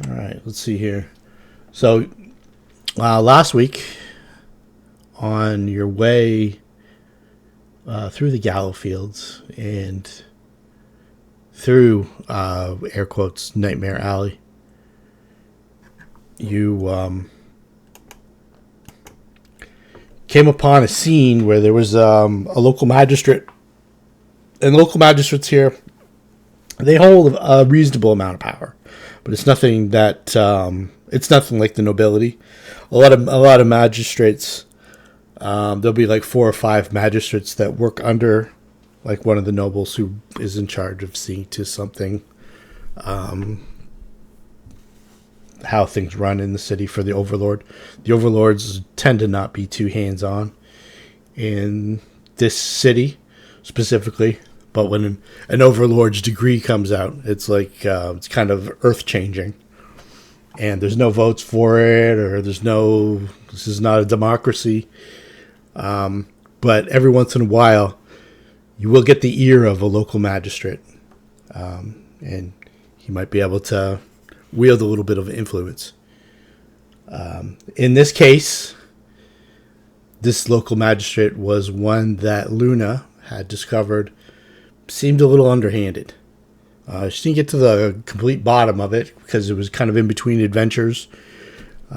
All right, let's see here. So, last week, on your way through the Gallow Fields and through, air quotes, Nightmare Alley, you came upon a scene where there was a local magistrate. And local magistrates here, they hold a reasonable amount of power, but it's nothing that it's nothing like the nobility. A lot of magistrates, there'll be like 4 or 5 magistrates that work under like one of the nobles who is in charge of seeing to something, how things run in the city for the overlord. The overlords tend to not be too hands-on in this city specifically. But when an overlord's degree comes out, it's like it's kind of earth-changing. And there's no votes for it, or this is not a democracy. But every once in a while, you will get the ear of a local magistrate. And he might be able to wield a little bit of influence. In this case, this local magistrate was one that Luna had discovered seemed a little underhanded. She didn't get to the complete bottom of it because it was kind of in between adventures. She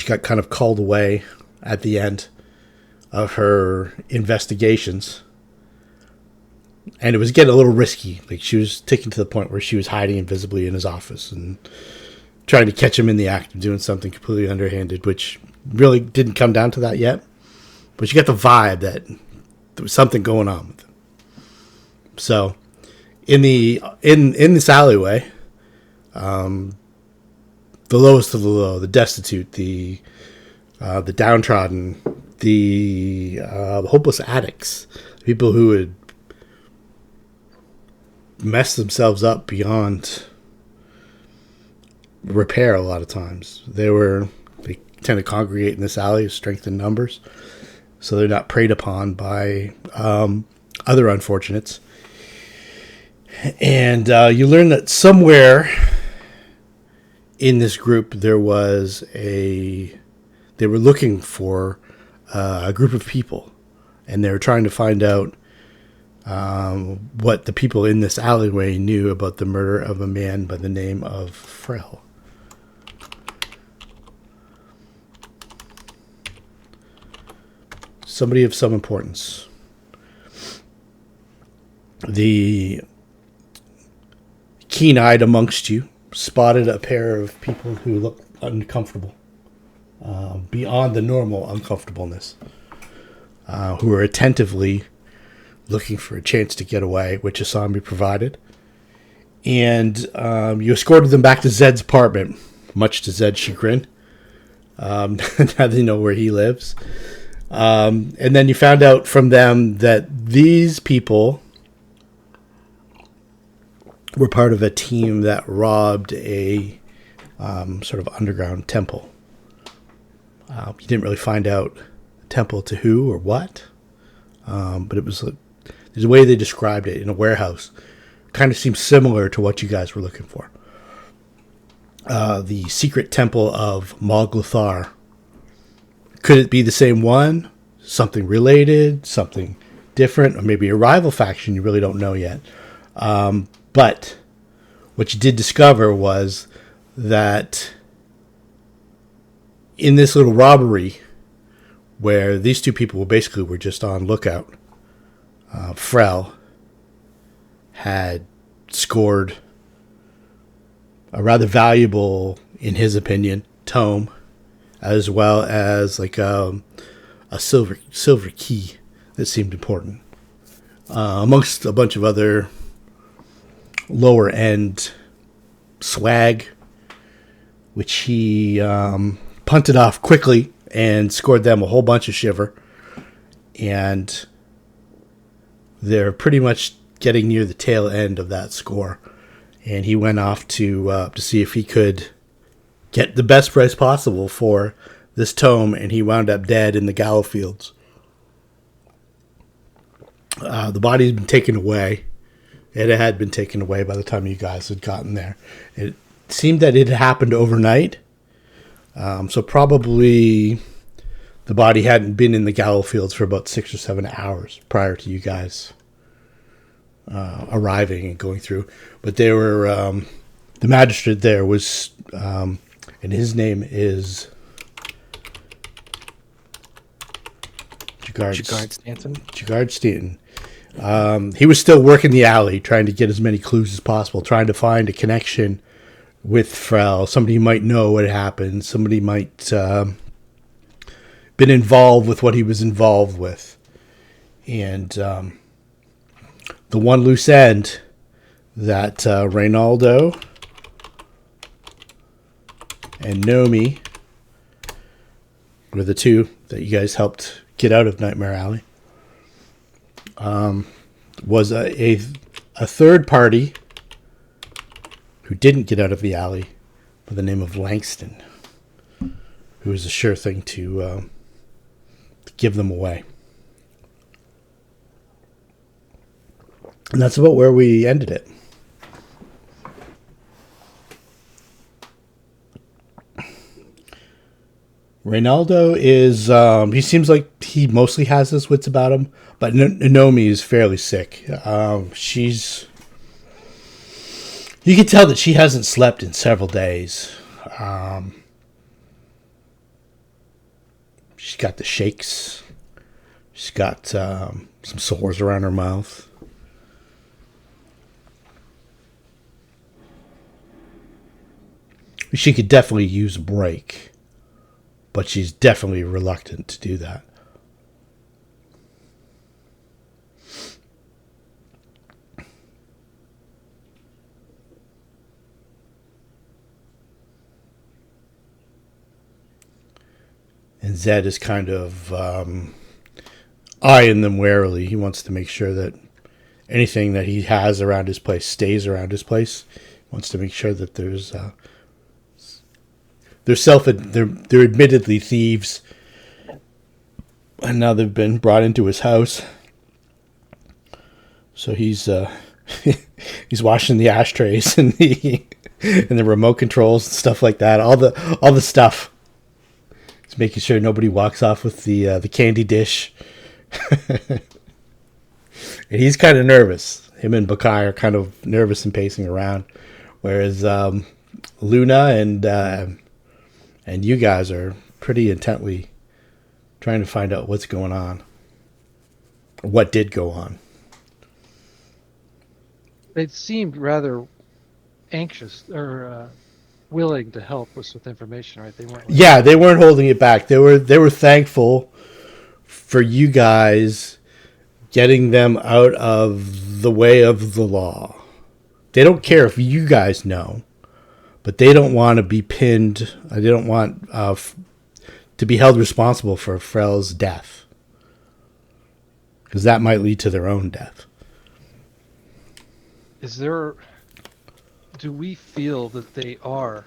got kind of called away at the end of her investigations. And it was getting a little risky. Like, she was taken to the point where she was hiding invisibly in his office and trying to catch him in the act of doing something completely underhanded, which really didn't come down to that yet. But you got the vibe that there was something going on with him. So, in this alleyway, the lowest of the low, the destitute, the downtrodden, the hopeless addicts, people who had messed themselves up beyond repair a lot of times. They tend to congregate in this alley of strength in numbers, so they're not preyed upon by other unfortunates. And you learn that somewhere in this group they were looking for a group of people, and they were trying to find out what the people in this alleyway knew about the murder of a man by the name of Frel. Somebody of some importance. The keen-eyed amongst you spotted a pair of people who looked uncomfortable, beyond the normal uncomfortableness, who were attentively looking for a chance to get away, which Asami provided. And you escorted them back to Zed's apartment, much to Zed's chagrin. Now they know where he lives. And then you found out from them that these people were part of a team that robbed a sort of underground temple. You didn't really find out temple to who or what, but it was there's a way they described it in a warehouse. Kind of seems similar to what you guys were looking for. The secret temple of Moglothar. Could it be the same one? Something related? Something different? Or maybe a rival faction? You really don't know yet. But what you did discover was that in this little robbery, where these two people were just on lookout, Frel had scored a rather valuable, in his opinion, tome, as well as like a silver key that seemed important, amongst a bunch of other lower end swag, which he punted off quickly and scored them a whole bunch of shiver. And they're pretty much getting near the tail end of that score. And he went off to see if he could get the best price possible for this tome, and he wound up dead in the Gallow Fields. The body had been taken away. It had been taken away by the time you guys had gotten there. seemed that it happened overnight. So probably the body hadn't been in the Gallow Fields for about 6 or 7 hours prior to you guys arriving and going through. But they were, the magistrate there was, and his name is Jegard Stanton. Jegard Stanton. He was still working the alley, trying to get as many clues as possible, trying to find a connection with Frel. Somebody might know what happened. Somebody might been involved with what he was involved with. And the one loose end that Raynoldo and Nomi were the two that you guys helped get out of Nightmare Alley. Was a third party who didn't get out of the alley by the name of Langston, who was a sure thing to give them away. And that's about where we ended it. Raynoldo is, he seems like he mostly has his wits about him, but Nomi is fairly sick. You can tell that she hasn't slept in several days. She's got the shakes. She's got some sores around her mouth. She could definitely use a break, but she's definitely reluctant to do that. And Zed is kind of eyeing them warily. He wants to make sure that anything that he has around his place stays around his place. He wants to make sure that they're admittedly thieves, and now they've been brought into his house. So he's he's washing the ashtrays and the remote controls and stuff like that. All the stuff. He's making sure nobody walks off with the candy dish. And he's kind of nervous. Him and Baccae are kind of nervous and pacing around, whereas Luna and you guys are pretty intently trying to find out what's going on. Or what did go on. They seemed rather anxious or willing to help us with information, right? They weren't. Yeah, they weren't holding it back. They were thankful for you guys getting them out of the way of the law. They don't care if you guys know, but they don't want to be pinned. They don't want to be held responsible for Frel's death, because that might lead to their own death. Do we feel that they are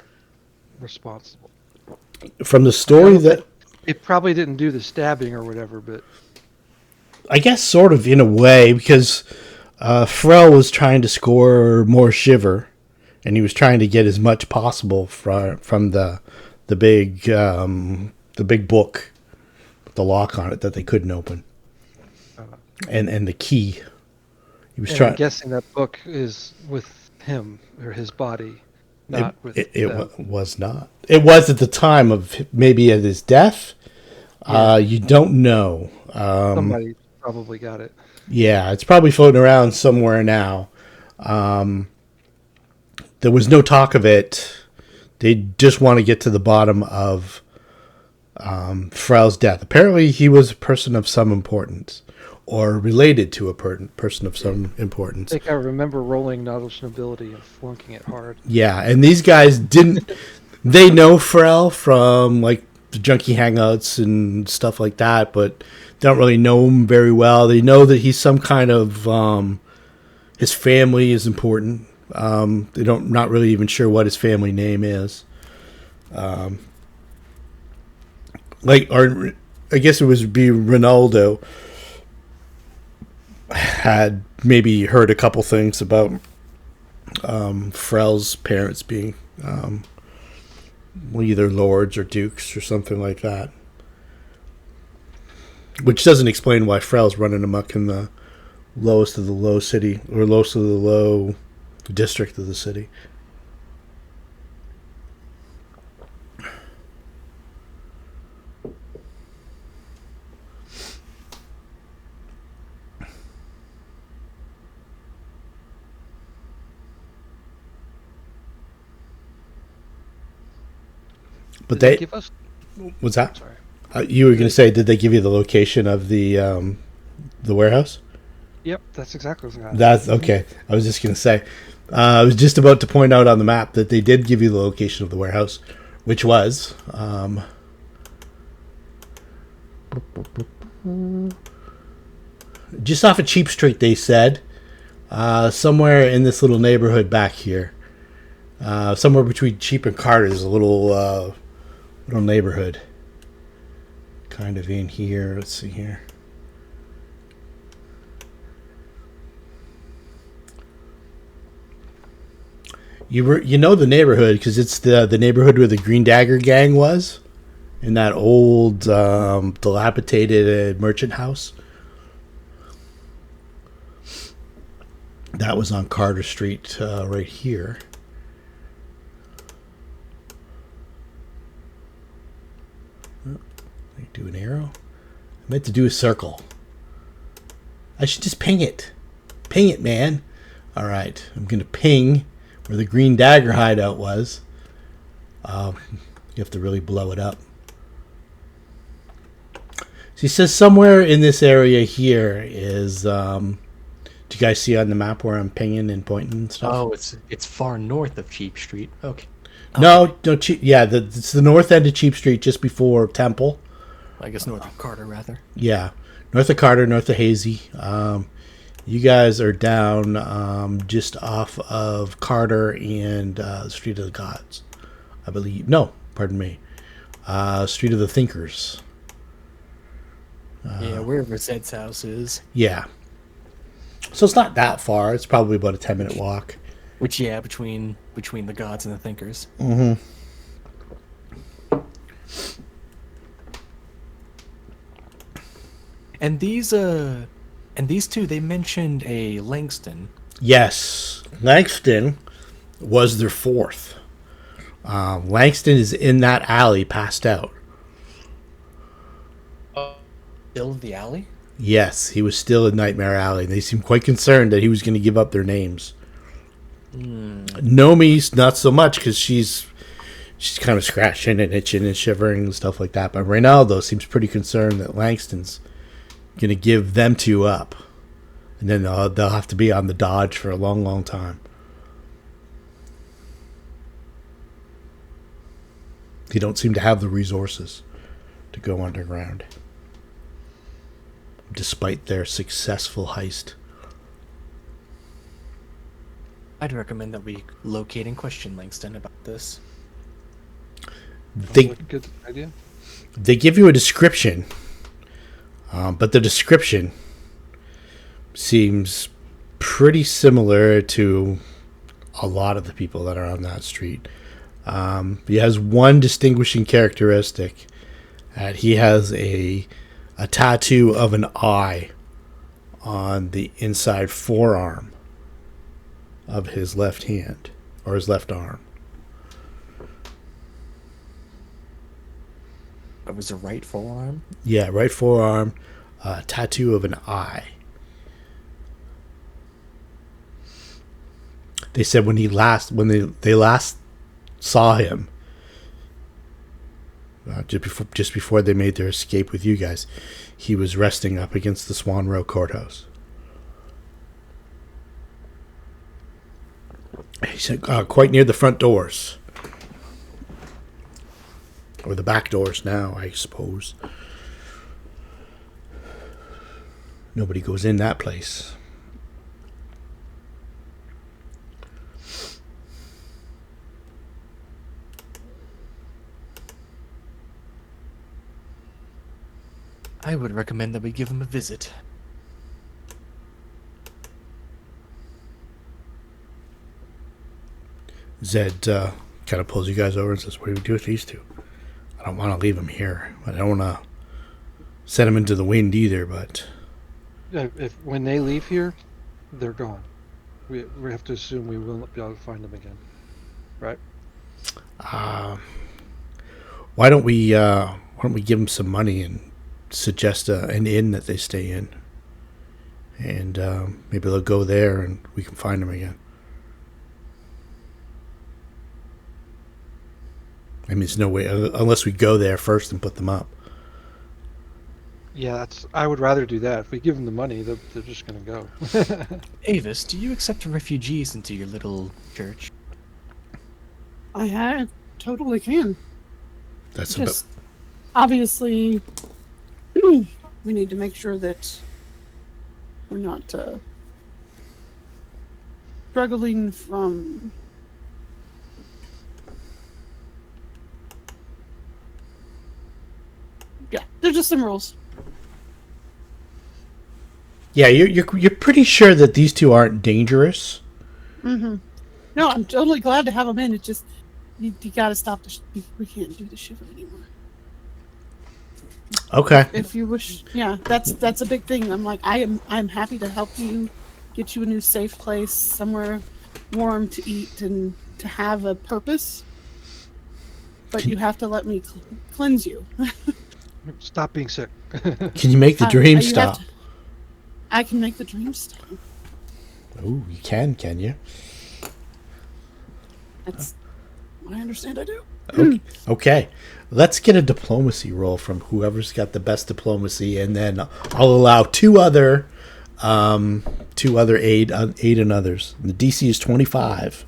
responsible? From the story that it probably didn't do the stabbing or whatever, but I guess sort of in a way, because Frel was trying to score more shiver, and he was trying to get as much possible from the big book with the lock on it that they couldn't open, and the key. He was trying. I'm guessing that book is with him or his body, not with it was not. It was at the time of maybe at his death. Yeah. You don't know. Somebody probably got it. Yeah, it's probably floating around somewhere now. There was no talk of it. They just want to get to the bottom of Frel's death. Apparently, he was a person of some importance, or related to a person of some importance. I think I remember rolling knowledge nobility and flunking it hard. Yeah, and these guys didn't. They know Frel from like the junkie hangouts and stuff like that, but don't really know him very well. They know that he's some kind of his family is important. They don't not really even sure what his family name is. Or I guess it would be Raynoldo had maybe heard a couple things about Frel's parents being either lords or dukes or something like that. Which doesn't explain why Frel's running amok in the lowest of the low city, or lowest of the low district of the city. But Did they give us? What's that? Sorry. You were going to say, did they give you the location of the warehouse? Yep, that's exactly what I was going to That's okay. I was just going to say, I was just about to point out on the map that they did give you the location of the warehouse, which was just off of Cheap Street. They said somewhere in this little neighborhood back here, somewhere between Cheap and Carter. There's a little neighborhood, kind of in here. Let's see here. You know the neighborhood because it's the neighborhood where the Green Dagger gang was, in that old dilapidated merchant house. That was on Carter Street, right here. Do an arrow. I meant to do a circle. I should just ping it. Ping it, man. All right, I'm gonna ping where the Green Dagger hideout was. You have to really blow it up. So he says somewhere in this area here is. Do you guys see on the map where I'm pinging and pointing and stuff? Oh, it's far north of Cheap Street. Okay. No, Cheap. Yeah, it's the north end of Cheap Street, just before Temple. I guess north of Carter, rather. Yeah, north of Carter, north of Hazy. You guys are down just off of Carter and Street of the Gods, I believe. No, pardon me. Street of the Thinkers. Yeah, wherever Zed's house is. Yeah. So it's not that far. It's probably about a 10-minute walk. Which, yeah, between the gods and the thinkers. Mm-hmm. And these two, they mentioned a Langston. Yes, Langston was their fourth. Langston is in that alley, passed out. Still the alley? Yes, he was still in Nightmare Alley. They seemed quite concerned that he was going to give up their names. Nomi's not so much because she's kind of scratching and itching and shivering and stuff like that. But Raynoldo seems pretty concerned that Langston's going to give them two up. And then they'll have to be on the dodge for a long, long time. They don't seem to have the resources to go underground, despite their successful heist. I'd recommend that we locate and question Langston about this. Good idea. They give you a description, but the description seems pretty similar to a lot of the people that are on that street. He has one distinguishing characteristic. That he has a tattoo of an eye on the inside forearm of his left hand, or his left arm. It was a right forearm? Yeah, right forearm, tattoo of an eye. They said when they last saw him, just before they made their escape with you guys, he was resting up against the Swan Row Courthouse. He said quite near the front doors. Or the back doors now, I suppose. Nobody goes in that place. I would recommend that we give him a visit. Zed kind of pulls you guys over and says, "What do we do with these two? I don't want to leave them here. I don't want to send them into the wind either, but..." If when they leave here, they're gone. We have to assume we will not be able to find them again, right? Why don't we give them some money and suggest an inn that they stay in, and maybe they'll go there and we can find them again. I mean, there's no way unless we go there first and put them up. Yeah, I would rather do that. If we give them the money, they're just going to go. Aevus, do you accept refugees into your little church? I totally can. That's Just obviously, we need to make sure that we're not struggling from. Yeah, there's just some rules. Yeah, you're pretty sure that these two aren't dangerous. Mm-hmm. No, I'm totally glad to have them in. It just you got to stop the. We can't do the shiver anymore. Okay. If you wish, yeah, that's a big thing. I'm happy to help you, get you a new safe place, somewhere warm to eat and to have a purpose. But you have to let me cleanse you. Stop being sick. Can you make the dream stop? I can make the dream stop. Oh, you can you? That's what I understand I do. Okay. Let's get a diplomacy roll from whoever's got the best diplomacy, and then I'll allow two other aid and others. And the DC is 25.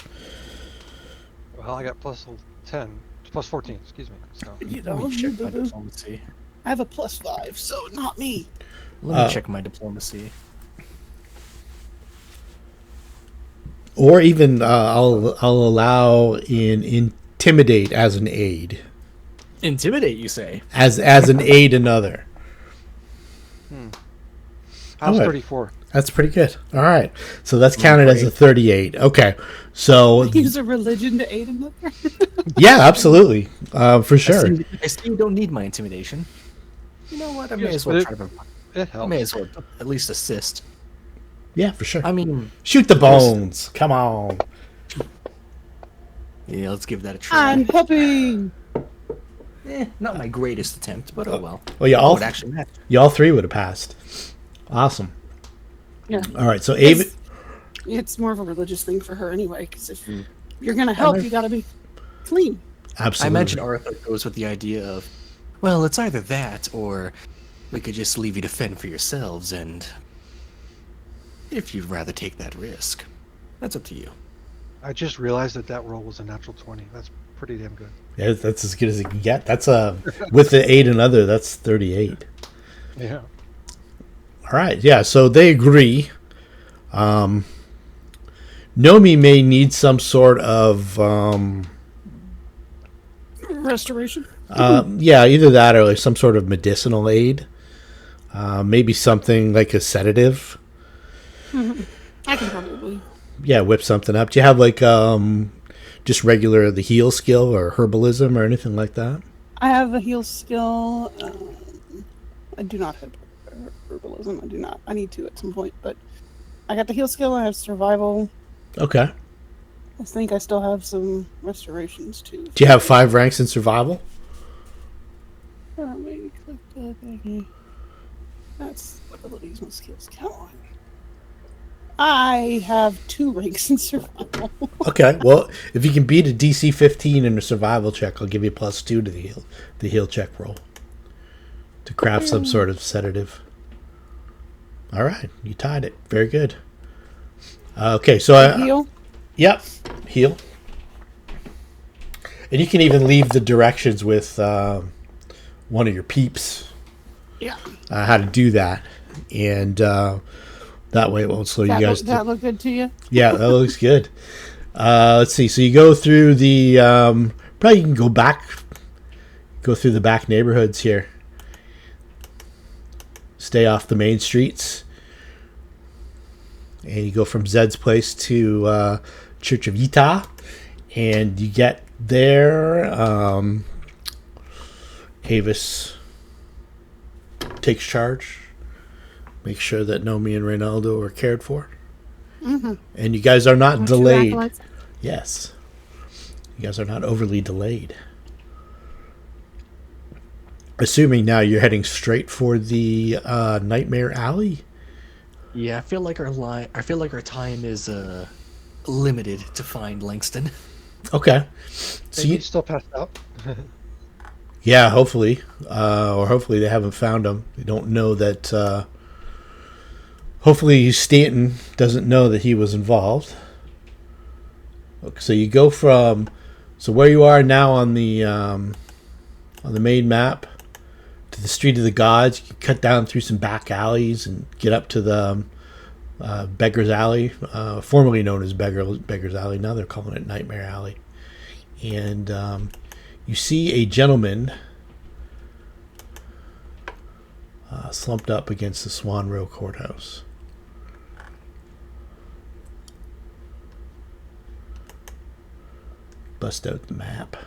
Well, I got plus 10, plus 14. Excuse me. So. Let me check my diplomacy. I have a +5, so not me. Let me check my diplomacy. Or even I'll allow intimidate as an aid. Intimidate, you say? As an aid another. How's Right. 34? That's pretty good. All right. So that's counted as a 38. Okay. So Use a religion to aid another. yeah, absolutely. For sure. I see you don't need my intimidation. You know what? I may Yes, as well but try to. It I helps. may as well at least assist. Yeah, for sure. I mean, Shoot the bones. Come on. yeah, let's give that a try. I'm helping. Not my greatest attempt, but oh well. Well, you It all would actually matter. three would have passed. Awesome. Yeah. All right. So Aevus. It's more of a religious thing for her anyway, because if you're going to help, you got to be clean. Absolutely. I imagine Arthur goes with the idea of, well, it's either that or we could just leave you to fend for yourselves, and if you'd rather take that risk, that's up to you. I just realized that roll was a natural 20. That's pretty damn good. Yeah, that's as good as it can get. That's with the aid and other. That's 38. Yeah. All right. Yeah. So they agree. Nomi may need some sort of Restoration. yeah, either that or like some sort of medicinal aid. Maybe something like a sedative. I can probably. Yeah, whip something up. Do you have like just regular the heal skill or herbalism or anything like that? I have a heal skill. I do not have herbalism. I do not. I need to at some point, but I got the heal skill. I have survival. Okay. I think I still have some restorations too. Do you have 5 ranks in survival? Maybe click that thing. That's abilities and skills count on. I have 2 ranks in survival. Okay. Well, if you can beat a DC 15 in a survival check, I'll give you +2 to the heal check roll to craft some sort of sedative. All right, you tied it. Very good. Okay, so Heal. Yep, heal. And you can even leave the directions with one of your peeps. Yeah. How to do that, and that way it won't slow you guys. That look good to you? Yeah, that looks good. Let's see. So you go through the probably you can go through the back neighborhoods here. Stay off the main streets, and you go from Zed's place to Church of Utah, and you get there, Aevus takes charge, makes sure that Nomi and Raynoldo are cared for. Mm-hmm. And you guys are not Our two delayed. acolytes. Yes. You guys are not overly delayed. Assuming now you're heading straight for the Nightmare Alley. Yeah, I feel like our time is limited to find Langston. Okay. So Maybe he's still passed out. yeah, hopefully, or hopefully they haven't found him. They don't know that. Hopefully Stanton doesn't know that he was involved. Okay, so you go from where you are now on the main map to the Street of the Gods. You cut down through some back alleys and get up to the Beggar's Alley, formerly known as Beggar's Alley. Now they're calling it Nightmare Alley. And you see a gentleman slumped up against the Swan Row Courthouse. Bust out the map.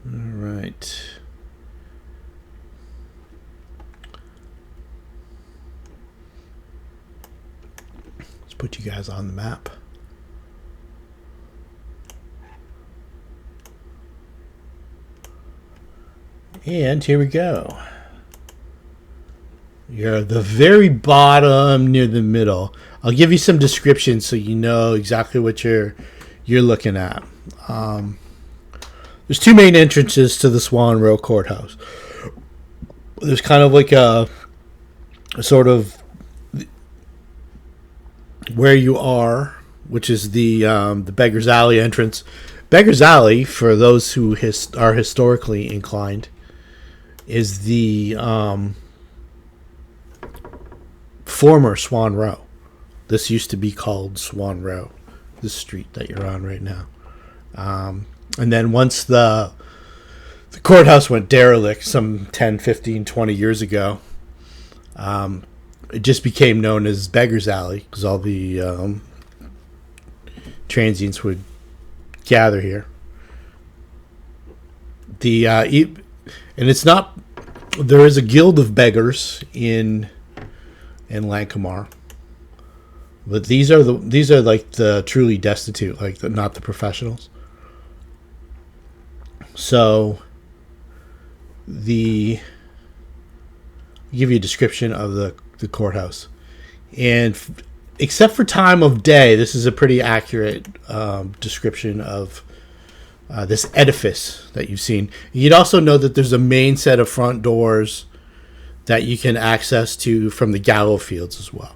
All right. Let's put you guys on the map. And here we go. You're at the very bottom near the middle. I'll give you some description so you know exactly what you're looking at. There's two main entrances to the Swan Row Courthouse. There's kind of like a sort of where you are, which is the Beggar's Alley entrance. Beggar's Alley, for those who are historically inclined, is the former Swan Row. This used to be called Swan Row, this street that you're on right now. And then once the courthouse went derelict some 10, 15, 20 years ago, it just became known as Beggar's Alley because all the transients would gather here. And it's not. There is a guild of beggars in Lankhmar, but these are like the truly destitute, like not the professionals. So I'll give you a description of the courthouse, and except for time of day, this is a pretty accurate description of this edifice that you've seen. You'd also know that there's a main set of front doors that you can access to from the gallows fields as well.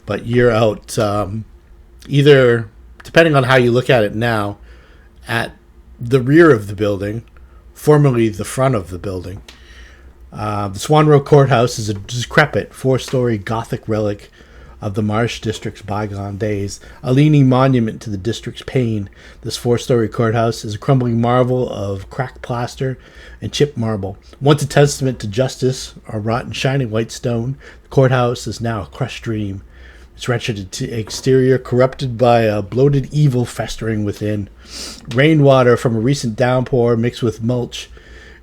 But you're out either, depending on how you look at it now, at the rear of the building, formerly the front of the building. The Swan Row Courthouse is a decrepit 4-story Gothic relic of the Marsh District's bygone days, a leaning monument to the district's pain. This 4-story courthouse is a crumbling marvel of cracked plaster and chipped marble. Once a testament to justice, a rotten shining white stone, the courthouse is now a crushed dream. Its wretched exterior corrupted by a bloated evil festering within. Rainwater from a recent downpour mixed with mulch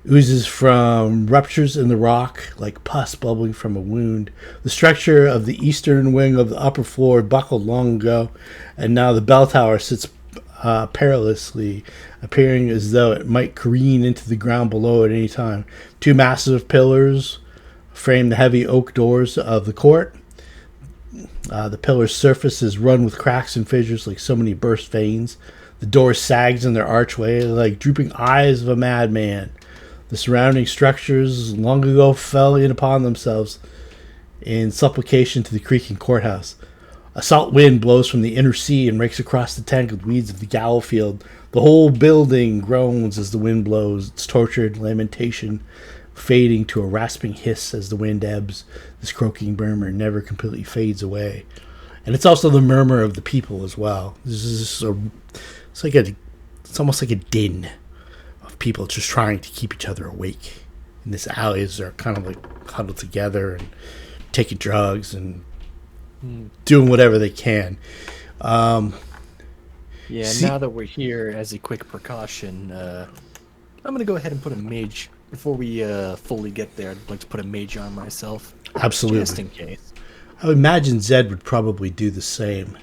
oozes from ruptures in the rock like pus bubbling from a wound. The structure of the eastern wing of the upper floor buckled long ago, and now the bell tower sits perilously, appearing as though it might careen into the ground below at any time. Two massive pillars frame the heavy oak doors of the court. The pillar's surface is run with cracks and fissures like so many burst veins. The doors sags in their archway like drooping eyes of a madman. The surrounding structures long ago fell in upon themselves in supplication to the creaking courthouse. A salt wind blows from the inner sea and rakes across the tangled weeds of the gallows field. The whole building groans as the wind blows, its tortured lamentation fading to a rasping hiss as the wind ebbs. This croaking murmur never completely fades away. And it's also the murmur of the people as well. It's almost like a din of people just trying to keep each other awake. In this alleys, they're kind of like huddled together and taking drugs and doing whatever they can. Now that we're here, as a quick precaution, I'm going to go ahead and put a mage. Before we fully get there, I'd like to put a mage on myself. Absolutely. Just in case. I would imagine Zed would probably do the same.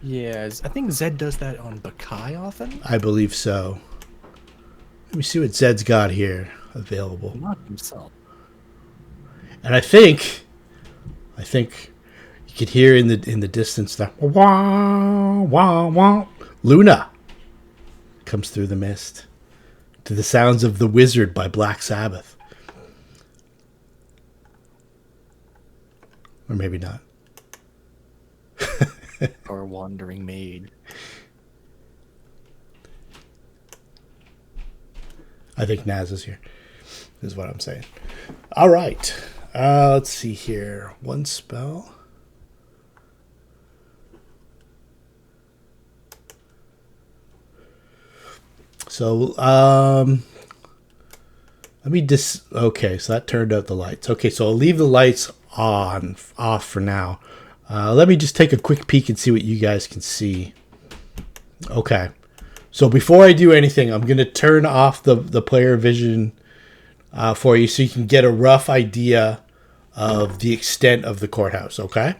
Yeah, I think Zed does that on Baccae often. I believe so. Let me see what Zed's got here available. Not himself. And I think you could hear in the distance that wah wah wah. Luna comes through the mist to the sounds of "The Wizard" by Black Sabbath. Or maybe not. Or wandering maid. I think Naz is here, is what I'm saying. All right. Let's see here. One spell. So, let me okay, so that turned out the lights. Okay, so I'll leave the lights off for now. Let me just take a quick peek and see what you guys can see. Okay. So before I do anything, I'm going to turn off the player vision for you so you can get a rough idea of the extent of the courthouse, okay?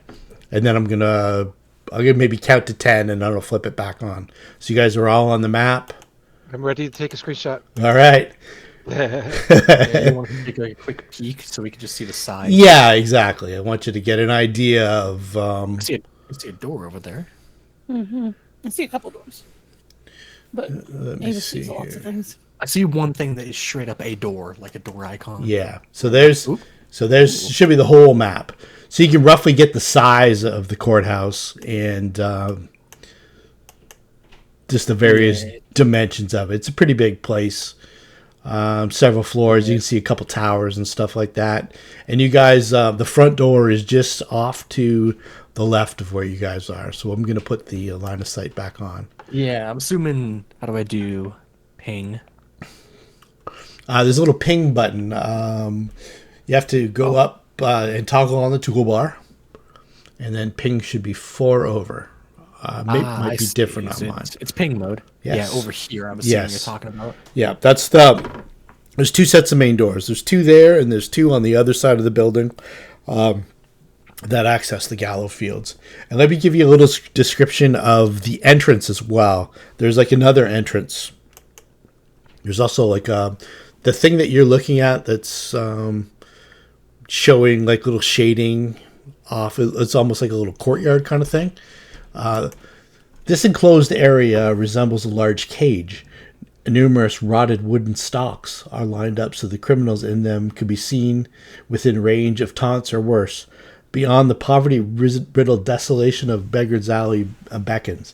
And then I'll maybe count to 10 and then I'll flip it back on. So you guys are all on the map. I'm ready to take a screenshot. All right. Yeah, you want to take a quick peek so we can just see the size? Yeah, exactly. I want you to get an idea of... I see a door over there. Mm-hmm. I see a couple doors. But Avis sees lots of things. I see one thing that is straight up a door, like a door icon. Yeah. So there's should be the whole map. So you can roughly get the size of the courthouse and just the various dimensions of it. It's a pretty big place. Several floors. You can see a couple towers and stuff like that. And you guys, the front door is just off to the left of where you guys are. So I'm going to put the line of sight back on. Yeah, I'm assuming, how do I do ping? There's a little ping button. You have to go up and toggle on the toolbar. And then ping should be 4 over. Might be different on mine. It's ping mode. Yes. Yeah, over here, I'm assuming you're talking about. Yeah, there's 2 sets of main doors. There's 2 there, and there's 2 on the other side of the building that access the Gallow Fields. And let me give you a little description of the entrance as well. There's like another entrance. There's also like the thing that you're looking at that's showing like little shading off. It's almost like a little courtyard kind of thing. This enclosed area resembles a large cage. Numerous rotted wooden stalks are lined up so the criminals in them could be seen within range of taunts or worse. Beyond, the poverty-riddled desolation of Beggar's Alley beckons.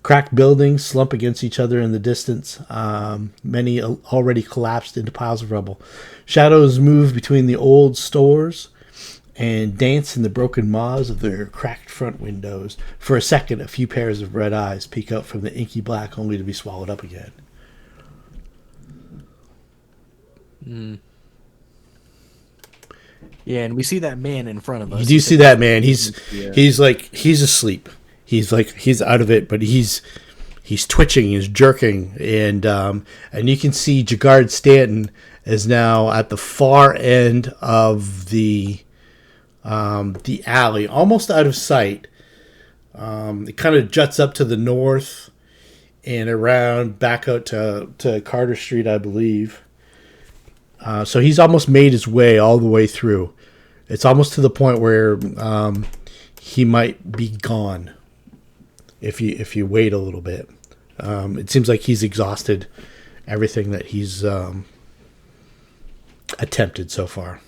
Cracked buildings slump against each other in the distance, many already collapsed into piles of rubble. Shadows move between the old stores and dance in the broken maws of their cracked front windows. For a second, a few pairs of red eyes peek out from the inky black, only to be swallowed up again. Yeah, and we see that man in front of us. You do see that man. He's asleep. He's out of it, but he's twitching, he's jerking, and you can see Jegard Stanton is now at the far end of the alley, almost out of sight. It kind of juts up to the north and around back out to Carter Street, I believe. So he's almost made his way all the way through. It's almost to the point where he might be gone if you wait a little bit. It seems like he's exhausted everything that he's attempted so far.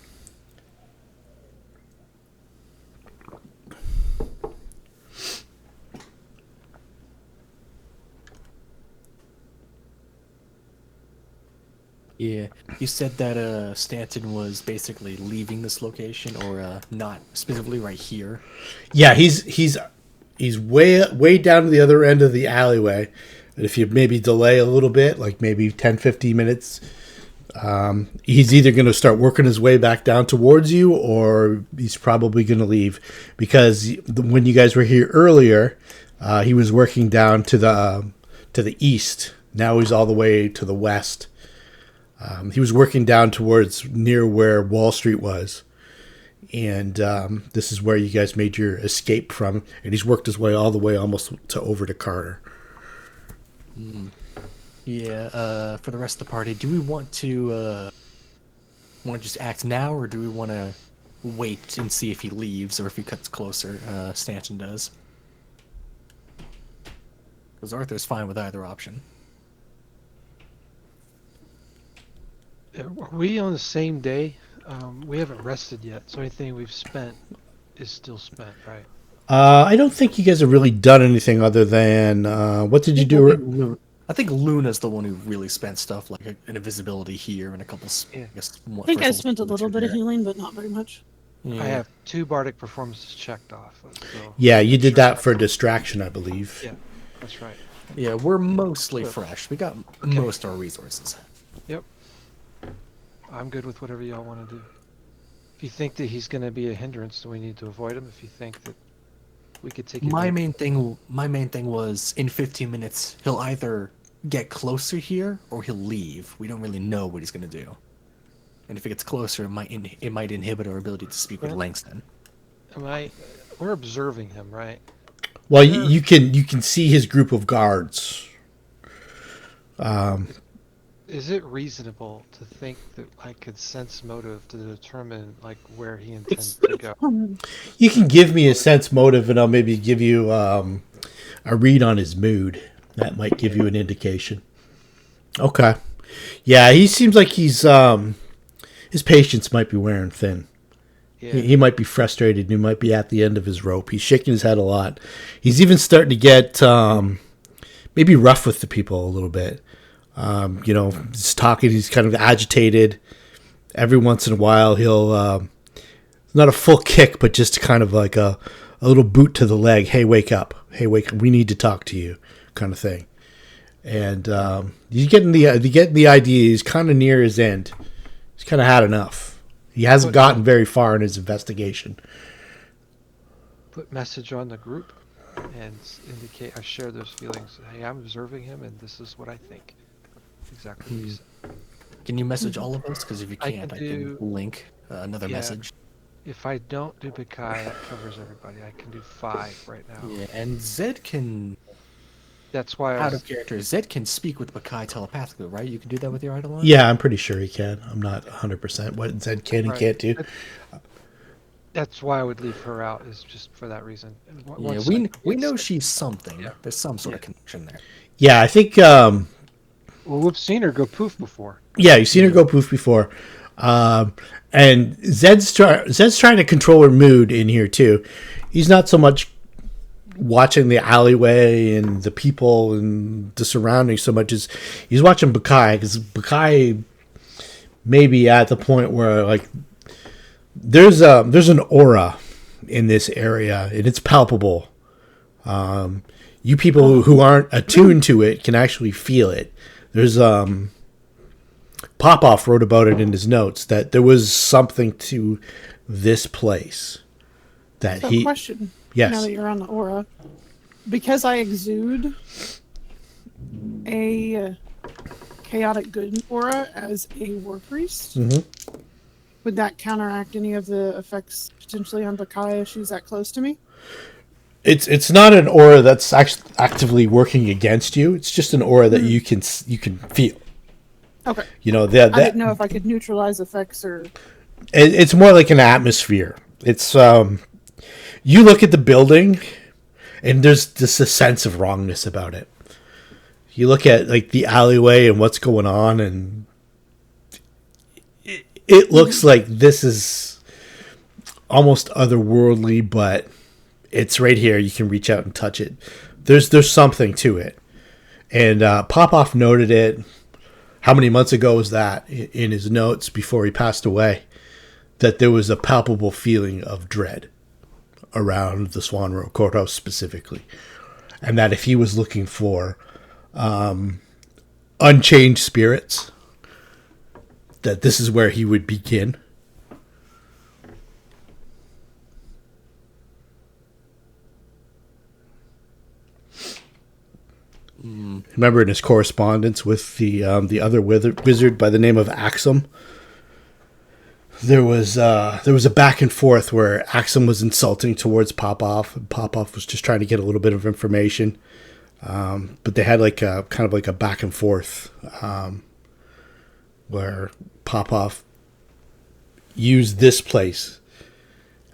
Yeah. You said that Stanton was basically leaving this location, or not specifically right here. Yeah, he's way down to the other end of the alleyway. And if you maybe delay a little bit, like maybe 10, 15 minutes, he's either going to start working his way back down towards you, or he's probably going to leave. Because when you guys were here earlier, he was working down to the east. Now he's all the way to the west. He was working down towards near where Wall Street was. And this is where you guys made your escape from. And he's worked his way all the way almost to over to Carter. Yeah, for the rest of the party, do we want to just act now, or do we want to wait and see if he leaves or if he cuts closer? Stanton does. Because Arthur's fine with either option. Are we on the same day? We haven't rested yet, so anything we've spent is still spent, right? I don't think you guys have really done anything other than what did you do? I think Luna's the one who really spent stuff like an invisibility here and a couple. Yeah. I think I spent a little bit of healing, but not very much. Yeah. I have 2 bardic performances checked off. So Yeah, you did that for distraction, I believe. Yeah, that's right. Yeah, we're mostly fresh. We got most of our resources. Yep. I'm good with whatever y'all want to do. If you think that he's going to be a hindrance, then we need to avoid him. If you think that we could take My main thing was in 15 minutes he'll either get closer here or he'll leave. We don't really know what he's going to do. And if it gets closer, it might inhibit our ability to speak with Langston. We're observing him, right? Well, you can see his group of guards. Is it reasonable to think that I could sense motive to determine like where he intends to go? You can give me a sense motive, and I'll maybe give you a read on his mood. That might give you an indication. Okay. Yeah, he seems like he's his patience might be wearing thin. Yeah. He might be frustrated. And he might be at the end of his rope. He's shaking his head a lot. He's even starting to get maybe rough with the people a little bit. He's talking. He's kind of agitated. Every once in a while, he'll not a full kick, but just kind of like a little boot to the leg. Hey, wake up! Hey, wake up! We need to talk to you, kind of thing. And you getting the idea. He's kind of near his end. He's kind of had enough. He hasn't gotten very far in his investigation. Put message on the group and indicate I share those feelings. Hey, I'm observing him, and this is what I think. Exactly what you said. Can you message all of us? Because if you can't, I do- can link another Yeah. message. If I don't do Baccae, that covers everybody. I can do 5 right now. Yeah, and Zed can, That's why I out was... of character, Zed can speak with Baccae telepathically, right? You can do that with your Eidolon? Yeah, I'm pretty sure he can. I'm not 100% what Zed can and Right. can't do. That's why I would leave her out, is just for that reason. Yeah, Once we I- know she's something. There's some sort of connection there. Yeah, I think. Well, we've seen her go poof before. Yeah, you've seen her go poof before. And Zed's trying to control her mood in here too. He's not so much watching the alleyway and the people and the surroundings so much as he's watching Baccae, because Baccae may be at the point where like there's an aura in this area and it's palpable. You people who aren't attuned to it can actually feel it. There's Popoff wrote about it in his notes that there was something to this place that So, he. question. Yes. Now that you're on the aura, because I exude a chaotic good aura as a war priest, would that counteract any of the effects potentially on Baccae if she's that close to me? It's not an aura that's actually actively working against you. It's just an aura that you can feel. Okay. You know I didn't know if I could neutralize effects or. It's more like an atmosphere. It's you look at the building, and there's just a sense of wrongness about it. You look at like the alleyway and what's going on, and it looks like this is almost otherworldly, but it's right here. You can reach out and touch it. There's something to it, and Popoff noted it. how many months ago was that in his notes before he passed away, that there was a palpable feeling of dread around the Swan Row Courthouse specifically. And that if he was looking for unchanged spirits, that this is where he would begin. Remember in his correspondence with the other wizard by the name of Axum, there was a back and forth where Axum was insulting towards Popoff, and Popoff was just trying to get a little bit of information. But they had like a kind of like a back and forth where Popoff used this place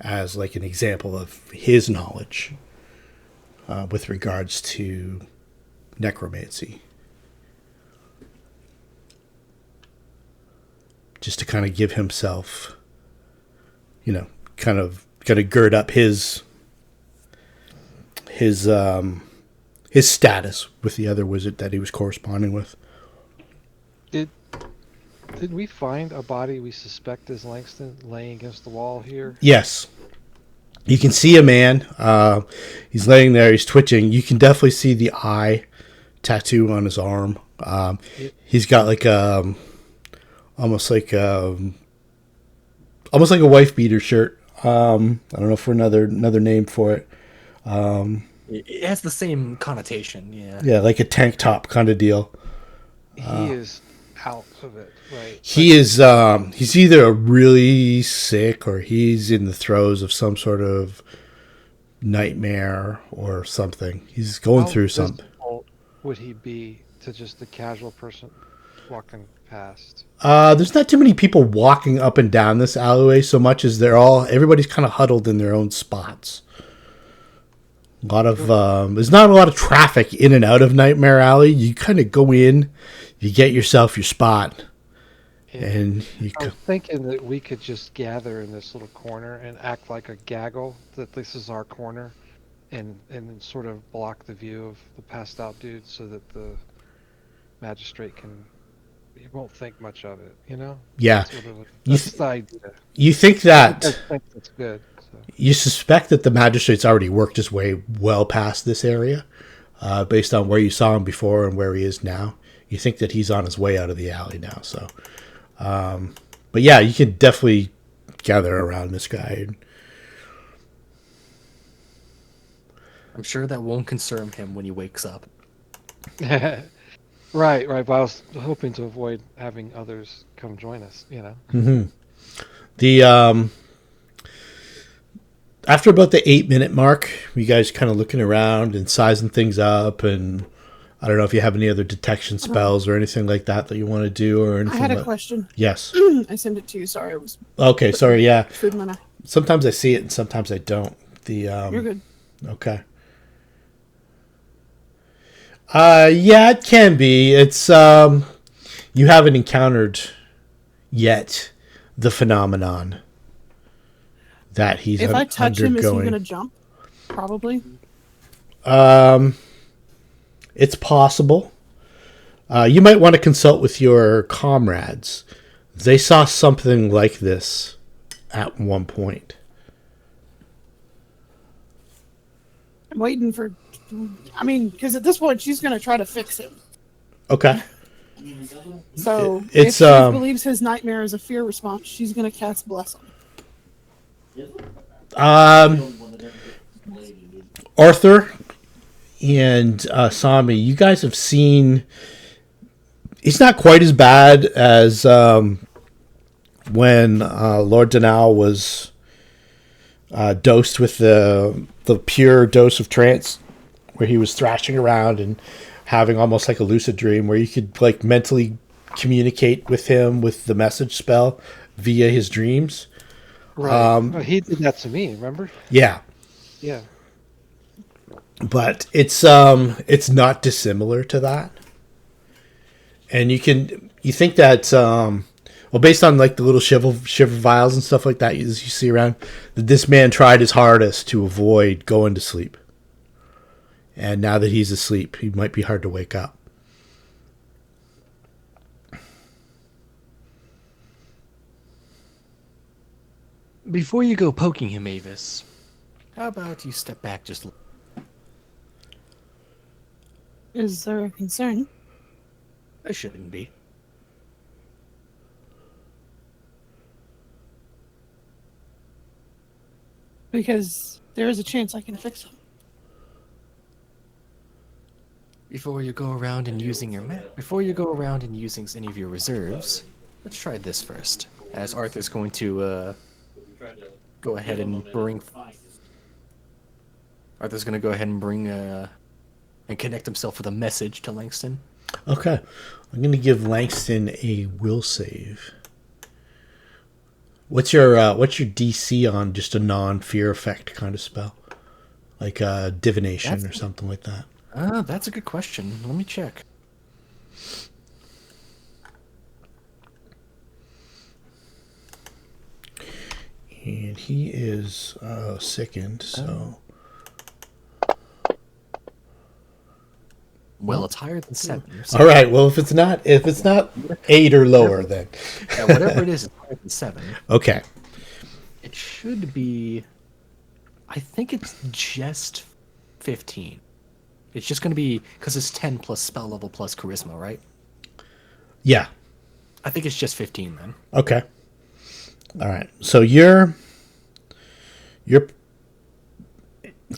as like an example of his knowledge with regards to necromancy. Just to kind of give himself, kind of gird up his status with the other wizard that he was corresponding with. Did we find a body we suspect is Langston laying against the wall here? Yes. You can see a man. He's laying there. He's twitching. You can definitely see the eye tattoo on his arm. He's got like almost like a wife beater shirt. I don't know for another name for it. It has the same connotation, yeah. Yeah, like a tank top kind of deal. He is out of it, right? He's either really sick or he's in the throes of some sort of nightmare or something. He's going through something. Would he be to just the casual person walking past? There's not too many people walking up and down this alleyway so much as everybody's kind of huddled in their own spots. A lot of there's not a lot of traffic in and out of Nightmare Alley. You kind of go in, you get yourself your spot, and you. I was thinking that we could just gather in this little corner and act like a gaggle that this is our corner, and sort of block the view of the passed out dude so that the magistrate he won't think much of it, Yeah. That's the idea. You think that? I think that's good. So. You suspect that the magistrate's already worked his way well past this area, based on where you saw him before and where he is now. You think that he's on his way out of the alley now. So, but yeah, you could definitely gather around this guy. I'm sure that won't concern him when he wakes up. Right. But I was hoping to avoid having others come join us. Mm-hmm. The after about the 8-minute mark, you guys kind of looking around and sizing things up, and I don't know if you have any other detection spells or anything like that you want to do or anything. I had a question. Yes. I sent it to you. Sorry, it was. Okay. Sorry. Yeah. Food in my mouth. Sometimes I see it and sometimes I don't. You're good. Okay. Yeah, it can be. It's you haven't encountered yet the phenomenon that he's If I touch him, is he undergoing. going to jump? Probably. It's possible. You might want to consult with your comrades. They saw something like this at one point. I'm waiting for. Because at this point, she's going to try to fix him. Okay. So It's, if she believes his nightmare is a fear response, she's going to cast Bless him. Arthur and Asami, you guys have seen. He's not quite as bad as when Lord Denal was dosed with the pure dose of trance, where he was thrashing around and having almost like a lucid dream, where you could like mentally communicate with him with the message spell via his dreams. Right. He did that to me. Remember? Yeah. Yeah. But it's not dissimilar to that. And you think that based on like the little shiver vials and stuff like that you see around, that this man tried his hardest to avoid going to sleep. And now that he's asleep, he might be hard to wake up. Before you go poking him, Aevus, how about you step back just... Is there a concern? I shouldn't be. Because there is a chance I can fix him. Before you go around and using your before you go around and using any of your reserves, let's try this first. As Arthur's going to go ahead and bring... Arthur's going to go ahead and bring and connect himself with a message to Langston. Okay. I'm going to give Langston a will save. What's your DC on just a non-fear effect kind of spell? Like divination or something like that? That's a good question. Let me check. And he is sickened, so... Well, it's higher than 7. So All right. Well, if it's not 8 or lower, then yeah, whatever it is, it's higher than 7. okay. It should be... I think it's just 15. It's just going to be... Because it's 10 plus spell level plus charisma, right? Yeah. I think it's just 15 then. Okay. All right. So you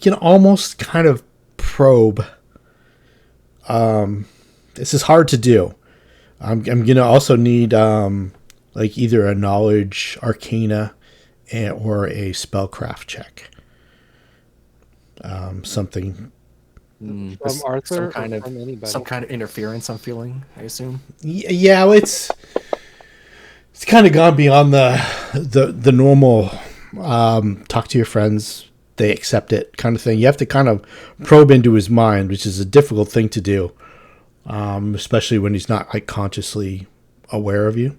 can almost kind of probe. This is hard to do. I'm gonna also need like either a knowledge arcana or a spellcraft check. Something. From Arthur, some or from anybody? some kind of interference. I'm feeling. I assume. Yeah, well, it's kind of gone beyond the normal talk to your friends, they accept it kind of thing. You have to kind of probe into his mind, which is a difficult thing to do, especially when he's not like consciously aware of you.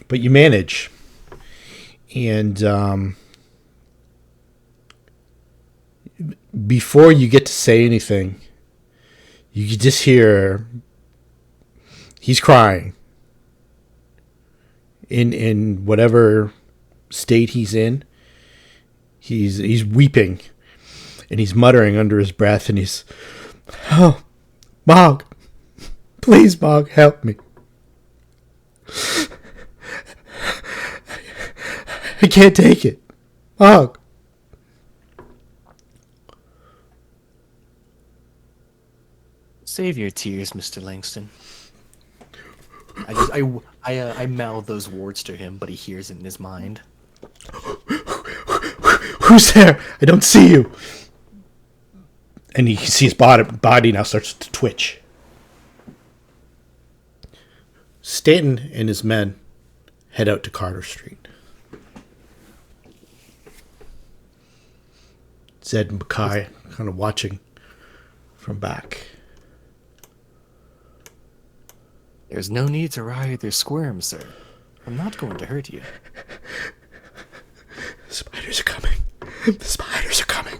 But you manage, and before you get to say anything, you can just hear he's crying. In whatever state he's in, he's weeping, and he's muttering under his breath, and he's, "Oh, Mog, please, Mog, help me. I can't take it, Mog." Save your tears, Mr. Langston. I mouth those words to him, but he hears it in his mind. "Who's there? I don't see you." And you can see his body now starts to twitch. Stanton and his men head out to Carter Street. Zed and Baccae kind of watching from back. There's no need to writhe or squirm, sir. I'm not going to hurt you. The spiders are coming. The spiders are coming.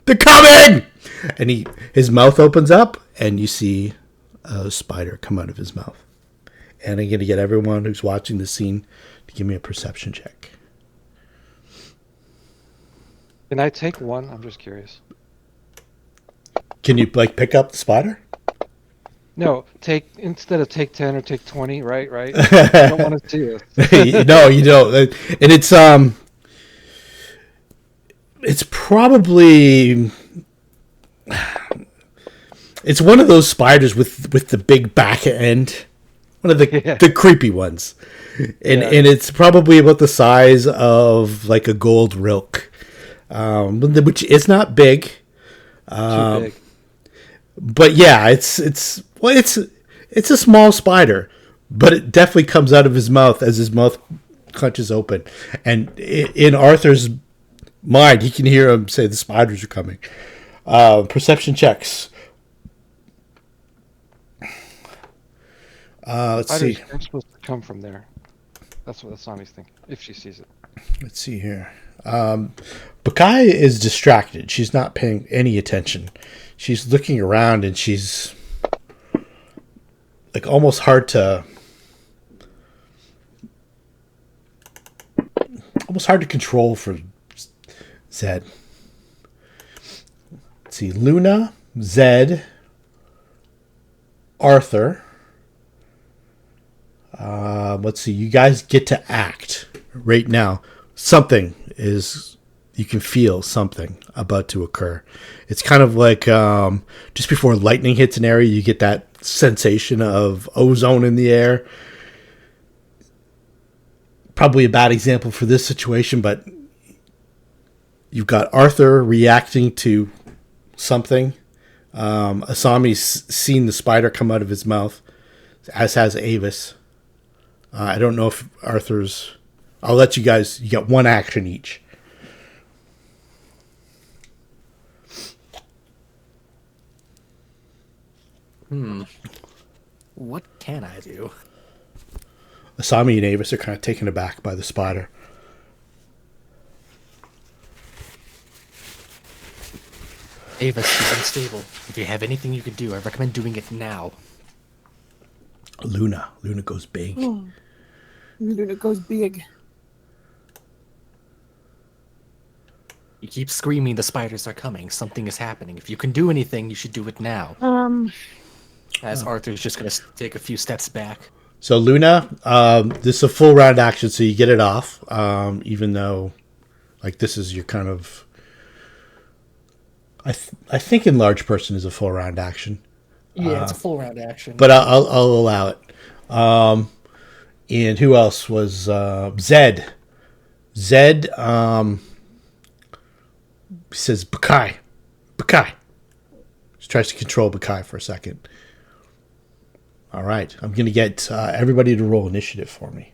They're coming! And his mouth opens up, and you see a spider come out of his mouth. And I'm going to get everyone who's watching the scene to give me a perception check. Can I take one? I'm just curious. Can you pick up the spider? No, instead of take 10 or take 20, right? I don't want to see it. No, you don't. And it's probably, it's one of those spiders with the big back end, one of the creepy ones, and it's probably about the size of like a gold rilk, which is not big. Too big. But yeah, it's a small spider, but it definitely comes out of his mouth as his mouth clenches open, and in Arthur's mind, he can hear him say the spiders are coming. Perception checks. Let's Spiders see. aren't supposed to come from there. That's what Asami's thinking, if she sees it. Let's see here. Baccae is distracted. She's not paying any attention. She's looking around, and she's like almost hard to almost hard to control for Zed. Let's see, Luna, Zed, Arthur. Let's see, you guys get to act right now. Something is, you can feel something about to occur. It's kind of like just before lightning hits an area, you get that sensation of ozone in the air. Probably a bad example for this situation, but you've got Arthur reacting to something. Asami's seen the spider come out of his mouth, as has Aevus. I don't know if Arthur's... I'll let you guys... You got one action each. What can I do? Asami and Aevus are kind of taken aback by the spider. Aevus is unstable. If you have anything you could do, I recommend doing it now. Luna goes big. Luna goes big. You keep screaming the spiders are coming. Something is happening. If you can do anything, you should do it now. As Arthur's just going to take a few steps back. So Luna, this is a full round action, so you get it off. Even though, like, this is your kind of... I think enlarged person is a full round action. Yeah, it's a full round action. But I'll allow it. And who else was Zed? Zed says Baccae. Just tries to control Baccae for a second. All right, I'm gonna get everybody to roll initiative for me.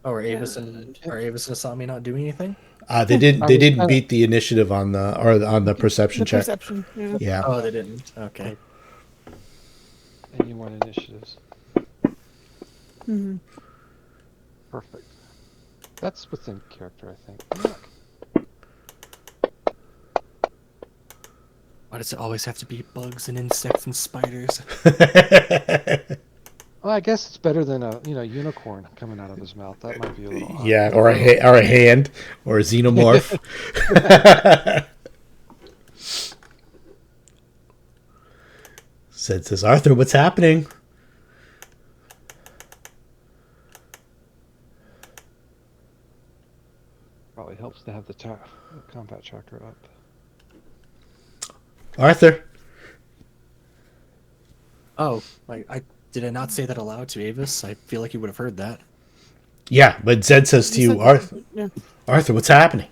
Oh, are Aevus and Asami not doing anything? They didn't beat the initiative on the perception check. Perception, Yeah. Oh, they didn't. Okay. And you want initiatives. Mm-hmm. Perfect. That's within character, I think. Why does it always have to be bugs and insects and spiders? Well, I guess it's better than a unicorn coming out of his mouth. That might be a little odd. Yeah, or a hand, or a xenomorph. Says Arthur, what's happening? Probably helps to have the combat tracker up. Arthur. Oh, did I not say that aloud to Aevus? I feel like you would have heard that. Yeah, but Zed says to you, Arthur. Yeah. Arthur, what's happening?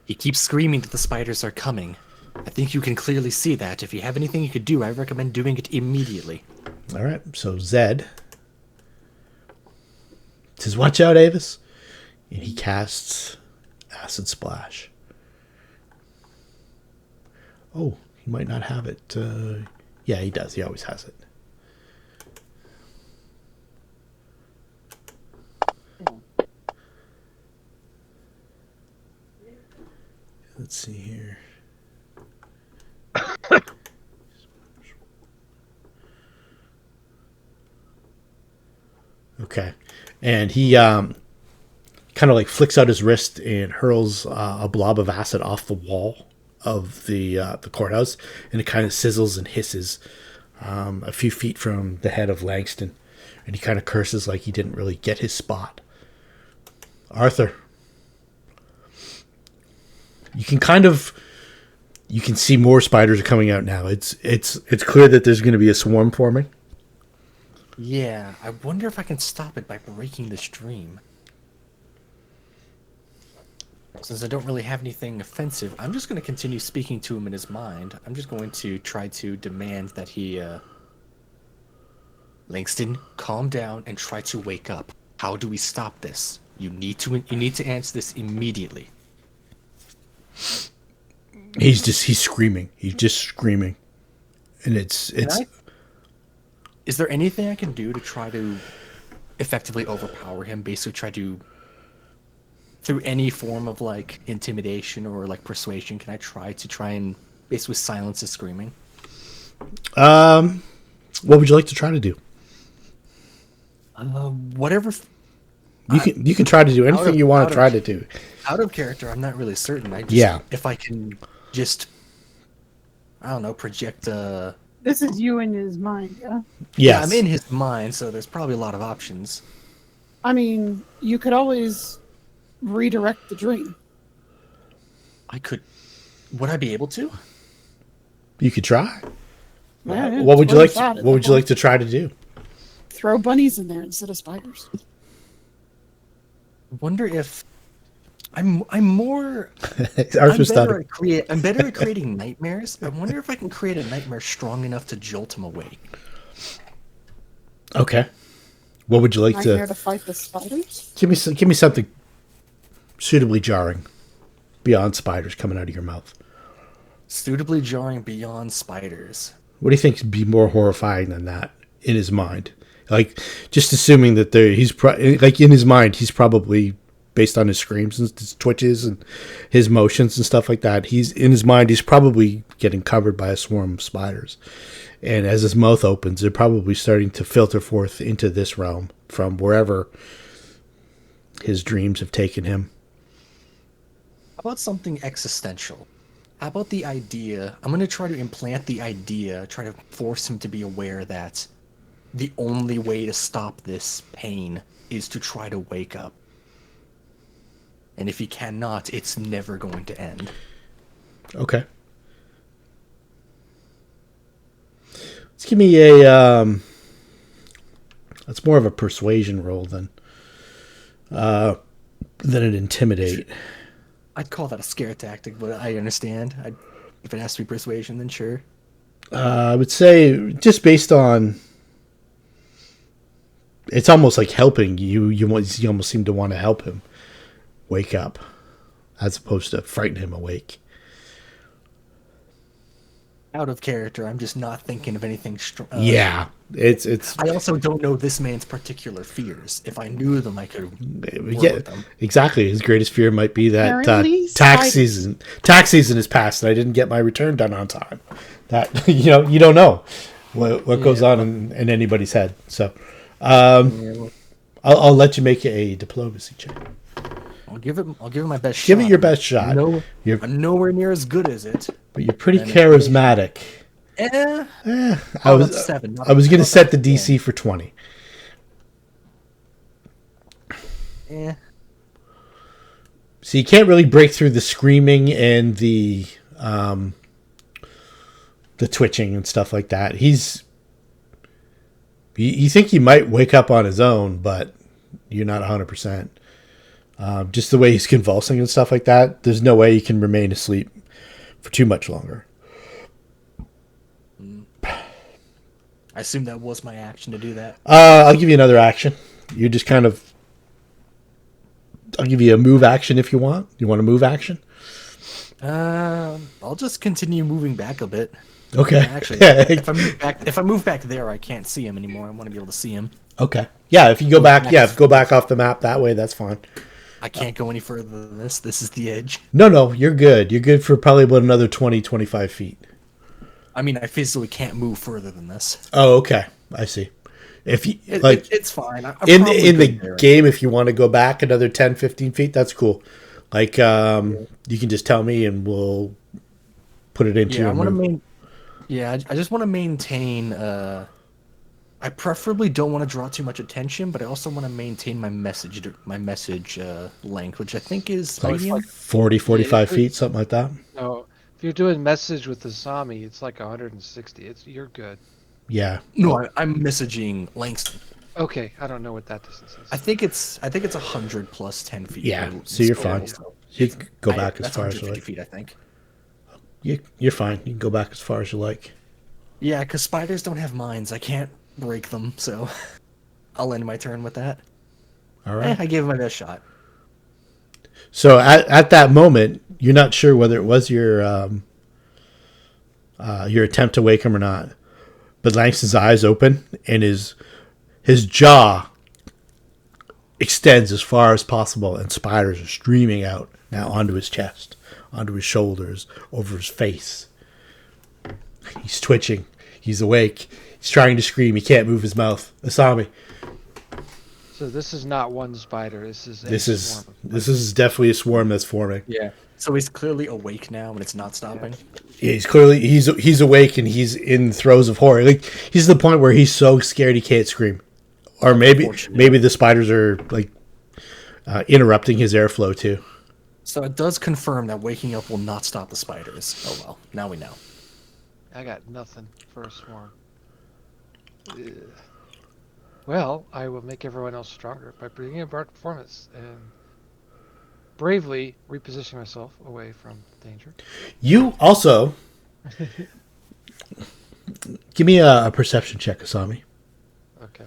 He keeps screaming that the spiders are coming. I think you can clearly see that. If you have anything you could do, I recommend doing it immediately. All right, so Zed says, watch out, Aevus. And he casts Acid Splash. Oh, he might not have it. Yeah, he does. He always has it. Let's see here. Okay. And he kind of like flicks out his wrist and hurls a blob of acid off the wall of the courthouse, and it kind of sizzles and hisses a few feet from the head of Langston, and he kind of curses like he didn't really get his spot. Arthur, you can see more spiders are coming out now. It's clear that there's going to be a swarm forming. Yeah, I wonder if I can stop it by breaking the stream. Since I don't really have anything offensive, I'm just going to continue speaking to him in his mind. I'm just going to try to demand that he, Langston, calm down and try to wake up. How do we stop this? You need to answer this immediately. He's screaming. He's just screaming. And it's Is there anything I can do to try to effectively overpower him? Basically try to, through any form of like intimidation or like persuasion, can I try and basically silence his screaming? What would you like to try to do? Whatever. You can try to do anything you want to try to do. Out of character, I'm not really certain. If I can just, I don't know, project a. This is you in his mind, yeah? Yes. Yeah, I'm in his mind, so there's probably a lot of options. I mean, you could always redirect the dream. I could. Would I be able to? You could try. Yeah, What would you like? thought at What would that you like point. to try to do? Throw bunnies in there instead of spiders. Wonder if I'm more. Arthur's thought. I'm better at creating nightmares. I wonder if I can create a nightmare strong enough to jolt him awake. Okay. What would you like Nightmare to to fight the spiders? give me? Give me something suitably jarring, beyond spiders coming out of your mouth. Suitably jarring beyond spiders. What do you think would be more horrifying than that in his mind? Like, just assuming that like in his mind, he's probably, based on his screams and his twitches and his motions and stuff like that, he's in his mind, he's probably getting covered by a swarm of spiders. And as his mouth opens, they're probably starting to filter forth into this realm from wherever his dreams have taken him. How about something existential? How about the idea? I'm going to try to implant the idea, try to force him to be aware that the only way to stop this pain is to try to wake up. And if he cannot, it's never going to end. Okay. Let's give me a. That's more of a persuasion roll than an intimidate. I'd call that a scare tactic, but I understand. If it has to be persuasion, then sure. I would say just based on. It's almost like helping you. You almost seem to want to help him wake up, as opposed to frighten him awake. Out of character, I'm just not thinking of anything strong. Yeah, it's. I also don't know this man's particular fears. If I knew them, I could work Yeah, with them. exactly. His greatest fear might be that Apparently, tax spiders. season is past, and I didn't get my return done on time. That you don't know what goes on in anybody's head. So, I'll let you make a diplomacy check. I'll give it my best shot. Give it your best shot. I'm nowhere near as good as it. But you're pretty charismatic. I was 7. I was gonna set the DC for 20. So you can't really break through the screaming and the twitching and stuff like that. You think he might wake up on his own, but you're not 100%. Just the way he's convulsing and stuff like that, there's no way he can remain asleep for too much longer. I assume that was my action to do that. I'll give you another action. You just kind of... I'll give you a move action if you want. You want a move action? I'll just continue moving back a bit. Okay. Actually, if I move back there, I can't see him anymore. I want to be able to see him. Okay. Yeah, if you go back, go back off the map that way, that's fine. I can't go any further than this. This is the edge. No, you're good. You're good for probably about another 20, 25 feet. I mean, I physically can't move further than this. Oh, okay. I see. If you it's fine. I'm in probably the good there. game, if you want to go back another 10, 15 feet, that's cool. Like, you can just tell me and we'll put it into Yeah, your move. I just want to maintain. I preferably don't want to draw too much attention, but I also want to maintain my message length, which I think is Like medium. 40, 45 Yeah, feet, something like that. No, if you're doing message with Asami, it's like 160. You're good. Yeah. No, I'm messaging Langston. Okay, I don't know what that distance is. I think it's 100 plus 10 feet. Yeah, in so you're total, fine. so You can go back as that's far as you 150 like. feet, I think. You're fine. You can go back as far as you like. Yeah, because spiders don't have minds. I can't break them, so I'll end my turn with that. All right. I gave it my best shot. So at that moment, you're not sure whether it was your attempt to wake him or not. But Langston's eyes open and his jaw extends as far as possible, and spiders are streaming out now onto his chest, onto his shoulders, over his face. He's twitching. He's awake. He's trying to scream. He can't move his mouth. Asami, So this is not one spider. This is swarm. This is definitely a swarm that's forming. Yeah. So he's clearly awake now, and it's not stopping. Yeah, he's awake and he's in throes of horror. Like he's to the point where he's so scared he can't scream, or maybe the spiders are like interrupting his airflow too. So it does confirm that waking up will not stop the spiders. Oh well, now we know. I got nothing for a swarm. Ugh. Well, I will make everyone else stronger by bringing a bard performance and bravely reposition myself away from danger. You also give me a perception check, Asami. Okay.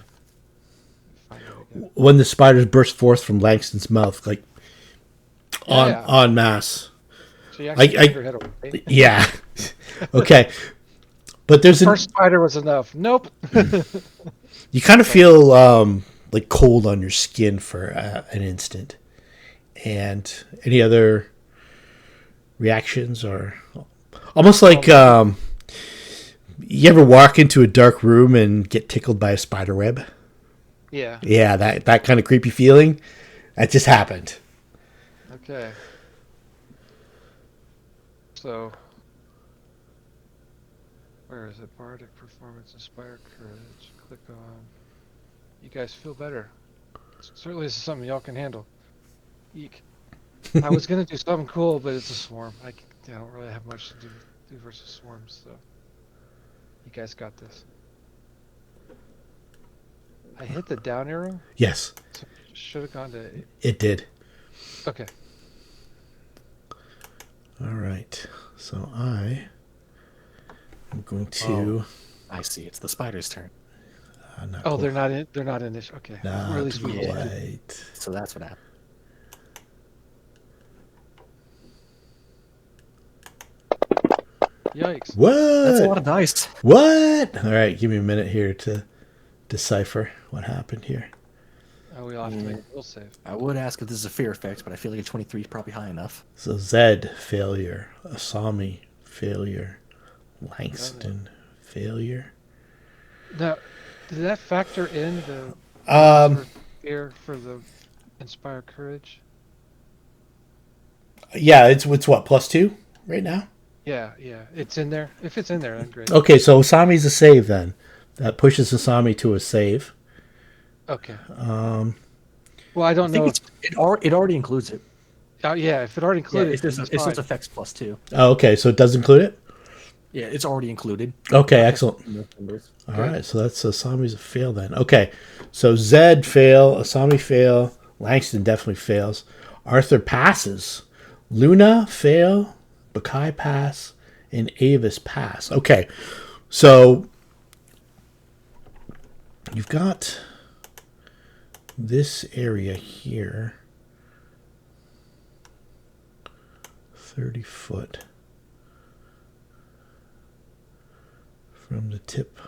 Find it again. When the spiders burst forth from Langston's mouth, like en masse. So you actually turned your head away. Yeah. Okay. But there's First spider was enough. Nope. You kind of feel like cold on your skin for an instant. And any other reactions, or almost like you ever walk into a dark room and get tickled by a spider web? Yeah. Yeah, that kind of creepy feeling. That just happened. Okay. So, where is it? Bardic performance, inspire courage. Click on. You guys feel better. Certainly, this is something y'all can handle. Eek. I was gonna do something cool, but it's a swarm. I don't really have much to do versus swarms, so you guys got this. I hit the down arrow. Yes, So should have gone to. it did. Okay. All right. So I am going to. I see. It's the spider's turn. Oh, they're not in. They're not in this. Okay. Not Or at least we did. quite. So that's what happened. Yikes. What? That's a lot of dice. What? All right, give me a minute here to decipher what happened here. Oh, we'll have to make a will save. I would ask if this is a fear effect, but I feel like a 23 is probably high enough. So Zed, failure. Asami, failure. Langston, failure. Now, did that factor in the fear for the inspire courage? Yeah, it's what, +2 right now? Yeah, it's in there. If it's in there, then great. Okay, so Asami's a save then. That pushes Asami to a save. Okay. Well, I don't know. It already includes it. Oh, yeah, if it already included, It's then just it's fine. effects +2. Oh, okay, so it does include it? Yeah, it's already included. Okay, excellent. All right, so that's Asami's a fail then. Okay, so Zed fail, Asami fail, Langston definitely fails. Arthur passes. Luna fail, Baccae pass, and Aevus pass. Okay, so you've got this area here, 30 foot from the tip.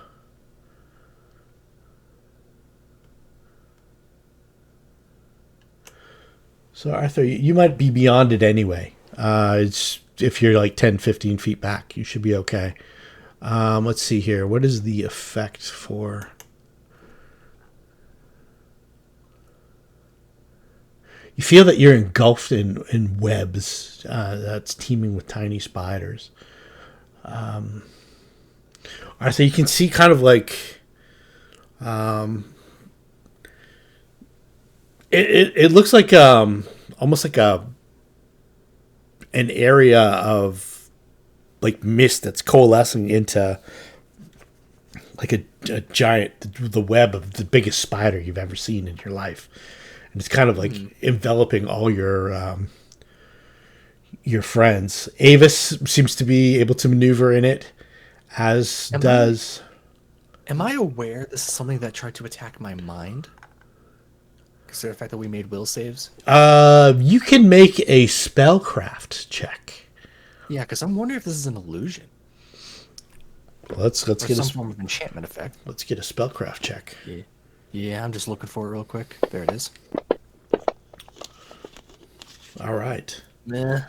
So Arthur, you might be beyond it anyway. It's if you're like 10, 15 feet back, you should be okay. Let's see here. What is the effect for... You feel that you're engulfed in webs that's teeming with tiny spiders. Arthur, you can see kind of like... It looks like almost like an area of like mist that's coalescing into like a giant, the web of the biggest spider you've ever seen in your life. And it's kind of like enveloping all your friends. Aevus seems to be able to maneuver in it, as does... Am I aware this is something that tried to attack my mind? Consider the fact that we made will saves? You can make a spellcraft check. Yeah, because I'm wondering if this is an illusion. Let's Or get some a form of enchantment effect. let's get a spellcraft check. Yeah, I'm just looking for it real quick. There it is. All right. Nah.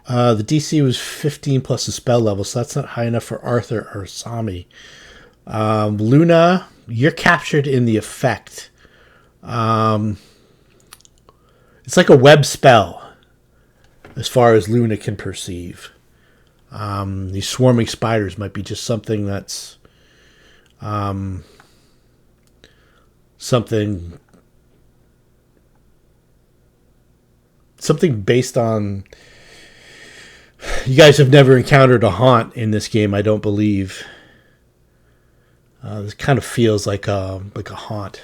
The DC was 15 plus the spell level, so that's not high enough for Arthur or Asami. Luna, you're captured in the effect. It's like a web spell, as far as Luna can perceive. These swarming spiders might be just something that's something based on. You guys have never encountered a haunt in this game, I don't believe. This kind of feels like a haunt.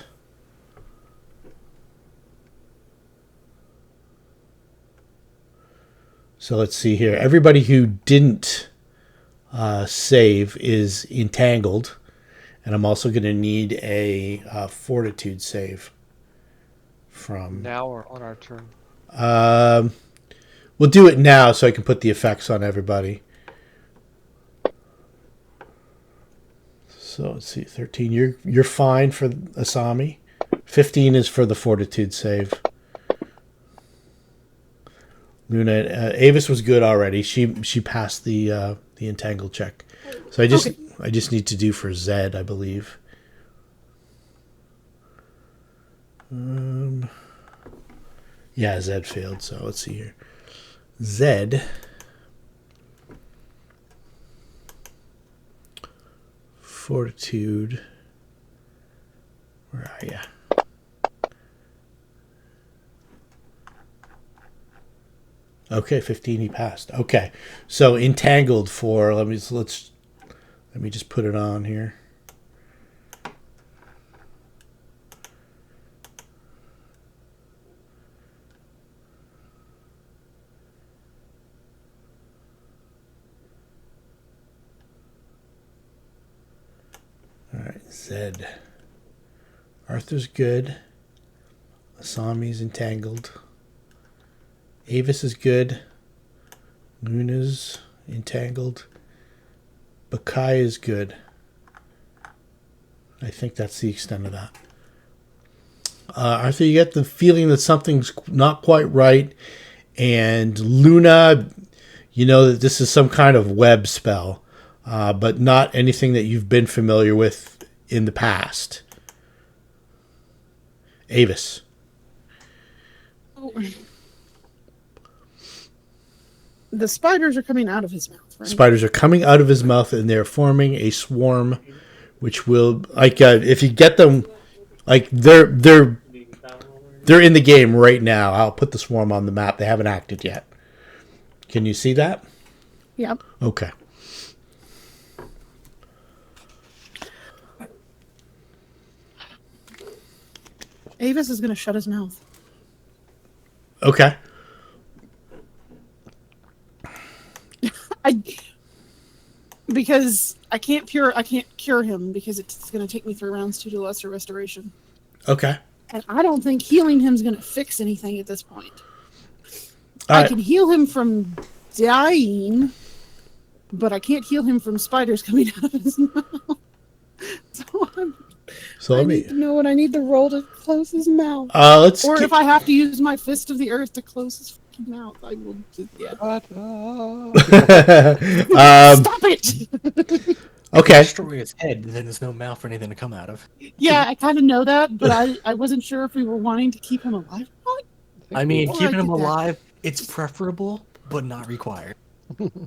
So let's see here. Everybody who didn't save is entangled, and I'm also going to need a fortitude save from Now or on our turn? We'll do it now so I can put the effects on everybody. So let's see, 13. You're fine for Asami. 15 is for the fortitude save. Luna, Aevus was good already. She passed the entangled check. So I just need to do for Zed, I believe. Yeah, Zed failed. So let's see here. Zed. Fortitude. Where are you? Okay, 15 he passed. Okay. So entangled for let me just put it on here. All right, Zed. Arthur's good. Asami's entangled. Aevus is good. Luna's entangled. Baccae is good. I think that's the extent of that. Arthur, you get the feeling that something's not quite right. And Luna, you know that this is some kind of web spell, but not anything that you've been familiar with in the past. Aevus. Oh. The spiders are coming out of his mouth, right? Spiders are coming out of his mouth, and they're forming a swarm, which will, like, if you get them, like, they're in the game right now. I'll put the swarm on the map. They haven't acted yet. Can you see that? Yep. Okay. Aevus is going to shut his mouth. Okay. Because I can't cure him because it's going to take me 3 rounds to do lesser restoration. Okay. And I don't think healing him is going to fix anything at this point. All I right. can heal him from dying, but I can't heal him from spiders coming out of his mouth. So I need to know what I need to roll to close his mouth. Let's. Or if I have to use my fist of the earth to close his fucking mouth, I will. Yeah. Stop it! Okay. Destroy its head, then there's no mouth for anything to come out of. Yeah, I kind of know that, but I wasn't sure if we were wanting to keep him alive or not. I mean, Or keeping I him did that. alive, it's preferable, but not required.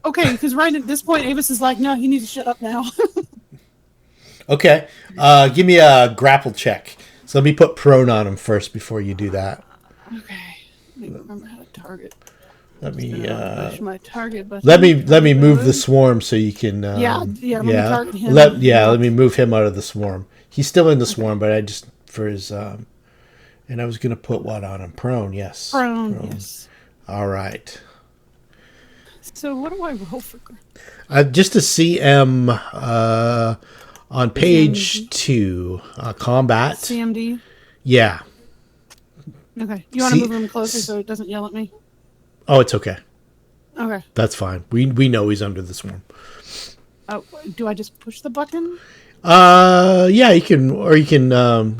Okay, because right at this point, Aevus is like, no, he needs to shut up now. Okay. Give me a grapple check. So let me put prone on him first before you do that. Okay. Let me remember how to target. Let me Push my target button. let me move the swarm so you can. Yeah, let me target him. Let me move him out of the swarm. He's still in the swarm, but I just for his and I was gonna put what on him? Prone, yes. Prone, yes. All right. So what do I roll for? Just a CM on page 2, combat. CMD. Yeah. Okay. You want to move him closer so it doesn't yell at me? Oh, it's okay. Okay. That's fine. We know he's under the swarm. Oh, do I just push the button? Yeah, you can, or you can.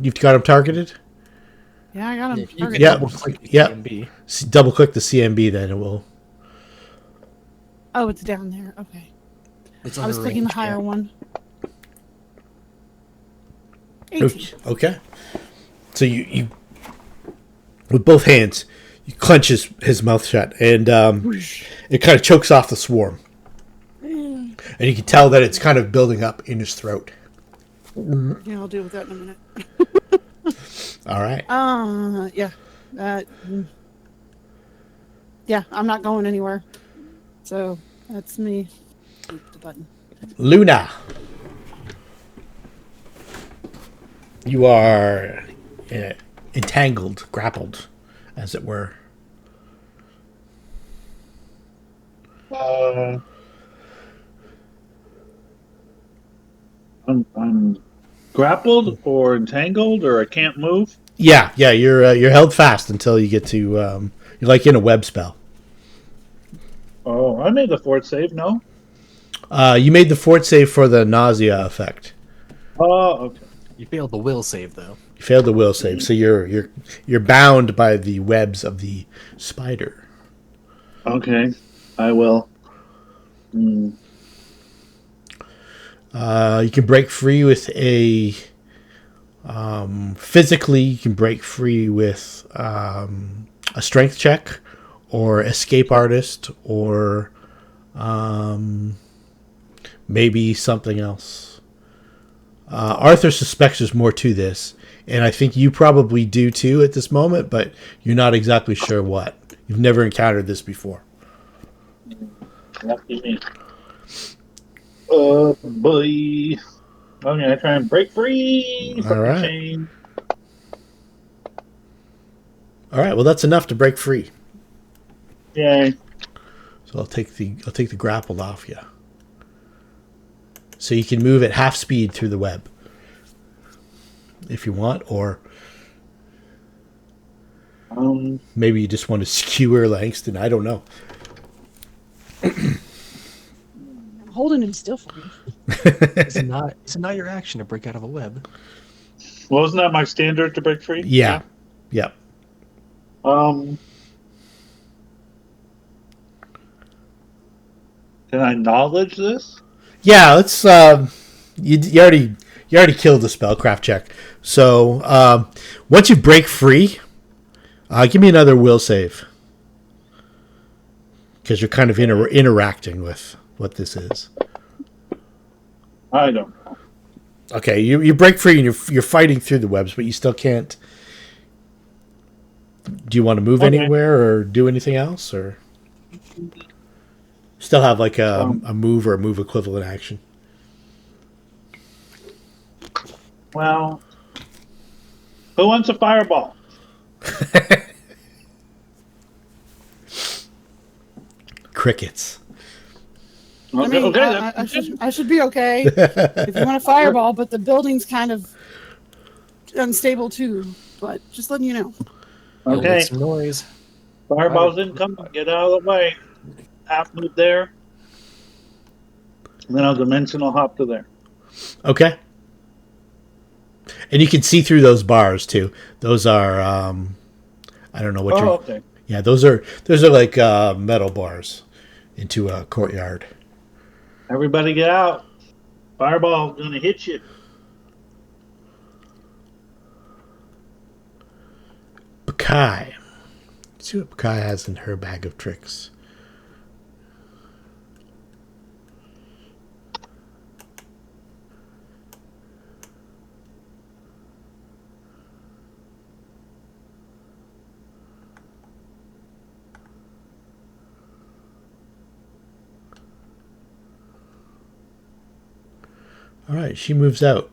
You've got him targeted. Yeah, I got him You can targeted. Yeah. double-click the Yeah. CMB. Double click the CMB, then it will. Oh, it's down there. Okay. It's I was under clicking the range, higher yeah. one. 18. Okay. So you with both hands, you clench his mouth shut, and it kind of chokes off the swarm. And you can tell that it's kind of building up in his throat. Yeah, I'll deal with that in a minute. All right. Yeah. Yeah, I'm not going anywhere. So that's me. Oop, the button. Luna. You are entangled, grappled, as it were. I'm grappled or entangled, or I can't move. Yeah, you're held fast until you get to you're like in a web spell. Oh, I made the fort save. No. You made the fort save for the nausea effect. Oh, okay. You failed the will save, though. You failed the will save, so you're bound by the webs of the spider. Okay, I will. You can break free with a physically. You can break free with a strength check, or escape artist, or maybe something else. Arthur suspects there's more to this, and I think you probably do too at this moment, but you're not exactly sure what. You've never encountered this before. Lucky me. Oh boy. I'm gonna try and break free from All right. the chain. All right, well that's enough to break free. Yay. So I'll take the grapple off you. So you can move at half speed through the web if you want, or maybe you just want to skewer Langston. I don't know. I'm holding him still for me. Is it not your action to break out of a web? Well, wasn't that my standard to break free? Yeah. Yep. Can I knowledge this? Yeah, let's you already killed the spellcraft check. So once you break free, give me another will save. Because you're kind of interacting with what this is. I don't know. Okay, you break free and you're fighting through the webs, but you still can't. Do you want to move anywhere or do anything else, or still have like a move or a move equivalent action? Well, who wants a fireball? Crickets. I mean, I should be okay if you want a fireball, but the building's kind of unstable too. But just letting you know. It'll Okay. make some noise. Fireball's incoming. Get out of the way. Half move there. And then I'll dimensional hop to there. Okay. And you can see through those bars too. Those are I don't know what you're. okay. Yeah, those are like metal bars into a courtyard. Everybody get out. Fireball gonna hit you. Baccae. Let's see what Baccae has in her bag of tricks. All right, she moves out.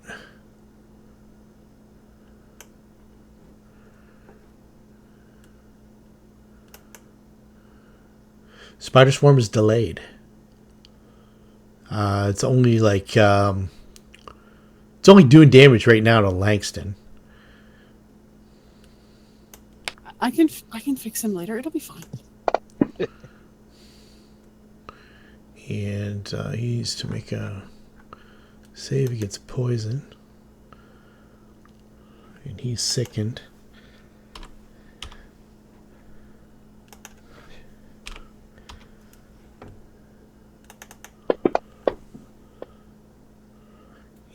Spider Swarm is delayed. It's only like it's only doing damage right now to Langston. I can fix him later. It'll be fine. And he needs to make a save against poison. And he's sickened.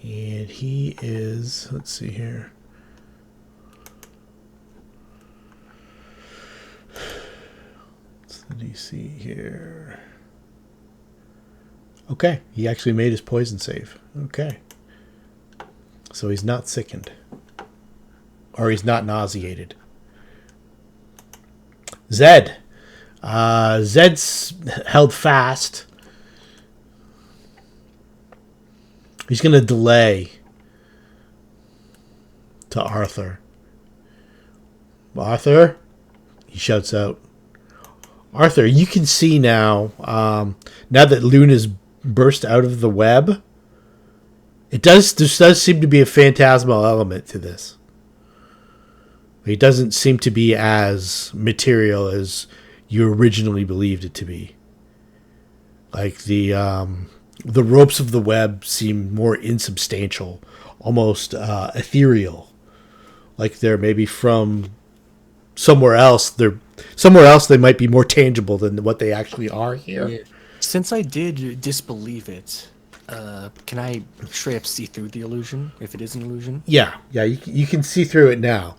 And he is, let's see here. What's the DC here? Okay, he actually made his poison save. Okay. So he's not sickened. Or he's not nauseated. Zed. Zed's held fast. He's going to delay to Arthur. Arthur? He shouts out. Arthur, you can see now, now that Luna's burst out of the web, there does seem to be a phantasmal element to this. It doesn't seem to be as material as you originally believed it to be. Like the ropes of the web seem more insubstantial, almost ethereal. Like they're maybe from somewhere else. They might be more tangible than what they actually are here. Yeah. Since I did disbelieve it, can I straight up see through the illusion if it is an illusion? Yeah, you can see through it now.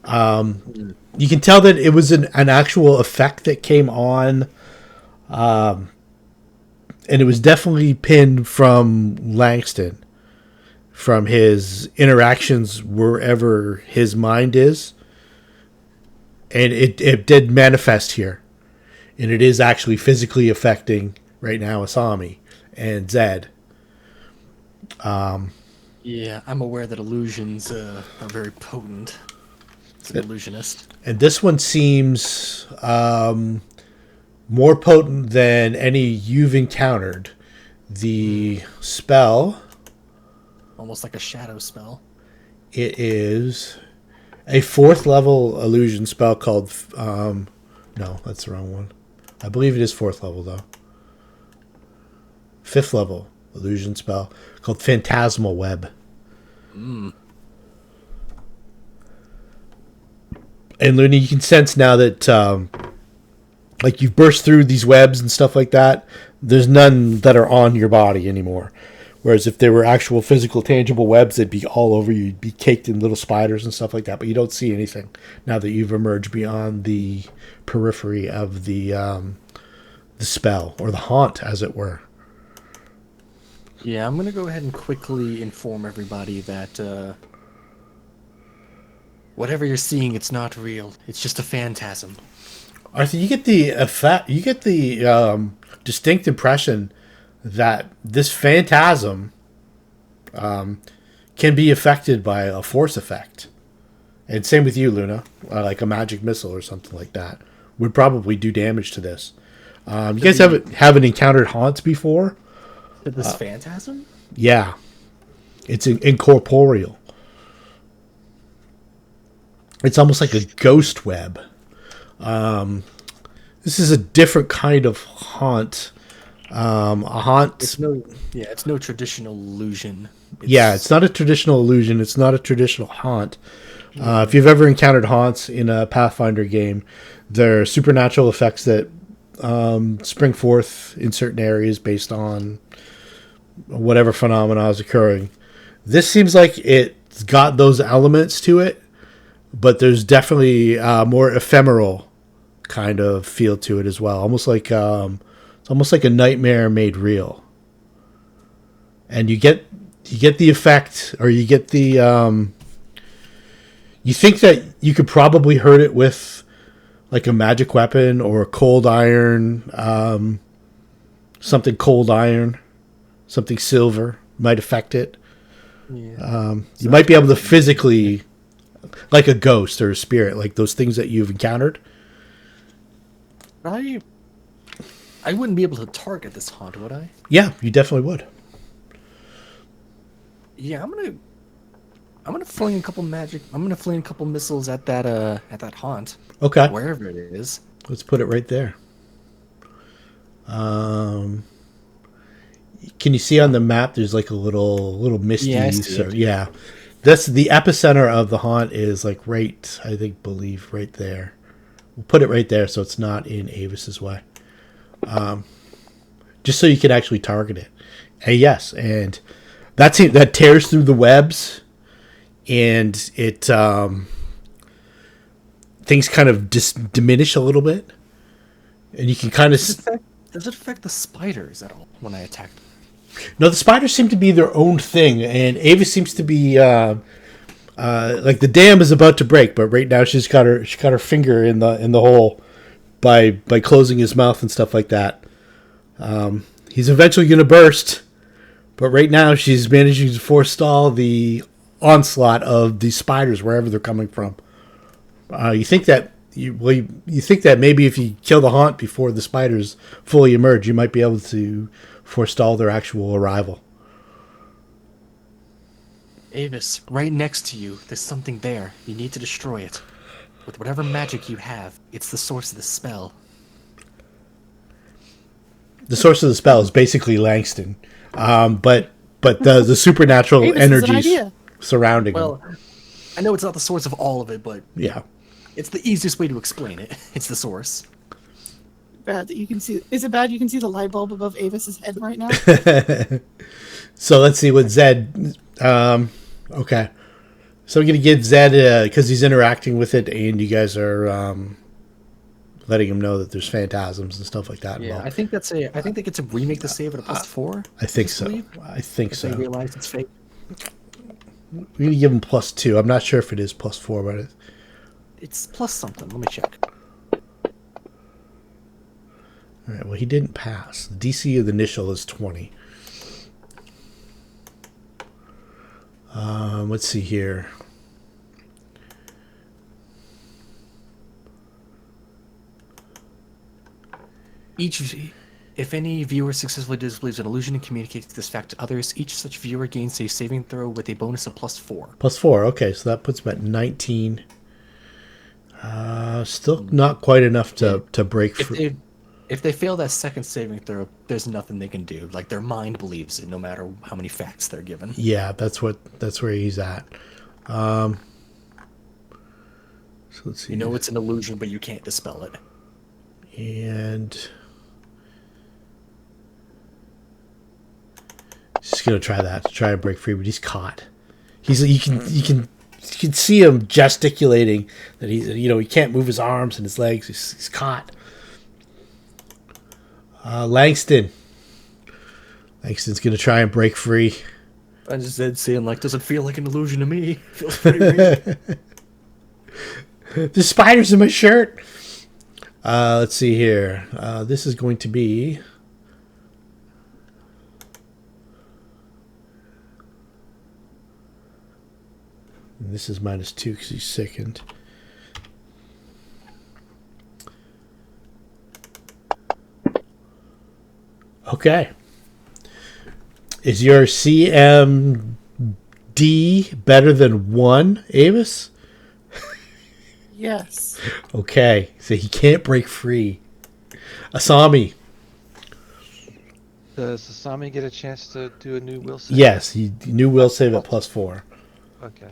You can tell that it was an actual effect that came on, and it was definitely pinned from Langston, from his interactions wherever his mind is, and it did manifest here, and it is actually physically affecting right now Asami and Zed. Yeah, I'm aware that illusions are very potent. It's an illusionist. And this one seems more potent than any you've encountered. The spell... Almost like a shadow spell. It is a 4th level illusion spell called... no, that's the wrong one. I believe it is 4th level, though. 5th level illusion spell called Phantasmal Web. And Luna, you can sense now that like you've burst through these webs and stuff like that. There's none that are on your body anymore. Whereas if there were actual physical tangible webs, they'd be all over you. You'd be caked in little spiders and stuff like that. But you don't see anything now that you've emerged beyond the periphery of the spell, or the haunt, as it were. Yeah, I'm going to go ahead and quickly inform everybody that whatever you're seeing, it's not real. It's just a phantasm. Arthur, you get the effect. You get the distinct impression that this phantasm can be affected by a force effect, and same with you, Luna. Like a magic missile or something like that would probably do damage to this. You guys haven't encountered haunts before? This phantasm? Yeah, it's incorporeal. It's almost like a ghost web. This is a different kind of haunt. A haunt. It's no traditional illusion. It's not a traditional illusion. It's not a traditional haunt. If you've ever encountered haunts in a Pathfinder game, they're supernatural effects that spring forth in certain areas based on whatever phenomena is occurring. This seems like it's got those elements to it, but there's definitely more ephemeral kind of feel to it as well. Almost like it's almost like a nightmare made real. And you get the effect, or you get the you think that you could probably hurt it with like a magic weapon or a cold iron, something cold iron, something silver might affect it. Yeah. You might be able to physically, like a ghost or a spirit, like those things that you've encountered. I wouldn't be able to target this haunt, would I? Yeah, you definitely would. Yeah, I'm gonna fling a couple missiles at that haunt. Okay. Wherever it is. Let's put it right there. Can you see on the map? There's like a little misty. Yeah, that's the epicenter of the haunt is like right. I believe right there. We'll put it right there so it's not in Aevus's way. Just so you can actually target it. And yes, and that tears through the webs, and it things kind of diminish a little bit, and you can kind of. Does it affect the spiders at all when I attack them? No, the spiders seem to be their own thing, and Aevus seems to be like the dam is about to break, but right now she's got her finger in the hole by closing his mouth and stuff like that. He's eventually going to burst, but right now she's managing to forestall the onslaught of these spiders wherever they're coming from. You think that maybe if you kill the haunt before the spiders fully emerge, you might be able to forestall their actual arrival. Aevus, right next to you, there's something there. You need to destroy it. With whatever magic you have, it's the source of the spell. The source of the spell is basically Langston, but the supernatural Aevus is an energies idea. surrounding him. Well, I know it's not the source of all of it, but Yeah. it's the easiest way to explain it. It's the source. Bad that you can see. Is it bad you can see the light bulb above Avis's head right now? So let's see what Zed. Okay, so I'm gonna give Zed because he's interacting with it, and you guys are letting him know that there's phantasms and stuff like that. Yeah, involved. I think they get to remake the save at a +4. I think so. I think If they so. realize it's fake. We're gonna give him +2. I'm not sure if it is +4, but It's plus something. Let me check. all right. Well, he didn't pass. The DC of the initial is 20. Let's see here. If any viewer successfully disbelieves an illusion and communicates this fact to others, each such viewer gains a saving throw with a bonus of +4. +4. Okay, so that puts him at 19. Still not quite enough to break free. If they fail that second saving throw, there's nothing they can do. Like, their mind believes it, no matter how many facts they're given. Yeah, that's where he's at. So let's see. You know it's an illusion, but you can't dispel it. And he's just gonna try to break free, but he's caught. You can see him gesticulating that he can't move his arms and his legs. He's caught. Langston's gonna try and break free. I just said, saying, like, doesn't feel like an illusion to me. Feels pretty real. There's spiders in my shirt. Let's see here. This is going to be. And this is -2 because he's sickened. Okay. Is your CMD better than 1, Aevus? Yes. Okay, so he can't break free. Asami. Does Asami get a chance to do a new will save? Yes, he new will save at +4. Okay.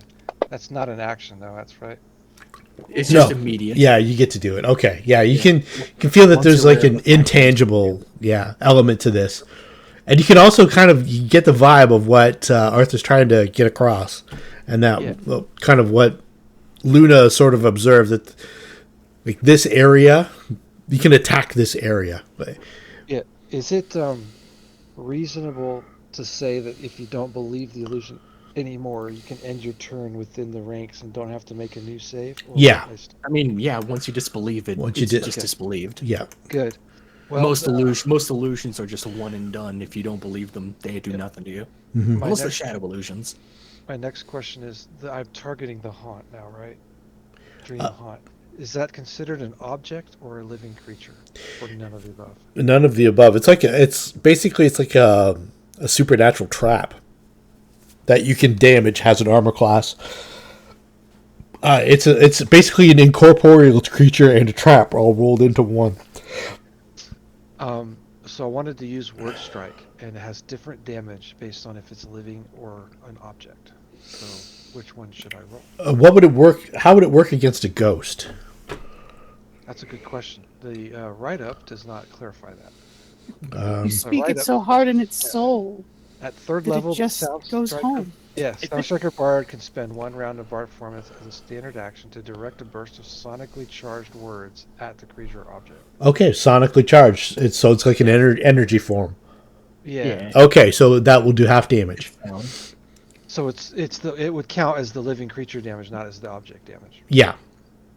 That's not an action, though. That's right. It's just immediate. Yeah, you get to do it. Okay. Yeah, you can feel that Once there's you're like aware an of the intangible element to this. And you can also you get the vibe of what Arthur's trying to get across. And that kind of what Luna sort of observed, that like this area, you can attack this area. But Yeah. Is it reasonable to say that if you don't believe the illusion anymore, you can end your turn within the ranks and don't have to make a new save? Or Yeah. I mean, yeah, once you disbelieve it, Once you it's just disbelieved. yeah. Good. Well, Most illusions are just one and done. If you don't believe them, they do nothing to you. Mm-hmm. My Most of the next- shadow illusions. My next question is, I'm targeting the haunt now, right? Dream haunt. Is that considered an object or a living creature, or none of the above? None of the above. It's like it's like a supernatural trap that you can damage, has an armor class. It's basically an incorporeal creature and a trap all rolled into one. So I wanted to use word strike, and it has different damage based on if it's living or an object. So which one should I roll? What would it work? How would it work against a ghost? That's a good question. The write-up does not clarify that. You speak it so hard in its soul. At third That level, it just the Sound goes Striker, home. yeah, Sound Striker Bard can spend 1 round of Bard performance as a standard action to direct a burst of sonically charged words at the creature or object. Okay, sonically charged. It's like an energy form. Yeah. Okay, so that will do half damage. So it would count as the living creature damage, not as the object damage. Yeah,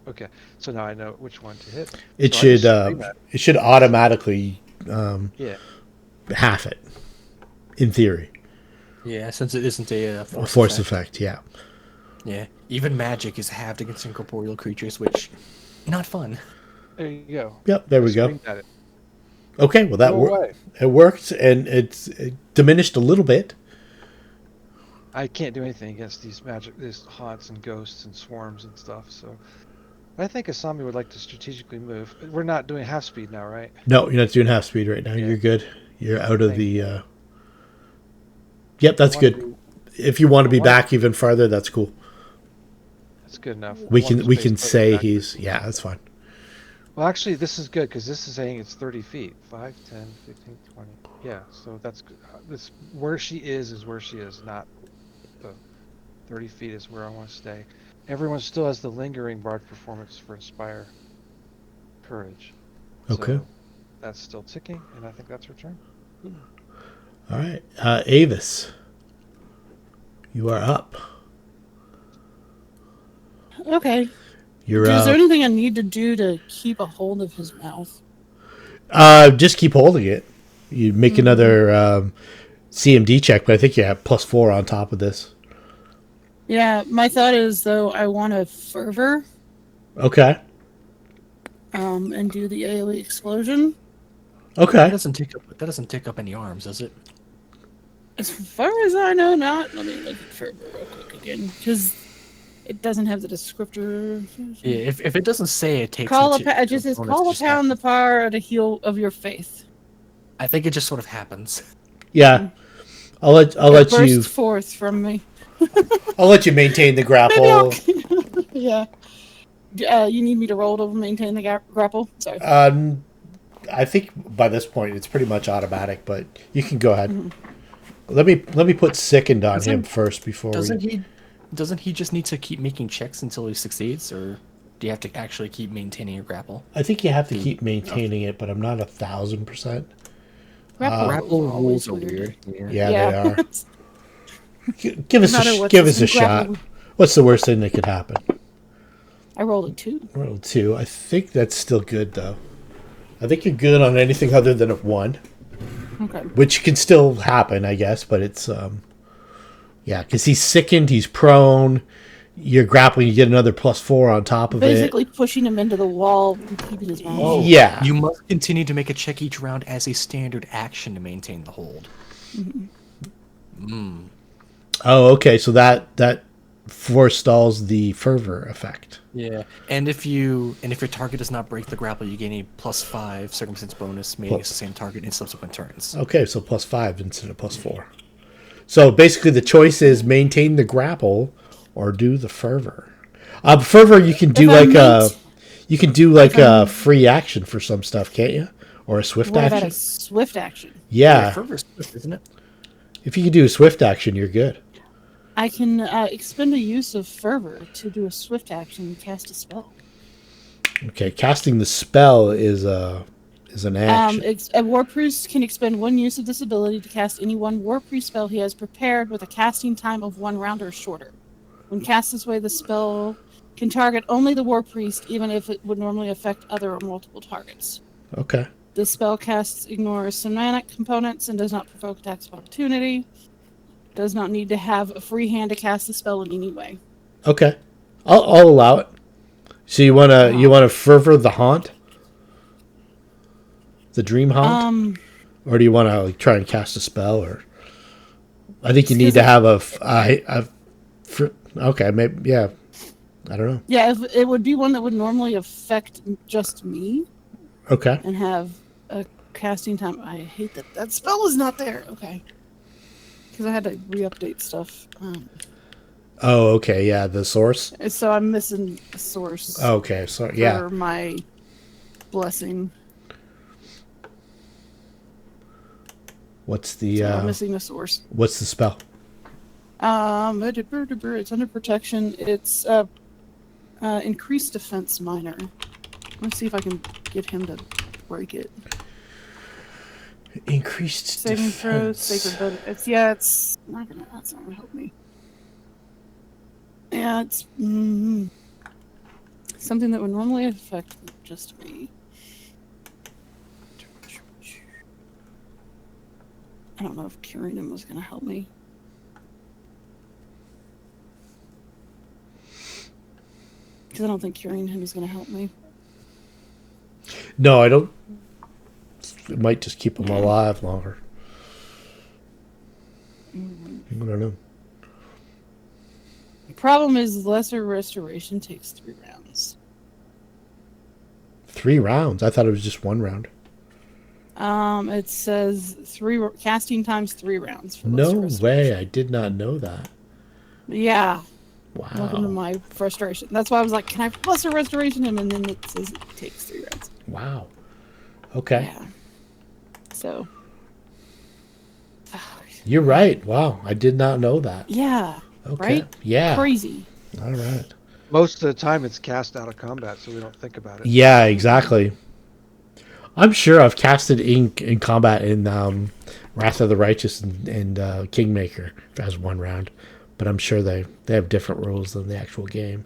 Okay. So now I know which one to hit. it So I should just scream at it. it should automatically Yeah. half it, in theory. Yeah, since it isn't a Force effect. Yeah. Yeah, even magic is halved against incorporeal creatures, which not fun. There you go. Yep. There we I go. screamed at it. Okay. Well, that Go worked. away. It worked, and it diminished a little bit. I can't do anything against these haunts and ghosts and swarms and stuff. So I think Asami would like to strategically move. We're not doing half speed now, right? No, you're not doing half speed right now. Yeah. You're good. You're out of Thank the. Yep, that's I wanna good. do- If you want to be I wanna- back even farther, that's cool. That's good enough. We One can space say back. he's that's fine. Well, actually, this is good because this is saying it's 30 feet. 5, 10, 15, 20. Yeah, so that's good. This where she is where she is, not the 30 feet is where I want to stay. Everyone still has the lingering bard performance for inspire courage. Okay. So that's still ticking, and I think that's her turn. All right, Aevus, you are up. Okay. You're Is there anything I need to do to keep a hold of his mouth? just keep holding it. You make another CMD check, but I think you have +4 on top of this. Yeah, my thought is though I want to fervor Okay. and do the AoE explosion. That Okay. doesn't take up any arms, does it? As far as I know, not. Let me look at fervor real quick again because it doesn't have the descriptor. Yeah, if it doesn't say it takes. It just says call upon the power of the heel of your faith. I think it just sort of happens. Yeah. I'll let It you burst forth from me. I'll let you maintain the Maybe grapple. yeah. You need me to roll to maintain the grapple? Sorry. I think by this point it's pretty much automatic, but you can go ahead. Let me put sickened on him first before Doesn't he just need to keep making checks until he succeeds, or do you have to actually keep maintaining your grapple? I think you have to keep maintaining it, but I'm not 1,000%. Grapple is rules are always weird. Yeah, they are. Give us No matter a what give us a system shot. grapple- What's the worst thing that could happen? I rolled a 2. Roll 2. I think that's still good though. I think you're good on anything other than a 1, Okay. which can still happen, I guess. But it's yeah, because he's sickened, he's prone. You're grappling, you get another +4 on top of Basically pushing him into the wall and keeping his mouth. it. Yeah. You must continue to make a check each round as a standard action to maintain the hold. Oh, okay. So that forestalls the fervor effect. Yeah, and if your target does not break the grapple, you gain a +5 circumstance bonus made against the same target in subsequent turns. Okay, so +5 instead of +4. So basically, the choice is maintain the grapple or do the fervor. Fervor, you can do a free action for some stuff, can't you? Or a swift What about action. a swift action? Yeah, Fervor's swift, isn't it? if you can do a swift action, you're good. I can expend a use of fervor to do a swift action and cast a spell. Okay, casting the spell is an action. A war priest can expend 1 use of this ability to cast any one war priest spell he has prepared with a casting time of 1 round or shorter. When cast this way, the spell can target only the war priest, even if it would normally affect other or multiple targets. Okay. The spell casts ignores semantic components and does not provoke attacks of opportunity. Does not need to have a free hand to cast the spell in any way. Okay, I'll allow it. So you wanna fervor the haunt, the dream haunt, or do you want to try and cast a spell? Or I think you need to have okay, maybe yeah. I don't know. Yeah, it would be one that would normally affect just me Okay. and have a casting time. I hate that spell is not there. Okay. Because I had to re-update stuff. Oh, okay. Yeah, the source. So I'm missing the source Okay, so yeah. for my blessing. What's the I'm missing the source. what's the spell? It's under protection. It's increased defense minor. Let's see if I can get him to break it. Increased Saving throws, sacred, but it's not gonna. That's not gonna help me. Yeah, it's something that would normally affect just me. I don't know if curing him was gonna help me. Because I don't think curing him is gonna help me. No, I don't. It might just keep him alive longer. I don't know. The problem is lesser restoration takes 3 rounds. 3 rounds? I thought it was just 1 round. It says 3 casting times 3 rounds. For No lesser restoration. way! I did not know that. Yeah. Welcome to Wow! my frustration. That's why I was like, "Can I lesser restoration him?" And then it says it takes 3 rounds. Wow! Okay, Yeah. So. you're right. Wow, I did not know that. Yeah. Okay, Right? yeah. Crazy. All right. Most of the time, it's cast out of combat, so we don't think about it. Yeah, exactly. I'm sure I've casted ink in combat in Wrath of the Righteous and Kingmaker as 1 round, but I'm sure they have different rules than the actual game.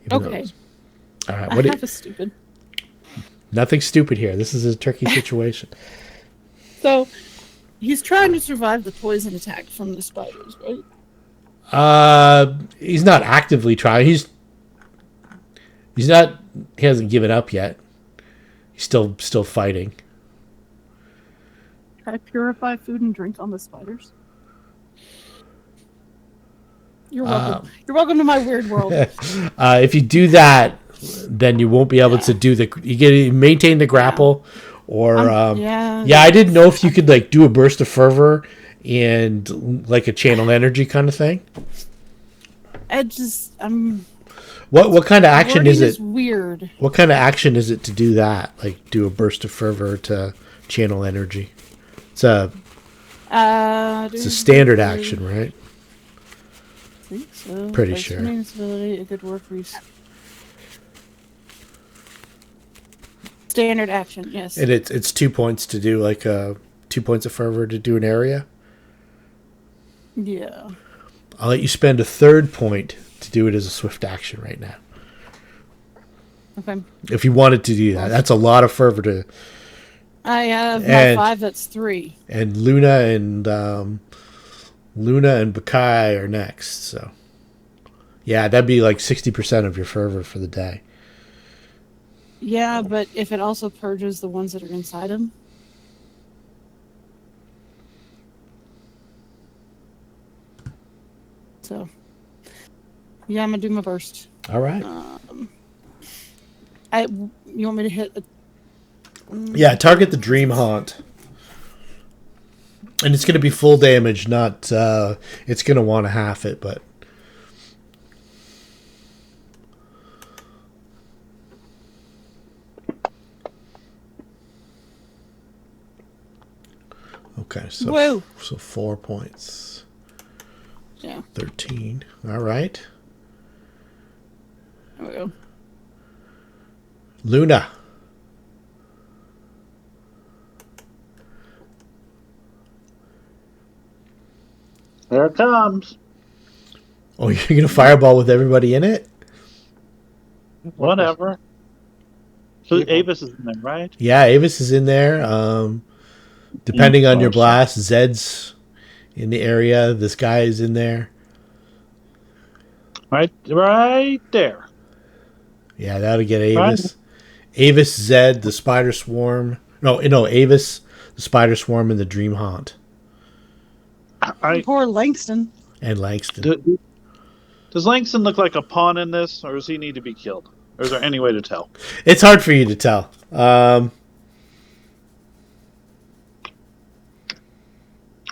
Even though Okay. it's- All right. I have a stupid. Nothing stupid here. This is a tricky situation. So, he's trying to survive the poison attack from the spiders, right? He's not actively trying. He's not. He hasn't given up yet. He's still fighting. Can I purify food and drink on the spiders? You're welcome. You're welcome to my weird world. If you do that, then you won't be able to do the. You get to maintain the grapple, or yeah. I didn't know if you could like do a burst of fervor and like a channel energy kind of thing. What kind of action is it? Weird. What kind of action is it to do that? Like do a burst of fervor to channel energy? It's a standard action, right? I think so. Pretty By sure. spending this ability, it could work standard action, yes. And it's 2 points to do like 2 points of fervor to do an area. Yeah. I'll let you spend a 3rd point to do it as a swift action right now. Okay. If you wanted to do that, that's a lot of fervor to. I have my And- 5. That's 3. And Luna and Baccae are next. So, yeah, that'd be like 60% of your fervor for the day. Yeah, but if it also purges the ones that are inside him. So, yeah, I'm gonna do my burst. All right. You want me to hit? Yeah, target the Dream Haunt. And it's going to be full damage, not... it's going to want to half it, but... Okay, so Whoa. So 4 points. Yeah. 13. All right. There we go. Luna. There it comes. Oh, you're going to fireball with everybody in it? Whatever. So Aevus is in there, right? Yeah, Aevus is in there. Depending on your blast, Zed's in the area. This guy is in there. Right there. Yeah, that'll get Aevus. Aevus, Zed, the Spider Swarm. No, Aevus, the Spider Swarm, and the Dream Haunt. Poor Langston. And Langston. Does Langston look like a pawn in this, or does he need to be killed? Or is there any way to tell? It's hard for you to tell.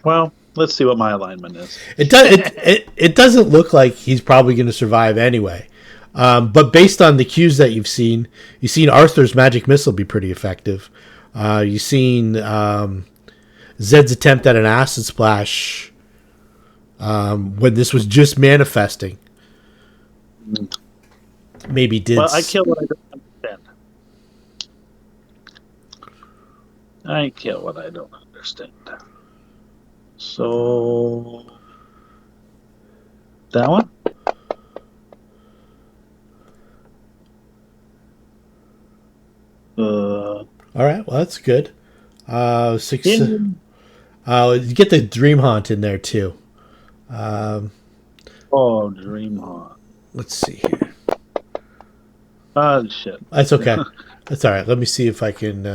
Well, let's see what my alignment is. It doesn't look like he's probably going to survive anyway. But based on the cues that you've seen Arthur's magic missile be pretty effective. You've seen Zed's attempt at an acid splash when this was just manifesting. Maybe did. Well, I kill what I don't understand. I kill what I don't understand. So that one? All right, well that's good. 6. Yeah. You get the dream haunt in there too. Oh, dream haunt. Let's see here. Oh shit. That's okay. That's all right. Let me see if I can.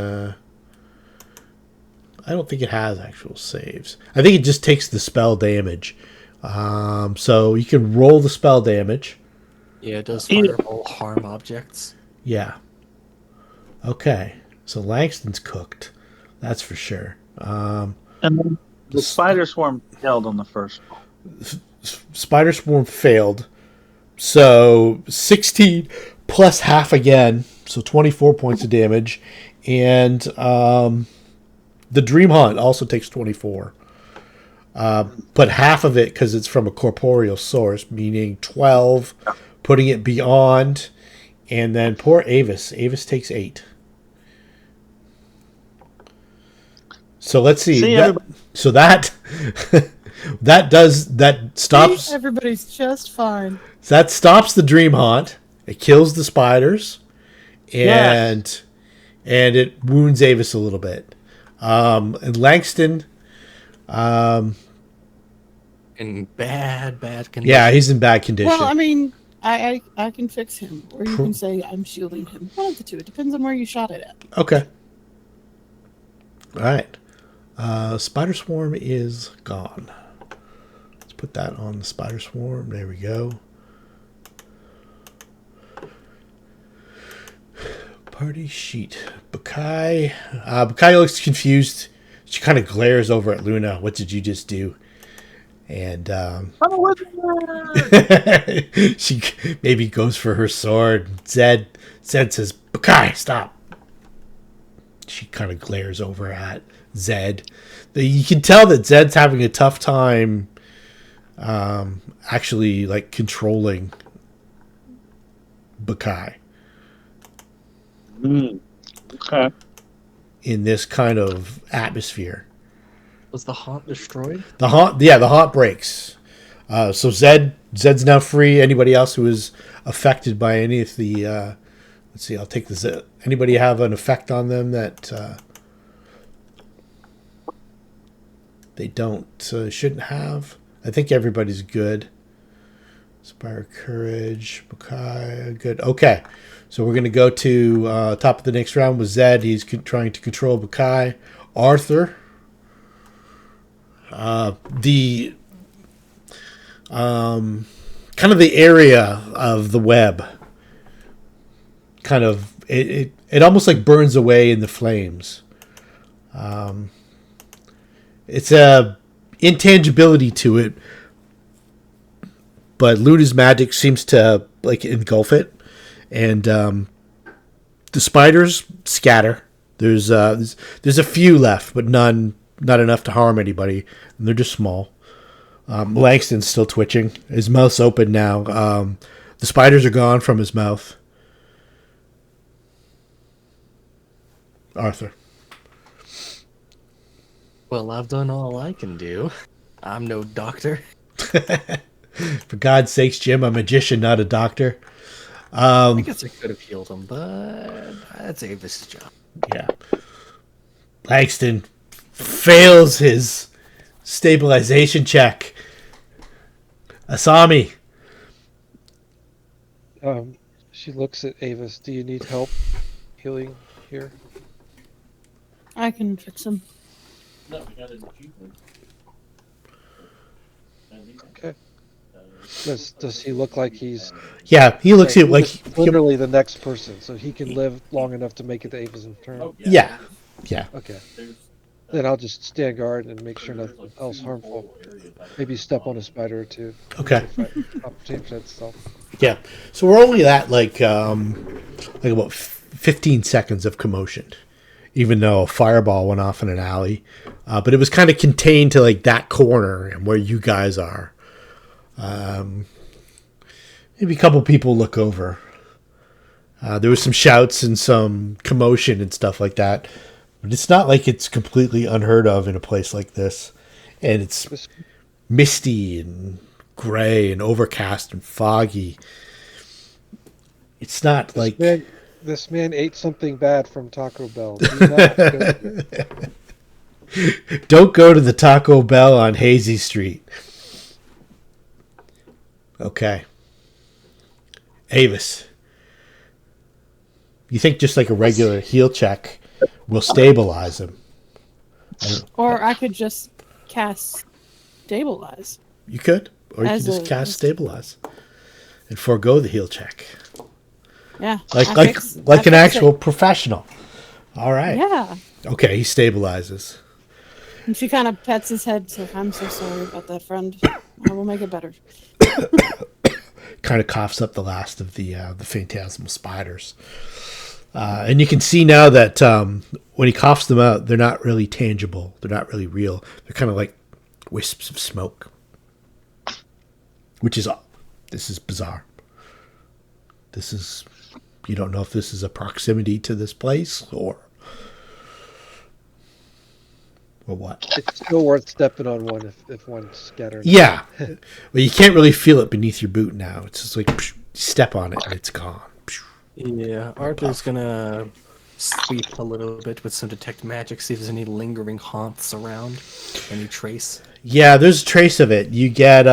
I don't think it has actual saves. I think it just takes the spell damage. So you can roll the spell damage. Yeah, it does fireball harm objects. Yeah. Okay. So Langston's cooked. That's for sure. And then the spider swarm failed on the first one. Spider Swarm failed. So 16 plus half again. So 24 points of damage. And the Dream Haunt also takes 24. But half of it, because it's from a corporeal source, meaning 12, putting it beyond. And then poor Aevus. Aevus takes 8. So let's see. That stops. Everybody's just fine. That stops the Dream Haunt. It kills the spiders, and it wounds Aevus a little bit. And Langston, in bad condition. yeah, he's in bad condition. Well, I mean, I can fix him, or you can say I'm shielding him. One of the two. It depends on where you shot it at. Okay. All right. Spider Swarm is gone. Let's put that on the Spider Swarm. There we go. Party sheet. Baccae. Baccae looks confused. She kind of glares over at Luna. What did you just do? And she maybe goes for her sword. Zed says, Baccae, stop. She kind of glares over at Zed. You can tell that Zed's having a tough time actually like controlling Baccae. Okay. In this kind of atmosphere. Was the haunt destroyed? The haunt breaks. So Zed's now free. Anybody else who is affected by any of the let's see, I'll take this. Anybody have an effect on them that they don't shouldn't have? I think everybody's good. Inspire courage, Baccae, good. Okay, so we're going to go to top of the next round with Zed. He's trying to control Baccae. Arthur. The kind of the area of the web kind of it almost like burns away in the flames. It's a intangibility to it, but Luna's magic seems to like engulf it, and the spiders scatter. There's a few left, but not enough to harm anybody, and they're just small. Langston's still twitching. His mouth's open now. The spiders are gone from his mouth. Arthur. Well, I've done all I can do. I'm no doctor. For God's sakes, Jim, a magician, not a doctor. I guess I could have healed him, but that's Avis' job. Yeah. Langston fails his stabilization check. Asami. She looks at Avis. Do you need help healing here? I can fix him. Okay. Does he look like he's? Yeah, he looks like literally the next person, so he can live long enough to make it to Avis' turn. Yeah. Okay. Then I'll just stand guard and make sure nothing else harmful. Maybe step on a spider or two. Okay. Opportunity for itself. Yeah. So we're only at like about 15 seconds of commotion. even though a fireball went off in an alley. But it was kind of contained to like that corner and where you guys are. Maybe a couple people look over. There was some shouts and some commotion and stuff like that. But it's not like it's completely unheard of in a place like this. And it's misty and gray and overcast and foggy. It's not like... This man ate something bad from Taco Bell. Do not go. Don't go to the Taco Bell on Hazy Street. Okay. Aevus. You think just like a regular heal check will stabilize him? Or I could just cast stabilize. You could. Or you could just cast stabilize and forego the heal check. Yeah. Like an actual professional. All right. Yeah. Okay, he stabilizes. And she kind of pets his head, so I'm so sorry about that, friend. I will make it better. Kind of coughs up the last of the phantasmal spiders. And you can see now that when he coughs them out, they're not really tangible. They're not really real. They're kind of like wisps of smoke. This is bizarre. You don't know if this is a proximity to this place or what. It's still worth stepping on one if one's scattered. Yeah. Well, you can't really feel it beneath your boot now. It's just like psh, you step on it and it's gone. Psh. Yeah, Arthur's gonna sweep a little bit with some detect magic, see if there's any lingering haunts around, any trace. Yeah, there's a trace of it. You get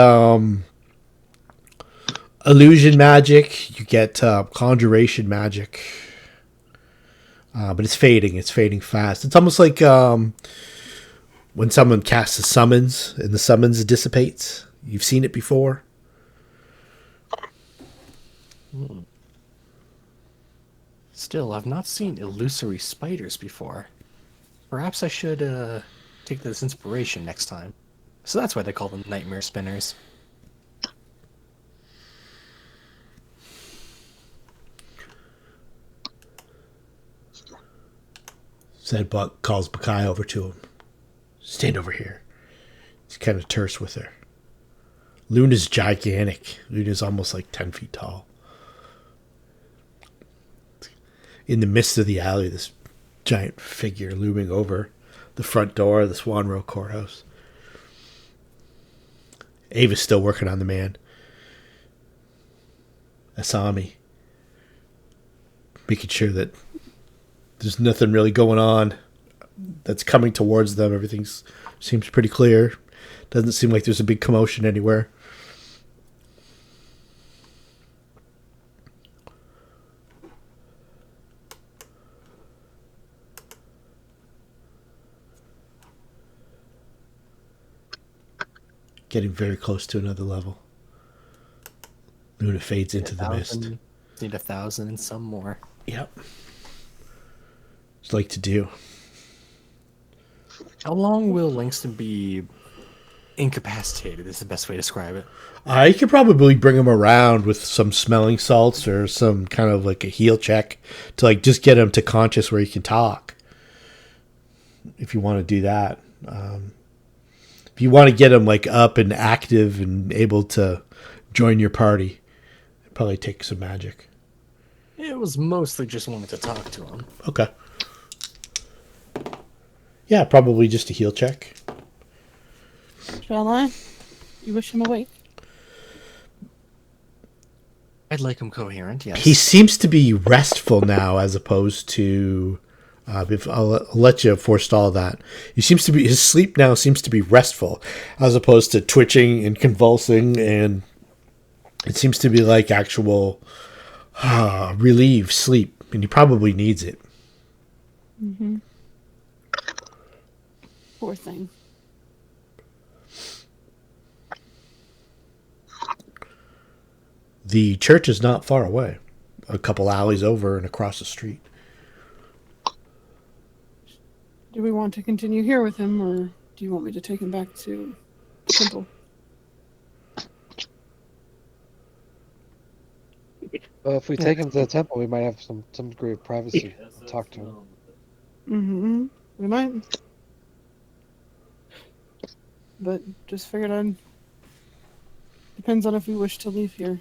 illusion magic, you get conjuration magic, but it's fading. It's fading fast. It's almost like when someone casts a summons and the summons dissipates. You've seen it before. Still, I've not seen illusory spiders before. Perhaps I should take this inspiration next time. So that's why they call them nightmare spinners. Buck calls Baccae over to him. Stand over here. He's kind of terse with her. Luna's gigantic. Luna's almost like 10 feet tall. In the midst of the alley, this giant figure looming over the front door of the Swan Row Courthouse. Ava's still working on the man. Asami. Making sure that there's nothing really going on that's coming towards them. Everything seems pretty clear. Doesn't seem like there's a big commotion anywhere. Getting very close to another level. Luna fades into the mist. Need 1,000 and some more. Yep. It's like to do. How long will Langston be incapacitated is the best way to describe it. You could probably bring him around with some smelling salts or some kind of like a heal check to like just get him to conscious where he can talk. If you want to do that. If you want to get him like up and active and able to join your party, it'd probably take some magic. It was mostly just wanting to talk to him. Okay. Yeah, probably just a heal check. Shall I? You wish him awake? I'd like him coherent, yes. He seems to be restful now, as opposed to. I'll let you forestall that. His sleep now seems to be restful, as opposed to twitching and convulsing, and it seems to be like actual relieved sleep, and he probably needs it. Mm-hmm. Poor thing. The church is not far away. A couple alleys over and across the street. Do we want to continue here with him, or do you want me to take him back to the temple? Well, if we take him to the temple, we might have some degree of privacy. Talk to him. Mm-hmm. We might. But just figured I'd... Depends on if we wish to leave here.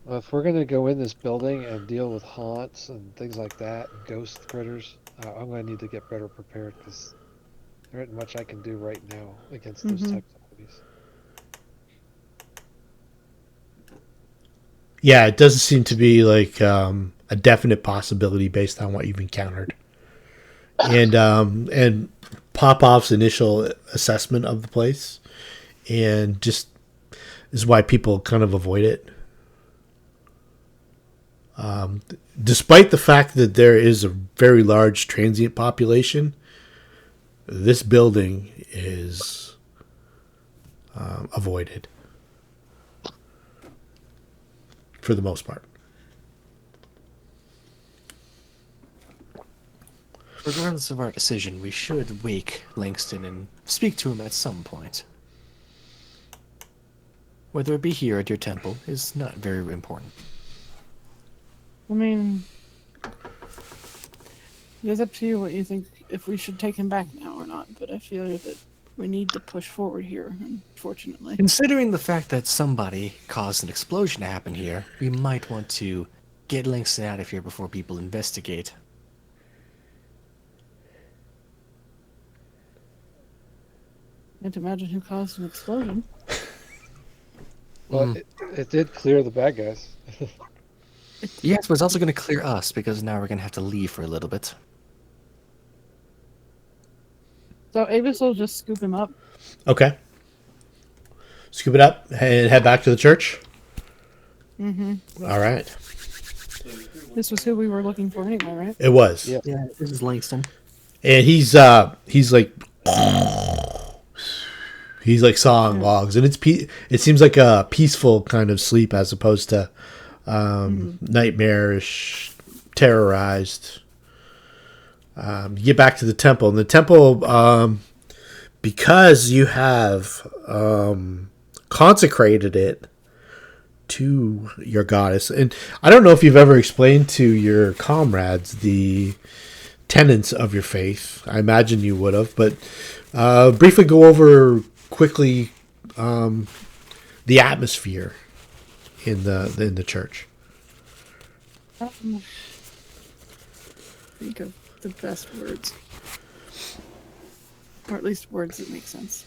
Well, if we're going to go in this building and deal with haunts and things like that, and ghost critters, I'm going to need to get better prepared because there isn't much I can do right now against those types of enemies. Yeah, it doesn't seem to be like a definite possibility based on what you've encountered. And Popoff's initial assessment of the place, and just is why people kind of avoid it. Despite the fact that there is a very large transient population, this building is avoided for the most part. Regardless of our decision, we should wake Langston and speak to him at some point. Whether it be here at your temple is not very important. I mean... It's up to you what you think, if we should take him back now or not, but I feel that we need to push forward here, unfortunately. Considering the fact that somebody caused an explosion to happen here, we might want to get Langston out of here before people investigate. Can't imagine who caused an explosion. Well, it did clear the bad guys. Yes, but it's also going to clear us, because now we're going to have to leave for a little bit. So Aevus will just scoop him up. Okay. Scoop it up and head back to the church. Mm-hmm. All right. This was who we were looking for anyway, right? It was. Yeah. Yeah, this is Langston. And he's like sawing logs, and it seems like a peaceful kind of sleep as opposed to nightmarish, terrorized. You get back to the temple, and the temple, because you have consecrated it to your goddess, and I don't know if you've ever explained to your comrades the tenets of your faith. I imagine you would have, but briefly go over quickly the atmosphere in the church. Think of the best words, or at least words that make sense.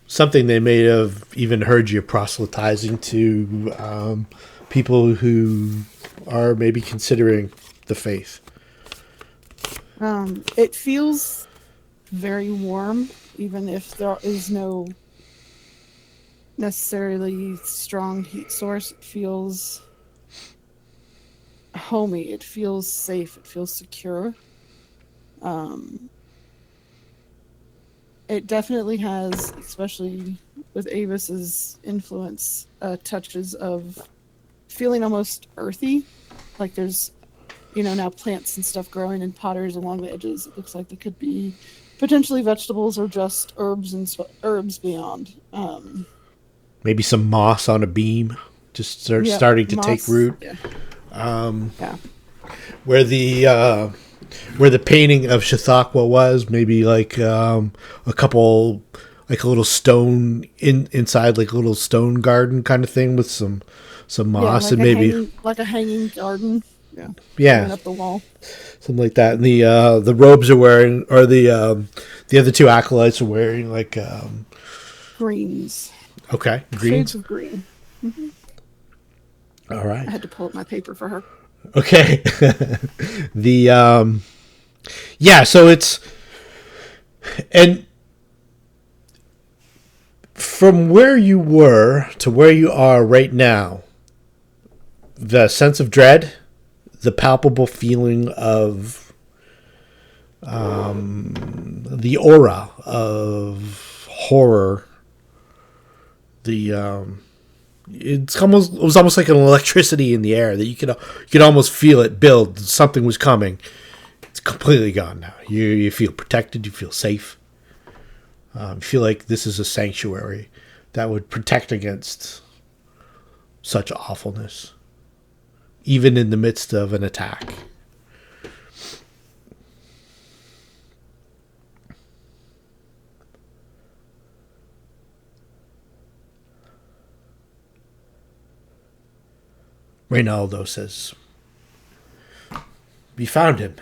Something they may have even heard you proselytizing to people who are maybe considering the faith. It feels very warm, even if there is no necessarily strong heat source. It feels homey. It feels safe. It feels secure. It definitely has, especially with Avis's influence, touches of feeling almost earthy. Like there's, now plants and stuff growing in potters along the edges. It looks like they could be potentially vegetables or just herbs and herbs beyond. Maybe some moss on a beam, just starting to moss, take root. Yeah. Where the painting of Chautauqua was, maybe like a couple, like a little stone inside, like a little stone garden kind of thing with some moss, like and maybe a hanging garden. Yeah, up the wall, something like that. And the robes are wearing, or the other two acolytes are wearing like greens. Okay, greens. Shades of green. Mm-hmm. All right. I had to pull up my paper for her. Okay. So it's, and from where you were to where you are right now, the sense of dread, the palpable feeling of the aura of horror, it was almost like an electricity in the air that you could almost feel it build. Something was coming. It's completely gone now. You feel protected. You feel safe. You feel like this is a sanctuary that would protect against such awfulness. even in the midst of an attack. Raynoldo says, "We found him."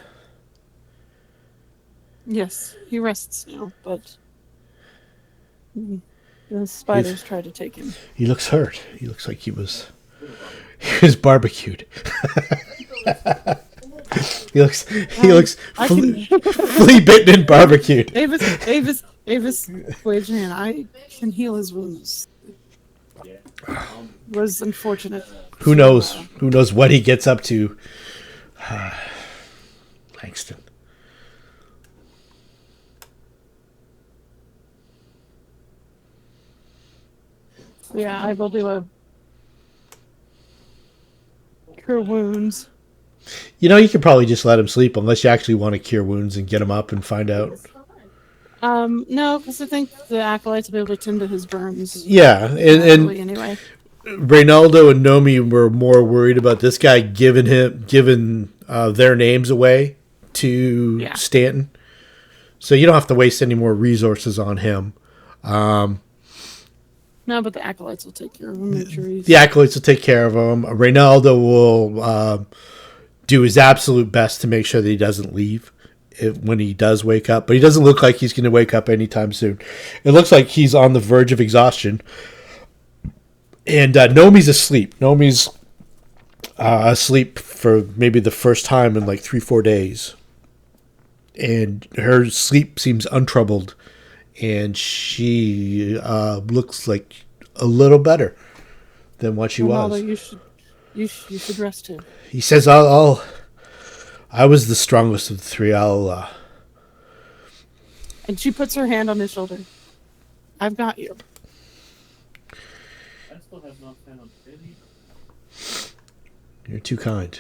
Yes, he rests now, but the spiders tried to take him. He looks hurt. He looks like he was barbecued. he looks flea bitten and barbecued. Aevus waved hand. I can heal his wounds. It was unfortunate. Who knows? Who knows what he gets up to? Langston. Yeah, I will do a cure wounds. You could probably just let him sleep unless you actually want to cure wounds and get him up and find out. No, because I think the acolytes will be able to tend to his burns. Yeah, and anyway. Raynoldo and Nomi were more worried about this guy giving their names away to Stanton. So you don't have to waste any more resources on him. No, but the acolytes will take care of him. The acolytes will take care of him. Raynoldo will do his absolute best to make sure that he doesn't leave when he does wake up. But he doesn't look like he's going to wake up anytime soon. It looks like he's on the verge of exhaustion. And Nomi's asleep. Nomi's asleep for maybe the first time in like 3-4 days. And her sleep seems untroubled. And she looks like a little better than what she was. You should rest too. He says, I was the strongest of the three. And she puts her hand on his shoulder. I've got you. You're too kind.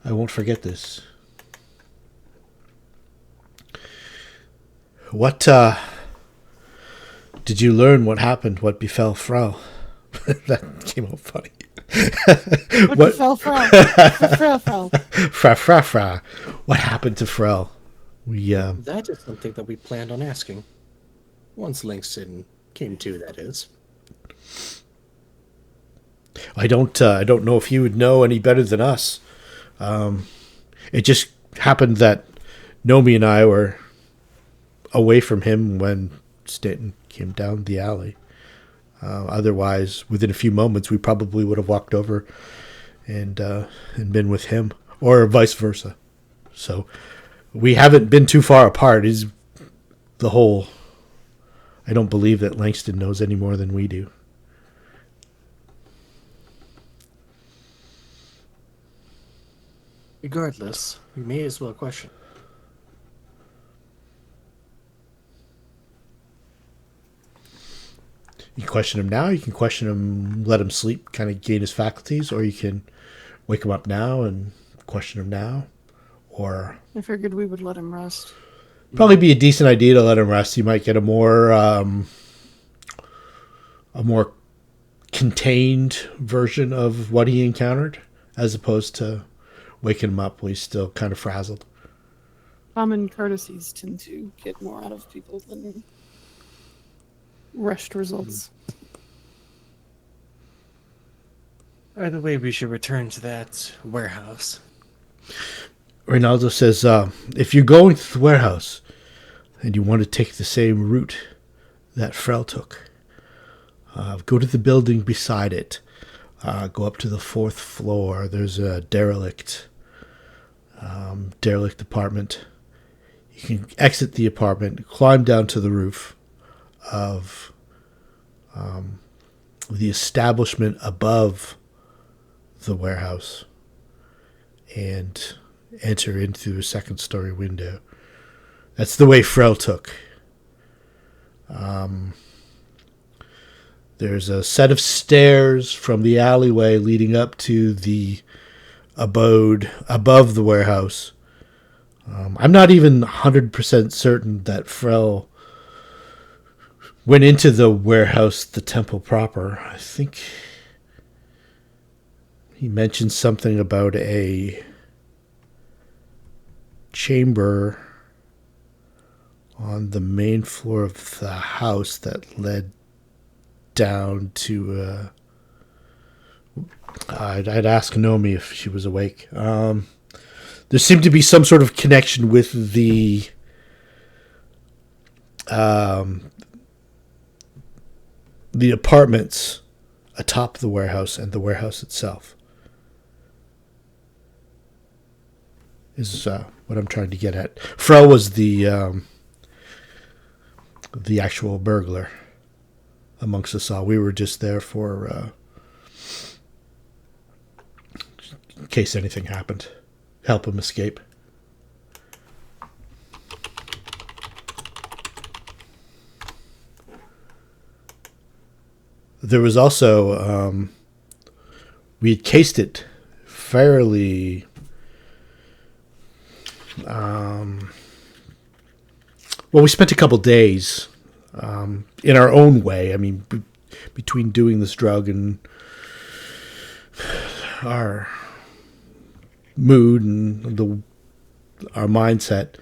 I won't forget this. What did you learn? What happened? What befell Frau? That came out funny. What befell Frau? Frau. What happened to Frau? That is something that we planned on asking. Once Langston came to, that is. I don't know if you would know any better than us. It just happened that Nomi and I were away from him when Stanton came down the alley. Otherwise, within a few moments, we probably would have walked over and been with him, or vice versa. So we haven't been too far apart. I don't believe that Langston knows any more than we do. Regardless, we may as well question. You can question him now, you can question him, let him sleep, kind of gain his faculties, or you can wake him up now and question him now. Or I figured we would let him rest. Probably be a decent idea to let him rest. You might get a more contained version of what he encountered, as opposed to waking him up when he's still kind of frazzled. Common courtesies tend to get more out of people than rushed results. Either way, we should return to that warehouse. Raynoldo says, if you're going to the warehouse and you want to take the same route that Frel took, go to the building beside it. Go up to the 4th floor. There's a derelict apartment. You can exit the apartment, climb down to the roof of the establishment above the warehouse and enter into a 2nd-story window. That's the way Frel took. There's a set of stairs from the alleyway leading up to the abode above the warehouse. I'm not even 100% certain that Frel went into the warehouse, the temple proper. I think he mentioned something about a chamber on the main floor of the house that led down to I'd ask Nomi if she was awake. There seemed to be some sort of connection with the apartments atop the warehouse and the warehouse itself. Is what I'm trying to get at. Frau was the actual burglar amongst us all. We were just there for in case anything happened. Help him escape. There was also we had cased it fairly well, we spent a couple days in our own way. I mean, between doing this drug and our mood and our mindset,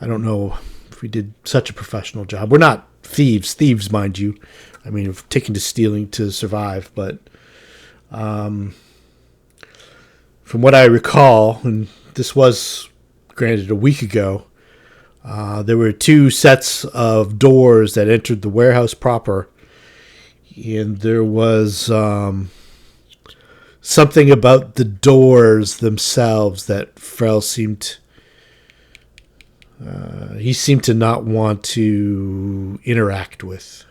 I don't know if we did such a professional job. We're not thieves, mind you. I mean, we've taken to stealing to survive, but from what I recall, and this was granted a week ago, there were 2 sets of doors that entered the warehouse proper, and there was something about the doors themselves that Frel seemed he seemed to not want to interact with.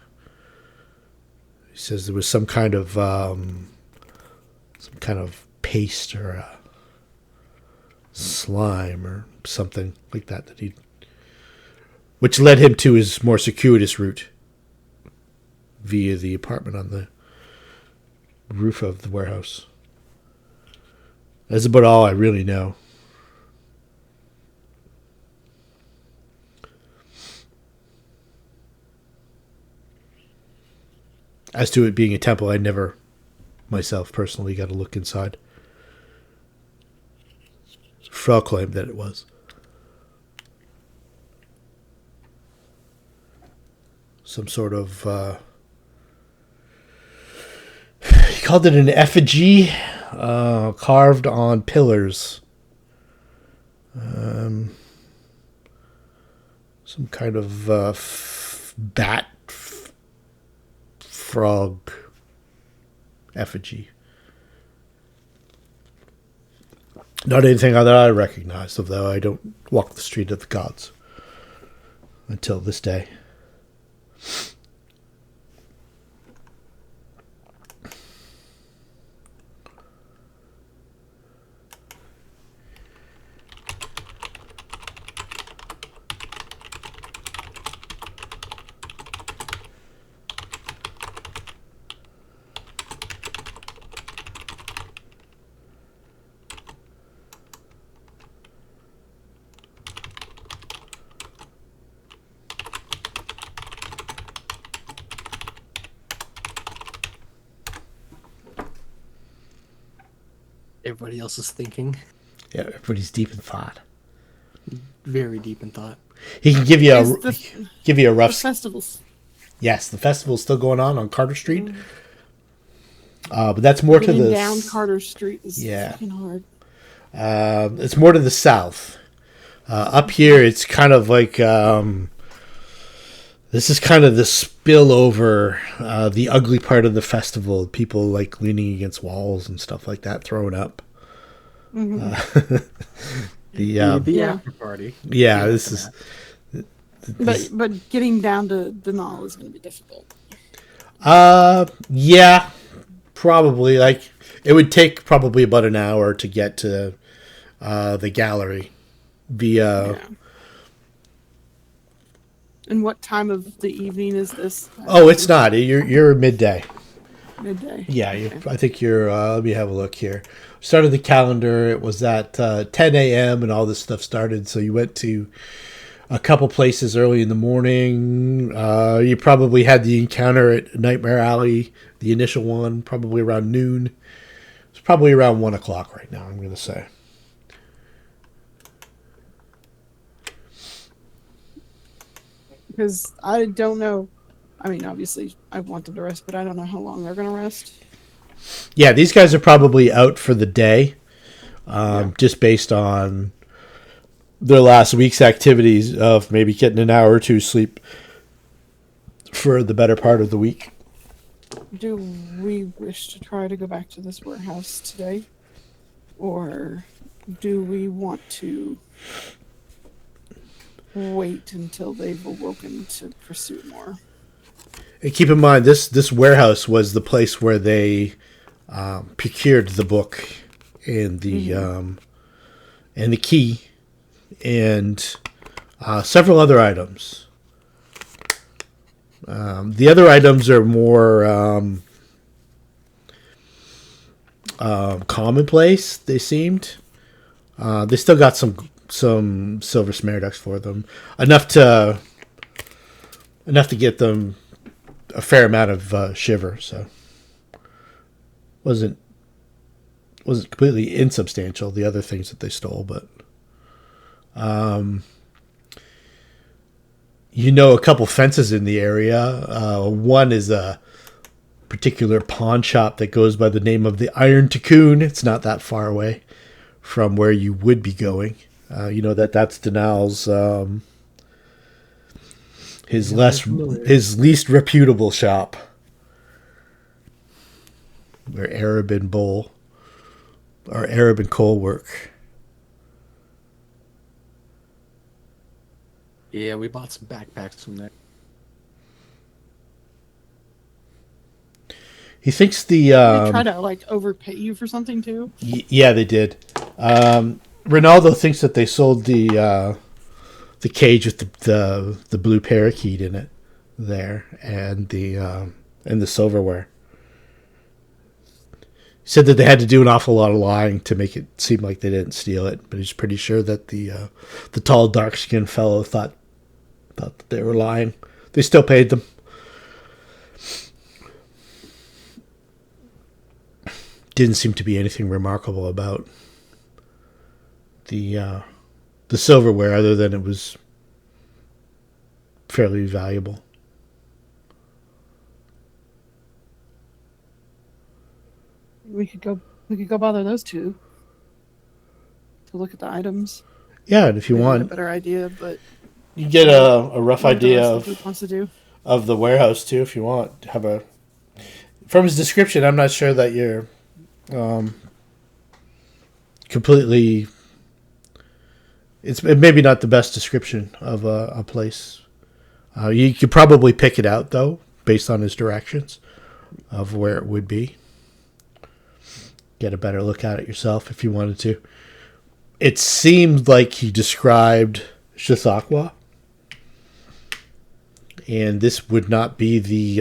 He says there was some kind of paste or slime or something like that which led him to his more circuitous route via the apartment on the roof of the warehouse. That's about all I really know. As to it being a temple, I never myself personally got a look inside. Frau claimed that it was. Some sort of he called it an effigy carved on pillars. Some kind of bat frog effigy. Not anything that I recognized, although I don't walk the street of the gods until this day. Everybody else is thinking. Yeah, everybody's deep in thought. Very deep in thought. He can give you a rough. The festivals. Yes, the festival's still going on Carter Street. But that's more to Getting the down Carter Street is yeah. fucking hard. It's more to the south. Up here, it's kind of like this is kind of the spillover, the ugly part of the festival. People like leaning against walls and stuff like that, throwing up. Mm-hmm. The after party. Yeah, this is. But getting down to Denal is going to be difficult. Yeah, probably. Like it would take probably about an hour to get to the gallery via. Yeah. And what time of the evening is this? Oh, it's not. You're midday. Midday. Yeah, I think you're. Let me have a look here. Started the calendar. It was at 10 a.m. and all this stuff started. So you went to a couple places early in the morning. You probably had the encounter at Nightmare Alley, the initial one, probably around noon. It's Probably around 1 o'clock right now, I'm going to say. Because I don't know. I mean, obviously, I want them to rest, but I don't know how long they're going to rest. Yeah, these guys are probably out for the day, just based on their last week's activities of maybe getting an hour or two sleep for the better part of the week. Do we wish to try to go back to this warehouse today? Or do we want to wait until they've awoken to pursue more? And keep in mind, this warehouse was the place where they procured the book and the key and several other items. The other items are more commonplace. They seemed. They still got some silver smaragds for them, enough to get them a fair amount of shiver. So wasn't completely insubstantial. The other things that they stole, but a couple fences in the area. One is a particular pawn shop that goes by the name of the Iron Ticoon. It's not that far away from where you would be going. That's Denal's his least reputable shop, where Arab and coal work. Yeah, we bought some backpacks from there. He thinks They try to overpay you for something too. Yeah, they did. Raynoldo thinks that they sold the cage with the blue parakeet in it there, and the silverware. He said that they had to do an awful lot of lying to make it seem like they didn't steal it, but he's pretty sure that the tall, dark-skinned fellow thought that they were lying. They still paid them. Didn't seem to be anything remarkable about the silverware, other than it was fairly valuable. We could go bother those two to look at the items. Yeah, and if you Maybe want, get a better idea, but you get a rough idea of what wants to do. Of the warehouse too, if you want. From his description, I'm not sure that you're completely. It's maybe not the best description of a place. You could probably pick it out though, based on his directions of where it would be. Get a better look at it yourself if you wanted to. It seemed like he described Shithakwa, and this would not be the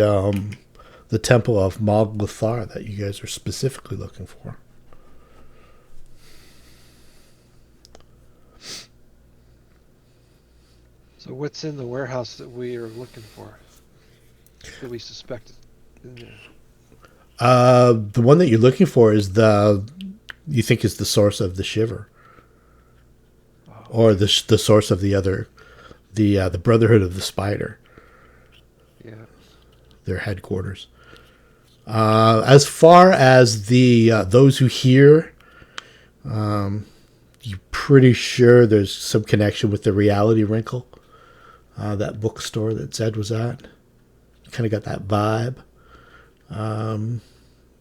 temple of Moglathar that you guys are specifically looking for. So what's in the warehouse that we are looking for? That we suspect is in there? The one that you're looking for is you think is the source of the shiver, or the source of the other, the Brotherhood of the Spider. Yeah, their headquarters. As far as those who hear, you're pretty sure there's some connection with the Reality Wrinkle, that bookstore that Zed was at. You kind of got that vibe.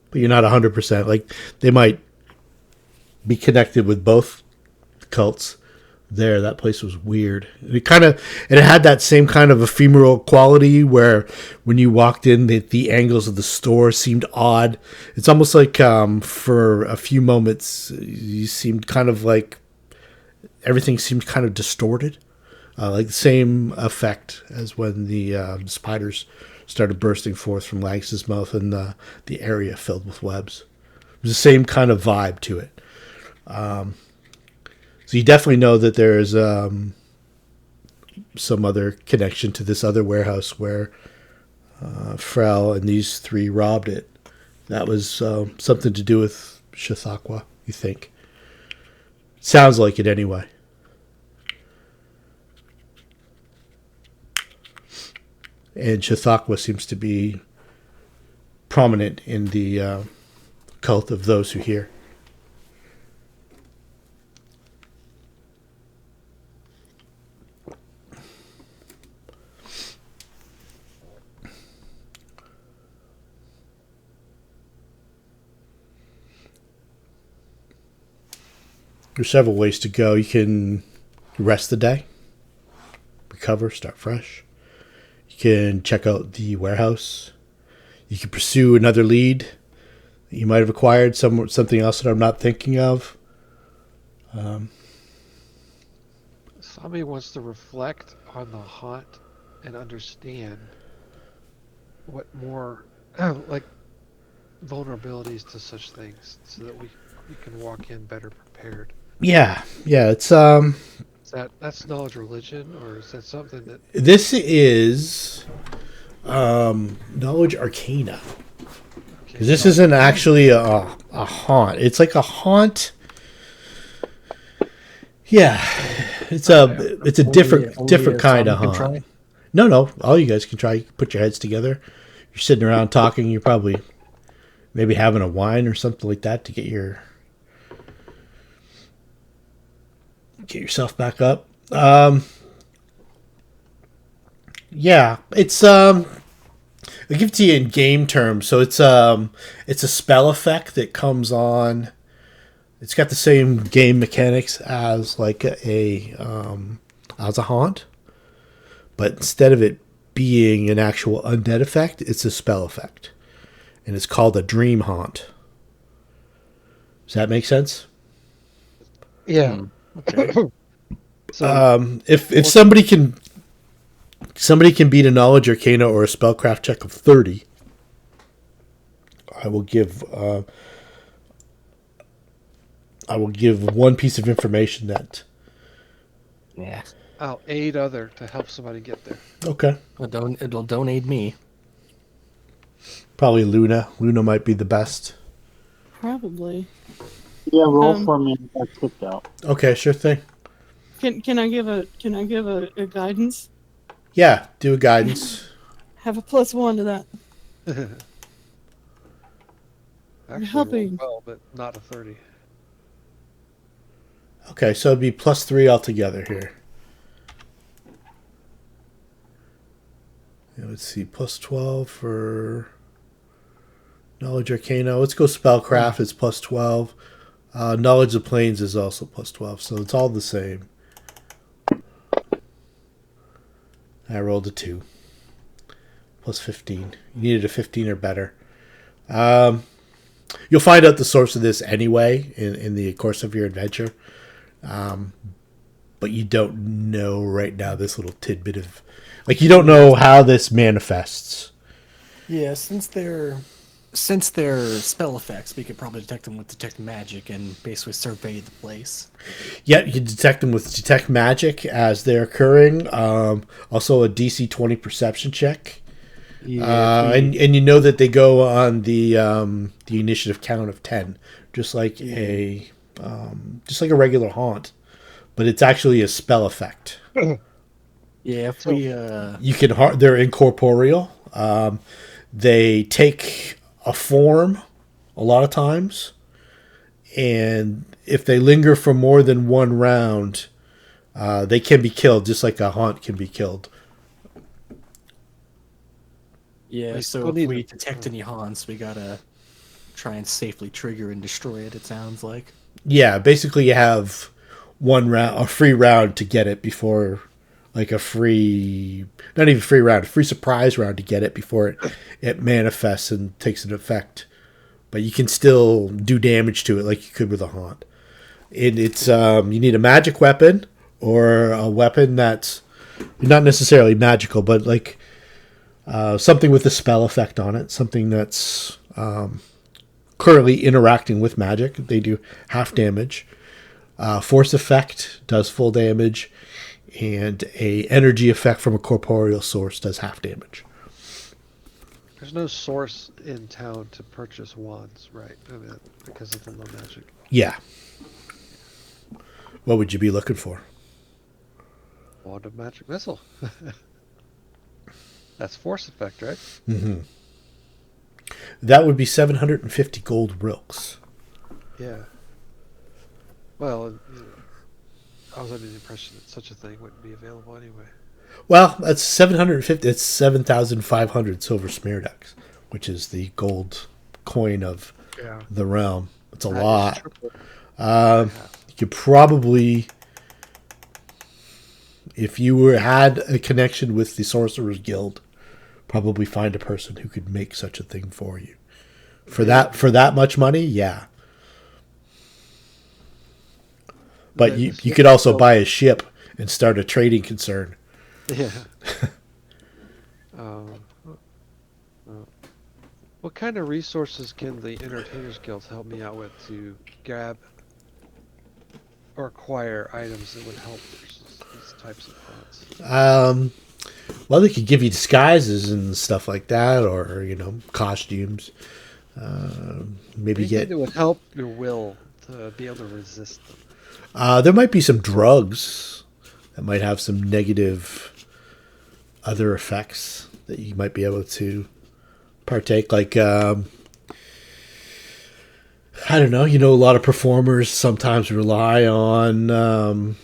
But you're not 100%. Like, they might be connected with both cults there. That place was weird. It had that same kind of ephemeral quality where when you walked in, the angles of the store seemed odd. It's almost like for a few moments, you seemed kind of like everything seemed kind of distorted. Like the same effect as when the spiders started bursting forth from Langston's mouth and the area filled with webs. It was the same kind of vibe to it. So you definitely know that there's some other connection to this other warehouse where Frel and these three robbed it. That was something to do with Shithakwa, you think? Sounds like it anyway. And Shithakwa seems to be prominent in the cult of those who hear. There's several ways to go. You can rest the day, recover, start fresh. You can check out the warehouse. You can pursue another lead that you might have acquired, something else that I'm not thinking of. Somebody wants to reflect on the haunt and understand what more, like, vulnerabilities to such things, so that we can walk in better prepared. Yeah, it's That's knowledge religion, or is that something that... This is knowledge arcana. Okay, This isn't actually a haunt. It's like a haunt. Yeah, it's a different kind of haunt. No, all you guys can try. Put your heads together. You're sitting around talking. You're probably maybe having a wine or something like that to get yourself back up. Yeah, it's I give it to you in game terms. So it's a spell effect that comes on. It's got the same game mechanics as like as a haunt, but instead of it being an actual undead effect, it's a spell effect, and it's called a dream haunt. Does that make sense? Yeah. Okay. So, If somebody can beat a knowledge arcana or a spellcraft check of 30, I will give one piece of information that. Yeah. I'll aid other to help somebody get there. Okay. It'll donate me. Probably Luna. Luna might be the best. Probably. Yeah, roll for me. I got kicked out. Okay, sure thing. Can I give a guidance? Yeah, do a guidance. Have a +1 to that. Actually, helping. well, but not a 30. Okay, so it'd be +3 altogether here. Yeah, let's see, +12 for knowledge arcana. Let's go spellcraft. It's +12. Knowledge of planes is also +12, so it's all the same. I rolled a 2. +15. You needed a 15 or better. You'll find out the source of this anyway in the course of your adventure. But you don't know right now this little tidbit of... Like, you don't know how this manifests. Yeah, since they're spell effects, we could probably detect them with detect magic and basically survey the place. Yeah, you can detect them with detect magic as they're occurring. Also a DC 20 perception check. Yeah, and you know that they go on the initiative count of 10, just like a regular haunt, but it's actually a spell effect. Yeah, if we You can they're incorporeal. They take a form a lot of times, and if they linger for more than one round, they can be killed, just like a haunt can be killed. Yeah, so if we detect any haunts, we gotta try and safely trigger and destroy it, it sounds like. Yeah, basically you have a free round to get it before, like a free surprise round to get it before it manifests and takes an effect. But you can still do damage to it like you could with a haunt. It's you need a magic weapon or a weapon that's not necessarily magical, but like something with a spell effect on it, something that's currently interacting with magic. They do half damage. Force effect does full damage, and a energy effect from a corporeal source does half damage. There's no source in town to purchase wands, right? I mean, because of the low magic. Yeah. What would you be looking for? Wand of magic missile. That's force effect, right? Mm-hmm. That would be 750 gold rilks. Yeah. Well, I was under the impression that such a thing wouldn't be available anyway. Well, that's 750. It's 7,500 silver smearducks, which is the gold coin of the realm. It's a lot. You could probably, if you had a connection with the Sorcerer's Guild, probably find a person who could make such a thing for you. For that much money, yeah. But you could also buy a ship and start a trading concern. Yeah. What kind of resources can the Entertainers Guild help me out with to grab or acquire items that would help versus these types of haunts? Well, they could give you disguises and stuff like that, or costumes. Maybe Anything that would help your will to be able to resist them. There might be some drugs that might have some negative other effects that you might be able to partake. Like, I don't know, a lot of performers sometimes rely on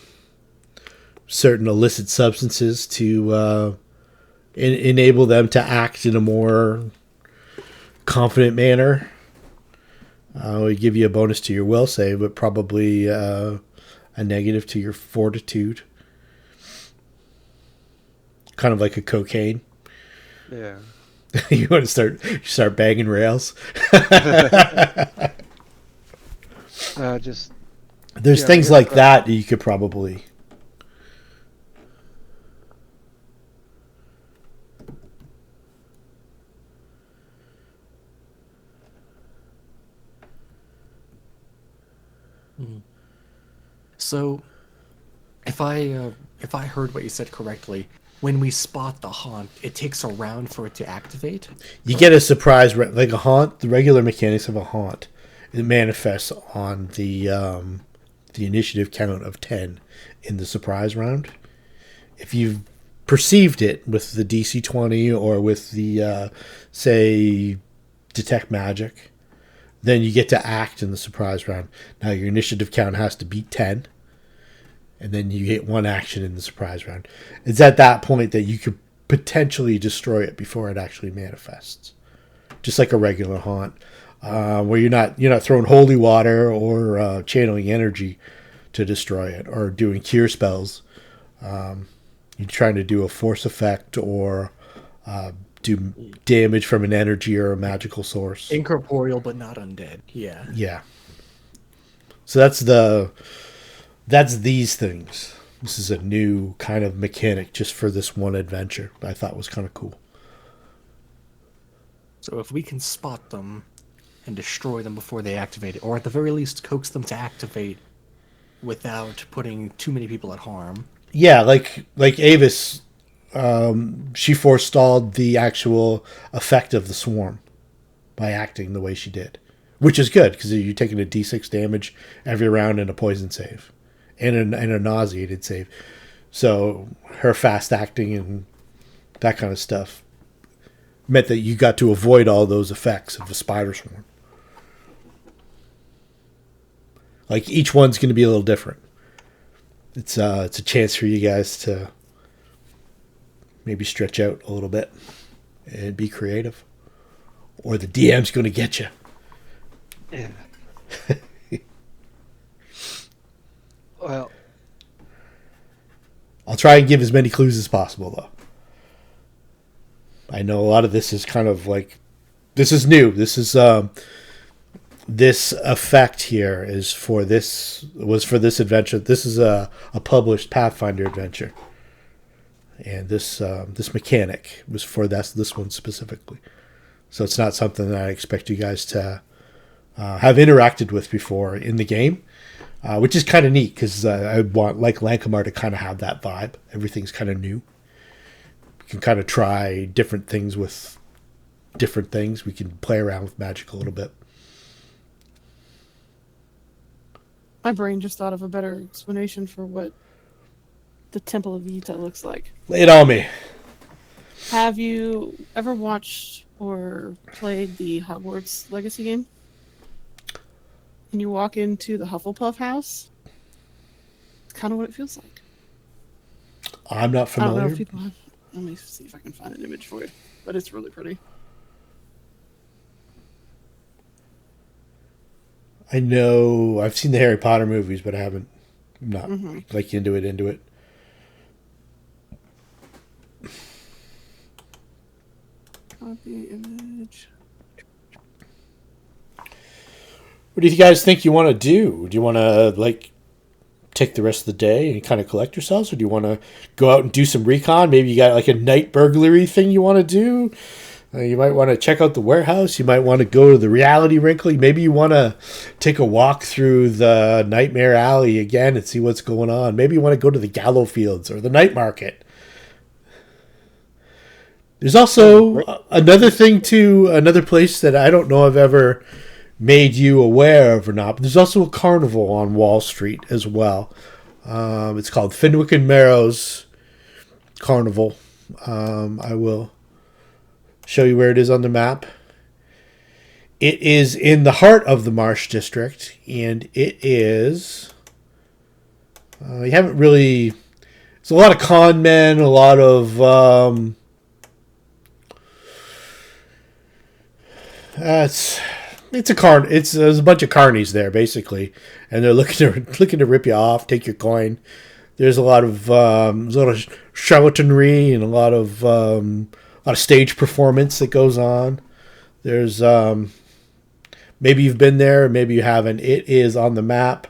certain illicit substances to enable them to act in a more confident manner. We give you a bonus to your will save, but probably a negative to your fortitude. Kind of like a cocaine. Yeah. You want to start banging rails. There's things like that you could probably. So, if I heard what you said correctly, when we spot the haunt, it takes a round for it to activate? You get a surprise, like a haunt. The regular mechanics of a haunt, it manifests on the initiative count of 10 in the surprise round. If you've perceived it with the DC 20 or with the, say, detect magic, then you get to act in the surprise round. Now your initiative count has to beat 10. And then you get one action in the surprise round. It's at that point that you could potentially destroy it before it actually manifests, just like a regular haunt, where you're not throwing holy water or channeling energy to destroy it or doing cure spells. You're trying to do a force effect or do damage from an energy or a magical source. Incorporeal, but not undead. Yeah. Yeah. So that's these things. This is a new kind of mechanic just for this one adventure that I thought was kind of cool. So if we can spot them and destroy them before they activate it, or at the very least coax them to activate without putting too many people at harm. Yeah, like Aevus, she forestalled the actual effect of the swarm by acting the way she did, which is good because you're taking a D6 damage every round and a poison save. And a nauseated save. So her fast acting and that kind of stuff meant that you got to avoid all those effects of the spider swarm. Like each one's going to be a little different. It's a chance for you guys to maybe stretch out a little bit and be creative. Or the DM's going to get you. Yeah. Well, I'll try and give as many clues as possible, though. I know a lot of this is kind of like, this is new. This is this effect here was for this adventure. This is a published Pathfinder adventure, and this mechanic was for this one specifically. So it's not something that I expect you guys to have interacted with before in the game. Which is kind of neat because I want Lankhmar to kind of have that vibe. Everything's kind of new. You can kind of try different things with different things. We can play around with magic a little bit. My brain just thought of a better explanation for what the Temple of Vita looks like. Lay it on me. Have you ever watched or played the Hogwarts Legacy game? And you walk into the Hufflepuff house? It's kind of what it feels like. I'm not I familiar. don't know if people have... Let me see if I can find an image for you. But it's really pretty. I know I've seen the Harry Potter movies, but I'm not like into it. Copy image. What do you guys think you want to do? Do you want to like take the rest of the day and kind of collect yourselves, or do you want to go out and do some recon? Maybe you got like a night burglary thing you want to do. You might want to check out the warehouse. You might want to go to the reality wrinkle. Maybe you want to take a walk through the Nightmare Alley again and see what's going on. Maybe you want to go to the Gallow Fields or the night market. There's also another place that I don't know I've ever made you aware of or not, but there's also a carnival on Wall Street as well. It's called Fenwick and Marrow's Carnival. I will show you where it is on the map. It is in the heart of the Marsh District, and it is... you haven't really... There's a lot of con men, a lot of... there's a bunch of carnies there, basically, and they're looking to rip you off, take your coin. There's a lot of charlatanry and a lot of stage performance that goes on. There's maybe you've been there, maybe you haven't. It is on the map.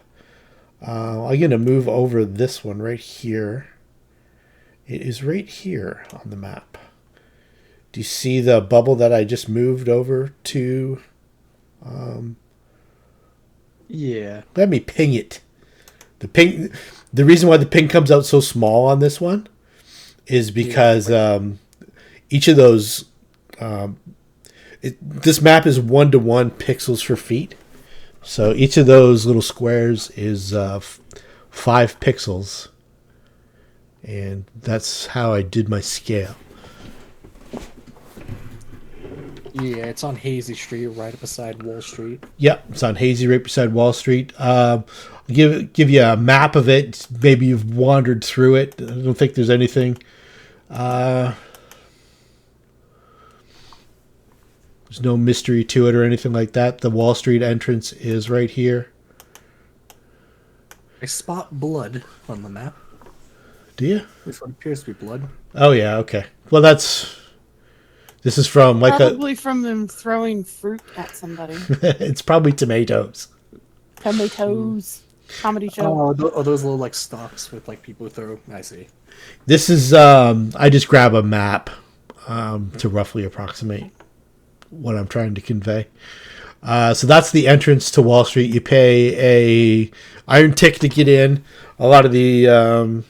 I'm gonna move over this one right here. It is right here on the map. Do you see the bubble that I just moved over to? Yeah. Let me ping it. The reason why the ping comes out so small on this one is because each of those this map is 1-to-1 pixels for feet. So each of those little squares is 5 pixels. And that's how I did my scale. Yeah, it's on Hazy Street, right beside Wall Street. Yep, it's on Hazy, right beside Wall Street. I'll give you a map of it. Maybe you've wandered through it. I don't think there's anything. There's no mystery to it or anything like that. The Wall Street entrance is right here. I spot blood on the map. Do you? Which one appears to be blood? Oh yeah, okay. Well, this is from like Probably from them throwing fruit at somebody. it's probably tomatoes. Tomatoes. Comedy show. Oh, are those little like stalks with like people who throw? I see. This is I just grab a map to roughly approximate what I'm trying to convey. So that's the entrance to Wall Street. You pay a iron ticket to get in. A lot of the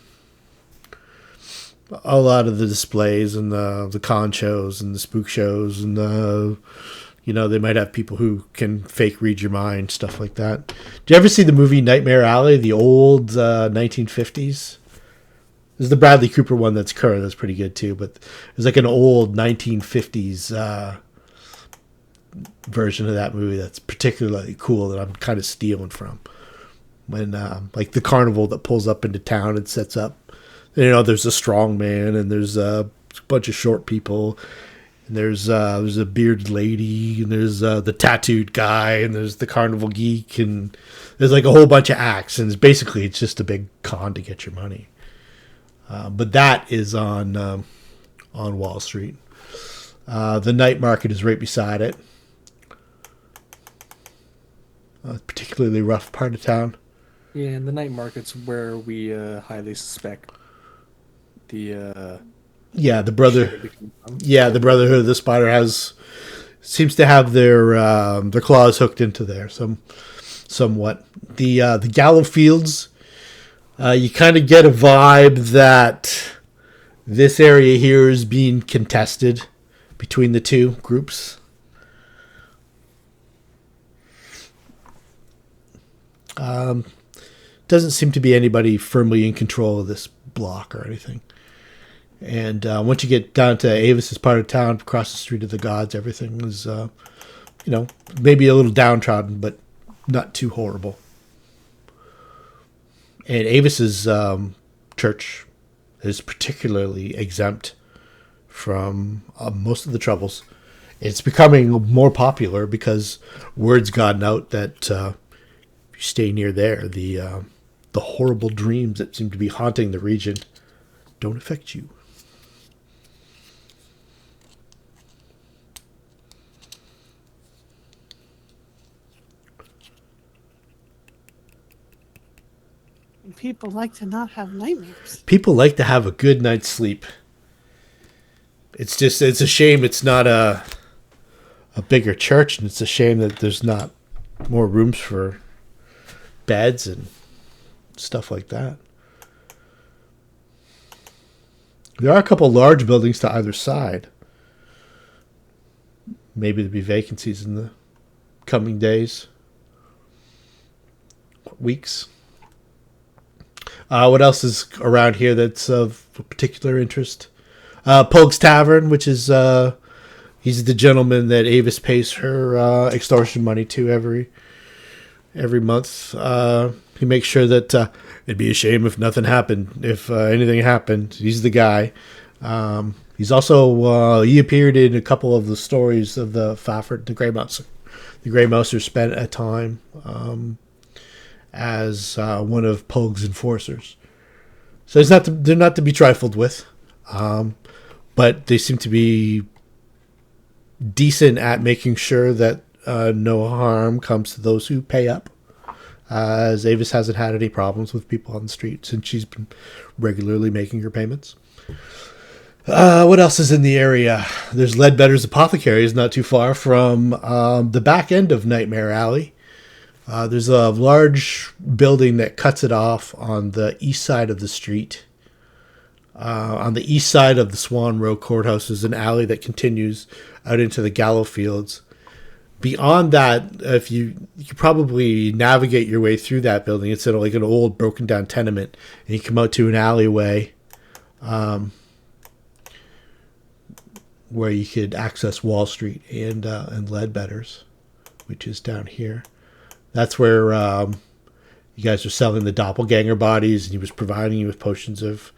displays and the con shows and the spook shows and they might have people who can fake read your mind, stuff like that. Did you ever see the movie Nightmare Alley, the old 1950s? This is the Bradley Cooper one that's current. That's pretty good too. But there's like an old 1950s version of that movie that's particularly cool that I'm kind of stealing from. When like the carnival that pulls up into town and sets up. There's a strong man and there's a bunch of short people. And there's a bearded lady and there's the tattooed guy and there's the carnival geek and there's like a whole bunch of acts and it's just a big con to get your money. But that is on Wall Street. The night market is right beside it. Particularly rough part of town. Yeah, and the night market's where we highly suspect the Brotherhood of the Spider seems to have their claws hooked into there somewhat. The Gallow Fields, you kind of get a vibe that this area here is being contested between the two groups. Doesn't seem to be anybody firmly in control of this block or anything. And once you get down to Aevus' part of town, across the street of the gods, everything is, maybe a little downtrodden, but not too horrible. And Aevus' church is particularly exempt from most of the troubles. It's becoming more popular because word's gotten out that if you stay near there, the horrible dreams that seem to be haunting the region don't affect you. People like to not have nightmares. People like to have a good night's sleep. It's a shame it's not a bigger church, and it's a shame that there's not more rooms for beds and stuff like that. There are a couple large buildings to either side. Maybe there'll be vacancies in the coming days, weeks. What else is around here that's of particular interest? Pogue's Tavern, which is he's the gentleman that Aevus pays her extortion money to every month. He makes sure that it'd be a shame if nothing happened, if anything happened. He's the guy. He's also he appeared in a couple of the stories of the Fafhrd, the Grey Mouser. The Grey Mouser spent a time as one of Pogue's enforcers. So they're not to be trifled with, but they seem to be decent at making sure that no harm comes to those who pay up. As Aevus hasn't had any problems with people on the street since she's been regularly making her payments. What else is in the area? There's Ledbetter's Apothecary is not too far from the back end of Nightmare Alley. There's a large building that cuts it off on the east side of the street. On the east side of the Swan Row Courthouse is an alley that continues out into the Gallow Fields. Beyond that, if you probably navigate your way through that building, it's in like an old broken down tenement, and you come out to an alleyway where you could access Wall Street and Ledbetter's, which is down here. That's where you guys are selling the doppelganger bodies, and he was providing you with potions of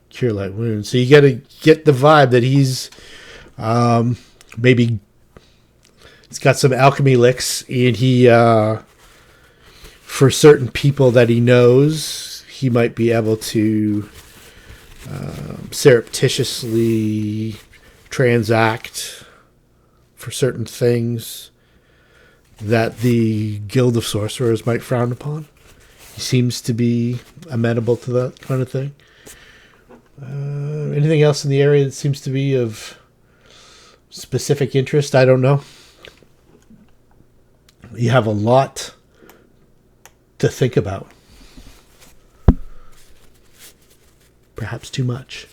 cure light wounds. So you got to get the vibe that he's maybe he's got some alchemy licks, and he for certain people that he knows, he might be able to surreptitiously transact for certain things that the Guild of Sorcerers might frown upon. He seems to be amenable to that kind of thing. Anything else in the area that seems to be of specific interest? I don't know. You have a lot to think about. Perhaps too much.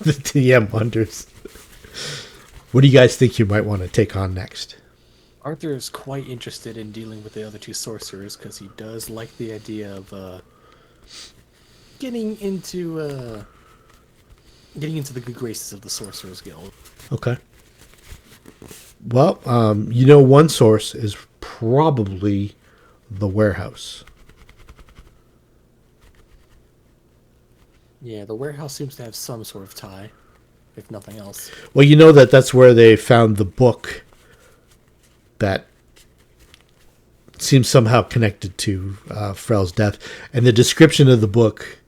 The DM wonders. What do you guys think you might want to take on next? Arthur is quite interested in dealing with the other two sorcerers because he does like the idea of getting into the good graces of the Sorcerers Guild. Okay. Well, one source is probably the warehouse. Yeah, the warehouse seems to have some sort of tie, if nothing else. Well, that's where they found the book that seems somehow connected to Frel's death. And the description of the book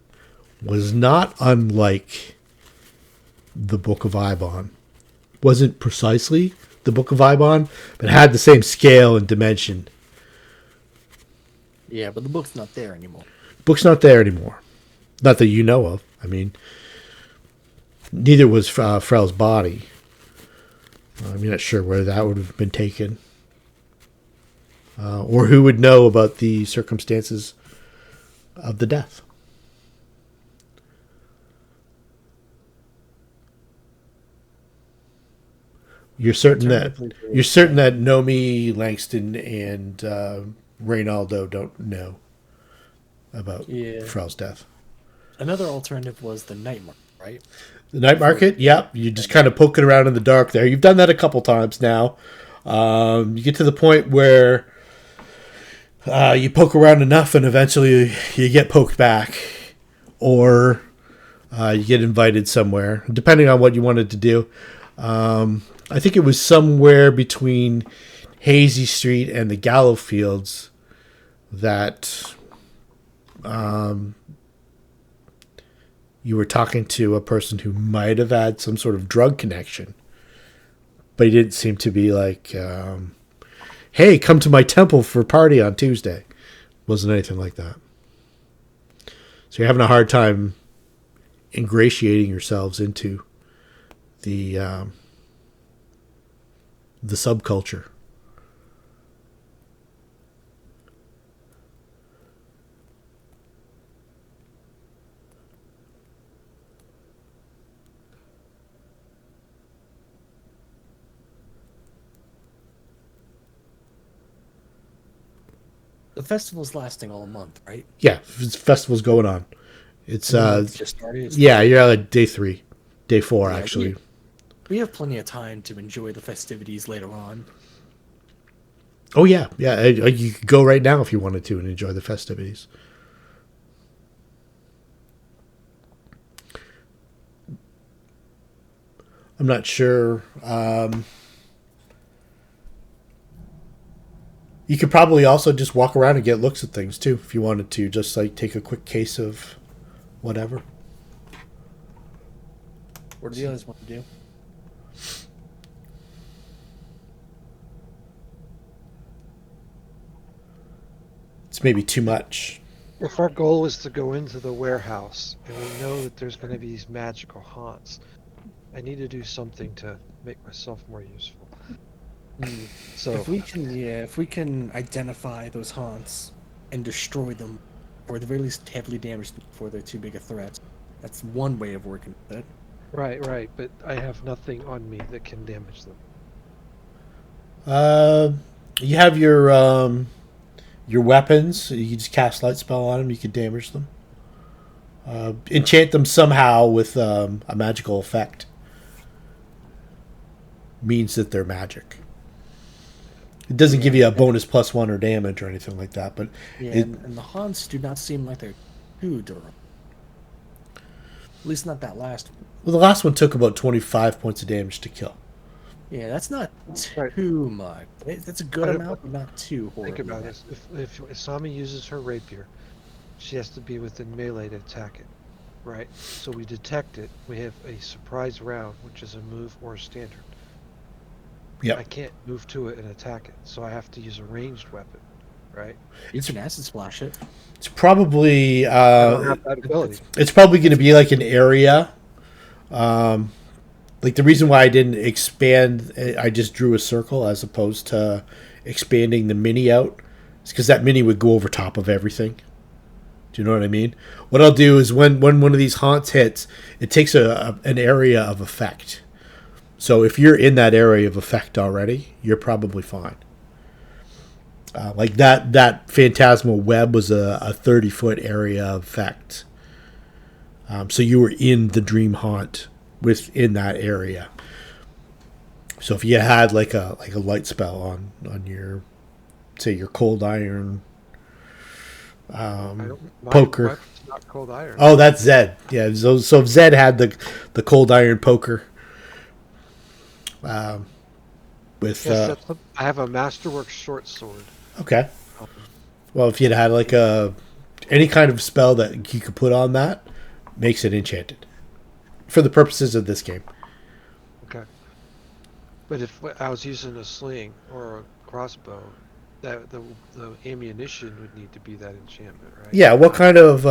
was not unlike the Book of Eibon. Wasn't precisely the Book of Eibon, but had the same scale and dimension. Yeah, but the book's not there anymore. Book's not there anymore. Not that you know of. I mean, neither was Frel's body. I'm not sure where that would have been taken. Or who would know about the circumstances of the death. You're certain that Alternatively, Nomi, Langston, and Raynoldo don't know about Yeah. Frel's death. Another alternative was the night market, right? The night market, yep. You just kind of poking around in the dark there. You've done that a couple times now. You get to the point where you poke around enough, and eventually you get poked back, or you get invited somewhere, depending on what you wanted to do. I think it was somewhere between Hazy Street and the Gallow Fields that you were talking to a person who might have had some sort of drug connection, but he didn't seem to be like, hey, come to my temple for a party on Tuesday. Wasn't anything like that. So you're having a hard time ingratiating yourselves into the subculture. The festival's lasting all month, right? Yeah, festival's going on. It's Just started. It's yeah, you're at day 4 Yeah, actually. We have plenty of time to enjoy the festivities later on. Oh yeah. You could go right now if you wanted to and enjoy the festivities. I'm not sure. You could probably also just walk around and get looks at things too if you wanted to. Just like take a quick case of whatever. What do the others want to do? It's maybe too much. If our goal is to go into the warehouse and we know that there's going to be these magical haunts, I need to do something to make myself more useful. So If we can identify those haunts and destroy them, or at the very least heavily damage them before they're too big a threat, that's one way of working with it. right, but I have nothing on me that can damage them. You have your weapons. You can just cast light spell on them. You can damage them. Enchant them somehow with a magical effect. Means that they're magic. It doesn't give you a bonus +1 or damage or anything like that, but Yeah, and the haunts do not seem like they're too durable. At least not that last one. well, the last one took about 25 points of damage to kill. Yeah, that's not Right. too much. That's a good But- amount, but not too horrible. Think about this. If Asami uses her rapier, she has to be within melee to attack it, right? So we detect it. We have a surprise round, which is a move or a standard. Yep. I can't move to it and attack it, so I have to use a ranged weapon, right? You can acid splash it. It's probably I don't have that ability. it's probably going to be like an area. Like the reason why I didn't expand, I just drew a circle as opposed to expanding the mini out, is because that mini would go over top of everything. Do you know what I mean? What I'll do is when one of these haunts hits, it takes an area of effect. So if you're in that area of effect already, you're probably fine. Like that phantasmal web was a 30-foot area of effect. So you were in the dream haunt within that area. So if you had like a light spell on your, say, your cold iron My poker. weapon's not cold iron. Oh, that's Zed. Yeah, so if Zed had the cold iron poker. With Yes, I have a masterwork short sword. okay. Well, if you'd had like any kind of spell that you could put on that, makes it enchanted. For the purposes of this game. Okay. But if I was using a sling or a crossbow, that the ammunition would need to be that enchantment, right? Yeah. What kind of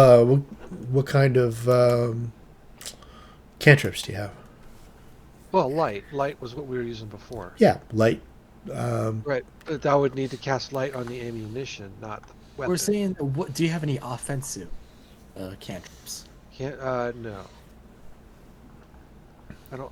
cantrips do you have? Well, light. Light was what we were using before. Yeah, light. Right. But I would need to cast light on the ammunition, not the weapon. We're saying, what? Do you have any offensive cantrips? Can't. No. I don't.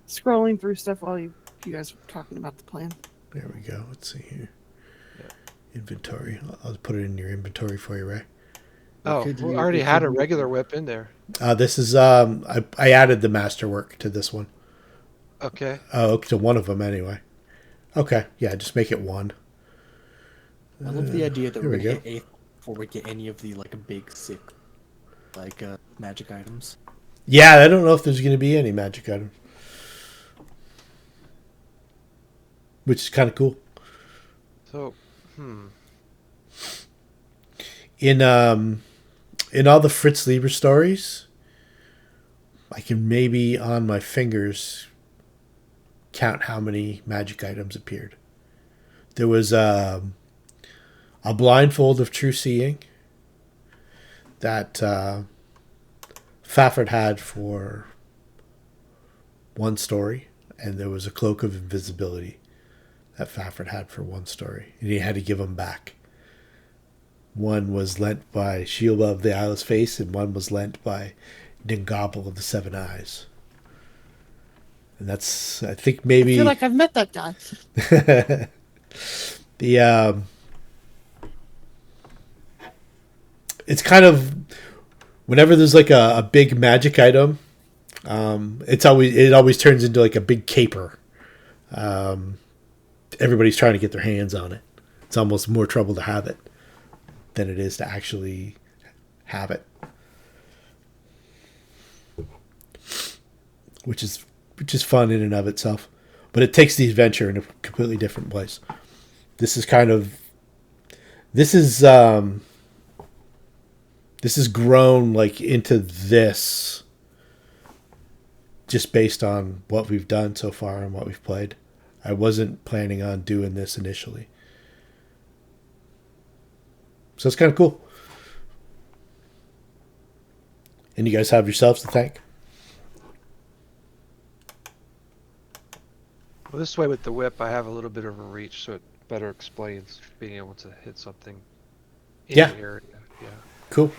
scrolling through stuff while you guys were talking about the plan. There we go. Let's see here. Inventory. I'll put it in your inventory for you, Ray. Oh, we already had a regular whip in there. This is I added the masterwork to this one. Okay. Oh, to one of them anyway. Okay, yeah, just make it one. I love the idea that here we're we gonna go. hit 8th before we get any of the like big sick like magic items. Yeah, I don't know if there's going to be any magic items, which is kind of cool. So, In all the Fritz Lieber stories, I can maybe on my fingers count how many magic items appeared. There was a blindfold of true seeing that Fafford had for one story, and there was a cloak of invisibility that Fafford had for one story, and he had to give them back. One was lent by Sheila of the Eyeless Face, and one was lent by Dingobble of the Seven Eyes. And that's, I think, maybe... I feel like I've met that guy. It's kind of... Whenever there's like a big magic item, it always turns into like a big caper. Everybody's trying to get their hands on it. It's almost more trouble to have it than it is to actually have it, which is fun in and of itself. But it takes the adventure in a completely different place. This is grown like into this just based on what we've done so far and what we've played. I wasn't planning on doing this initially. So it's kind of cool. And you guys have yourselves to thank. well, this way with the whip, I have a little bit of a reach, so it better explains being able to hit something in Yeah. the area. Yeah. Cool.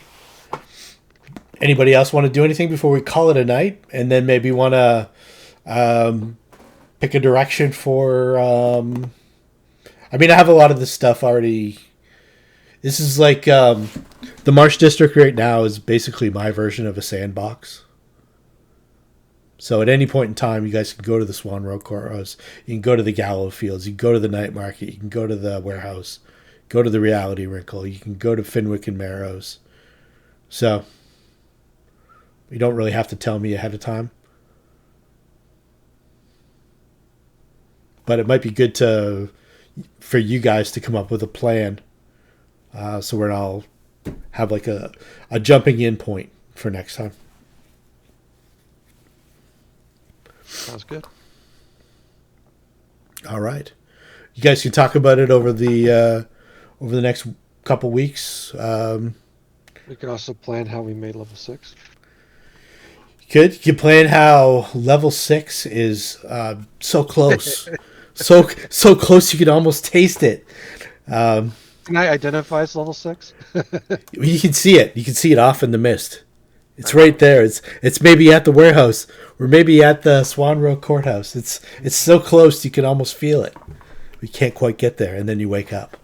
Anybody else want to do anything before we call it a night? And then maybe want to pick a direction for... I have a lot of this stuff already... This is like... the Marsh District right now is basically my version of a sandbox. So at any point in time, you guys can go to the Swan Row Courthouse. You can go to the Gallow Fields. You can go to the Night Market. You can go to the warehouse. Go to the Reality Wrinkle. You can go to Finwick and Marrows. So... You don't really have to tell me ahead of time. But it might be good for you guys to come up with a plan. So we're all have like a jumping in point for next time. Sounds good. All right. You guys can talk about it over the next couple weeks. We can also plan how we made level 6. You can plan how level 6 is so close. so close you can almost taste it. Can I identify as level 6? You can see it. You can see it off in the mist. It's right there. It's maybe at the warehouse or maybe at the Swan Row Courthouse. It's so close you can almost feel it. We can't quite get there, and then you wake up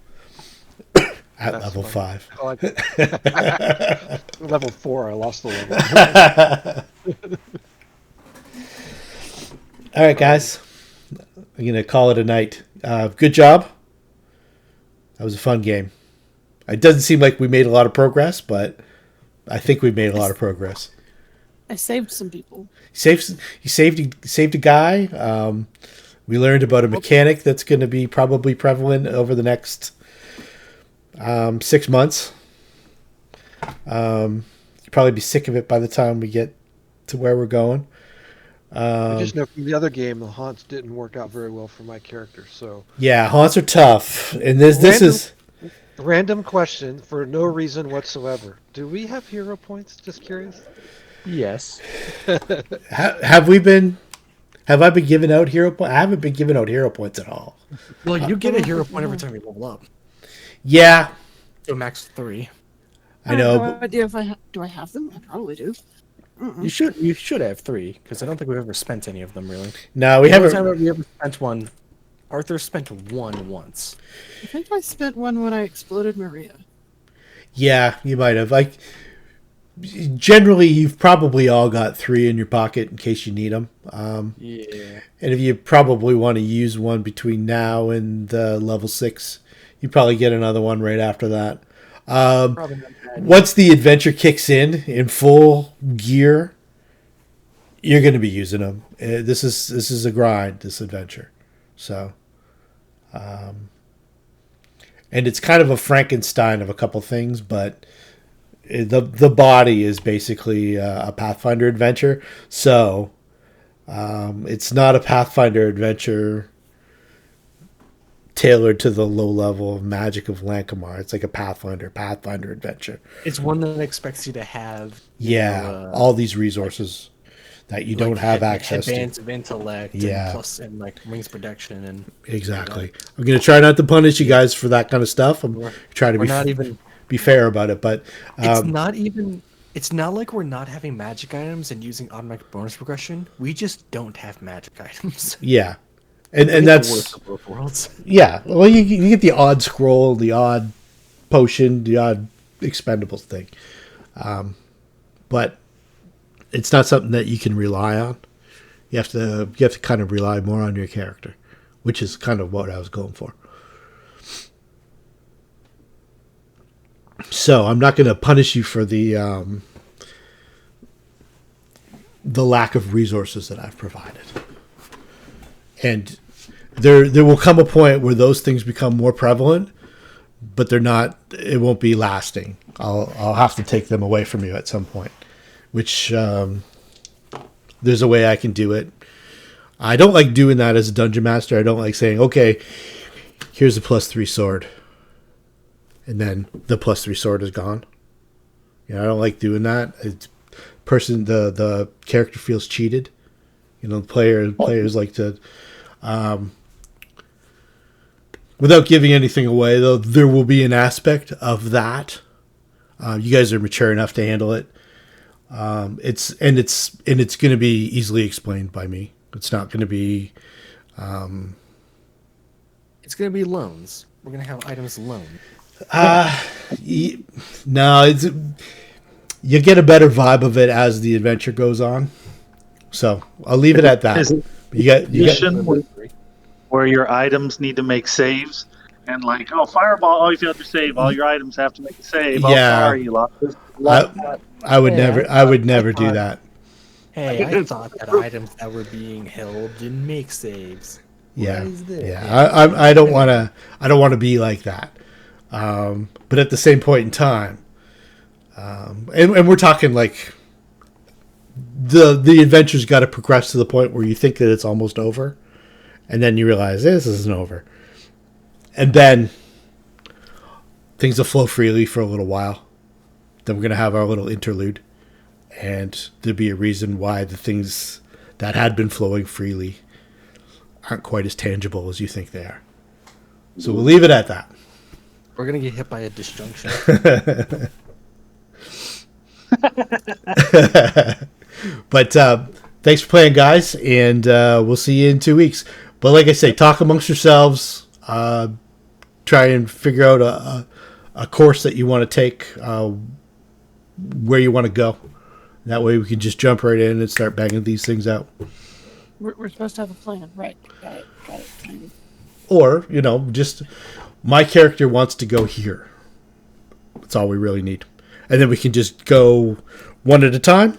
at That's level funny. 5. I like it. Level 4, I lost the level. All right, guys. I'm going to call it a night. Good job. That was a fun game. It doesn't seem like we made a lot of progress, but I think we made a lot of progress. I saved some people. You saved a guy. We learned about a mechanic that's going to be probably prevalent over the next 6 months. You'll probably be sick of it by the time we get to where we're going. I just know from the other game, the haunts didn't work out very well for my character. So yeah, haunts are tough, and this is random question for no reason whatsoever. Do we have hero points? Just curious. Yes. have I been giving out hero points? I haven't been giving out hero points at all. Well, you get a hero point every time you level up. Yeah, So max 3. I know. have no idea if do I have them? I probably do. You should have 3 because I don't think we've ever spent any of them really. No, we The only haven't. time we ever spent one. Arthur spent 1 once. I think I spent one when I exploded Maria. Yeah, you might have. Like, generally, you've probably all got 3 in your pocket in case you need them. Yeah. And if you probably want to use one between now and level 6, you probably get another one right after that. Probably not bad. Once the adventure kicks in full gear, you're going to be using them. This is a grind, this adventure. So, and it's kind of a Frankenstein of a couple things, but the body is basically a Pathfinder adventure. So, it's not a Pathfinder adventure tailored to the low level of magic of Lankhmar. It's like a Pathfinder adventure. It's one that expects you to have All these resources that you don't have access to. Advance of intellect, and like rings protection, and exactly. I'm gonna try not to punish you guys for that kind of stuff. I'm trying to be fair about it, but it's not even. It's not like we're not having magic items and using automatic bonus progression. We just don't have magic items. Yeah, and that's the worst of both worlds. Yeah. Well, you get the odd scroll, the odd potion, the odd expendables thing, but it's not something that you can rely on. You have to kind of rely more on your character, which is kind of what I was going for. So I'm not going to punish you for the lack of resources that I've provided. And there will come a point where those things become more prevalent, but they're not. It won't be lasting. I'll have to take them away from you at some point. Which there's a way I can do it. I don't like doing that as a dungeon master. I don't like saying, okay, here's a +3 sword, and then the +3 sword is gone. I don't like doing that. The character feels cheated. The players like to, without giving anything away, though, there will be an aspect of that. You guys are mature enough to handle it. It's going to be easily explained by me. It's not going to be. It's going to be loans. We're going to have items loaned. No, you get a better vibe of it as the adventure goes on. So I'll leave it at that. Is it You got where your items need to make saves? And like, fireball! Oh, you failed your save. All your items have to make a save. Yeah. Oh, sorry, you lost. I would never do that. Hey, I thought that items that were being held didn't make saves. Yeah, What is this? yeah. I don't want to be like that. But at the same point in time, and we're talking like the adventure's got to progress to the point where you think that it's almost over, and then you realize this isn't over, and then things will flow freely for a little while. Then we're going to have our little interlude, and there'll be a reason why the things that had been flowing freely aren't quite as tangible as you think they are. So we'll leave it at that. We're going to get hit by a disjunction. But thanks for playing, guys, and we'll see you in 2 weeks. But like I say, talk amongst yourselves. Try and figure out a course that you want to take, where you want to go. That way we can just jump right in and start banging these things out. We're supposed to have a plan, right? Got it. Or, just my character wants to go here. That's all we really need. And then we can just go one at a time,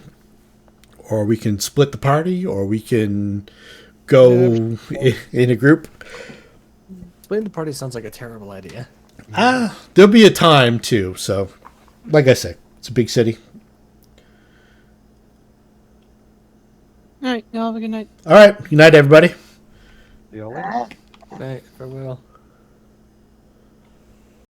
or we can split the party, or we can go in a group. Splitting the party sounds like a terrible idea. There'll be a time, too. So, like I said, it's a big city. All right, y'all have a good night. All right. Good night, everybody. The only Right, farewell.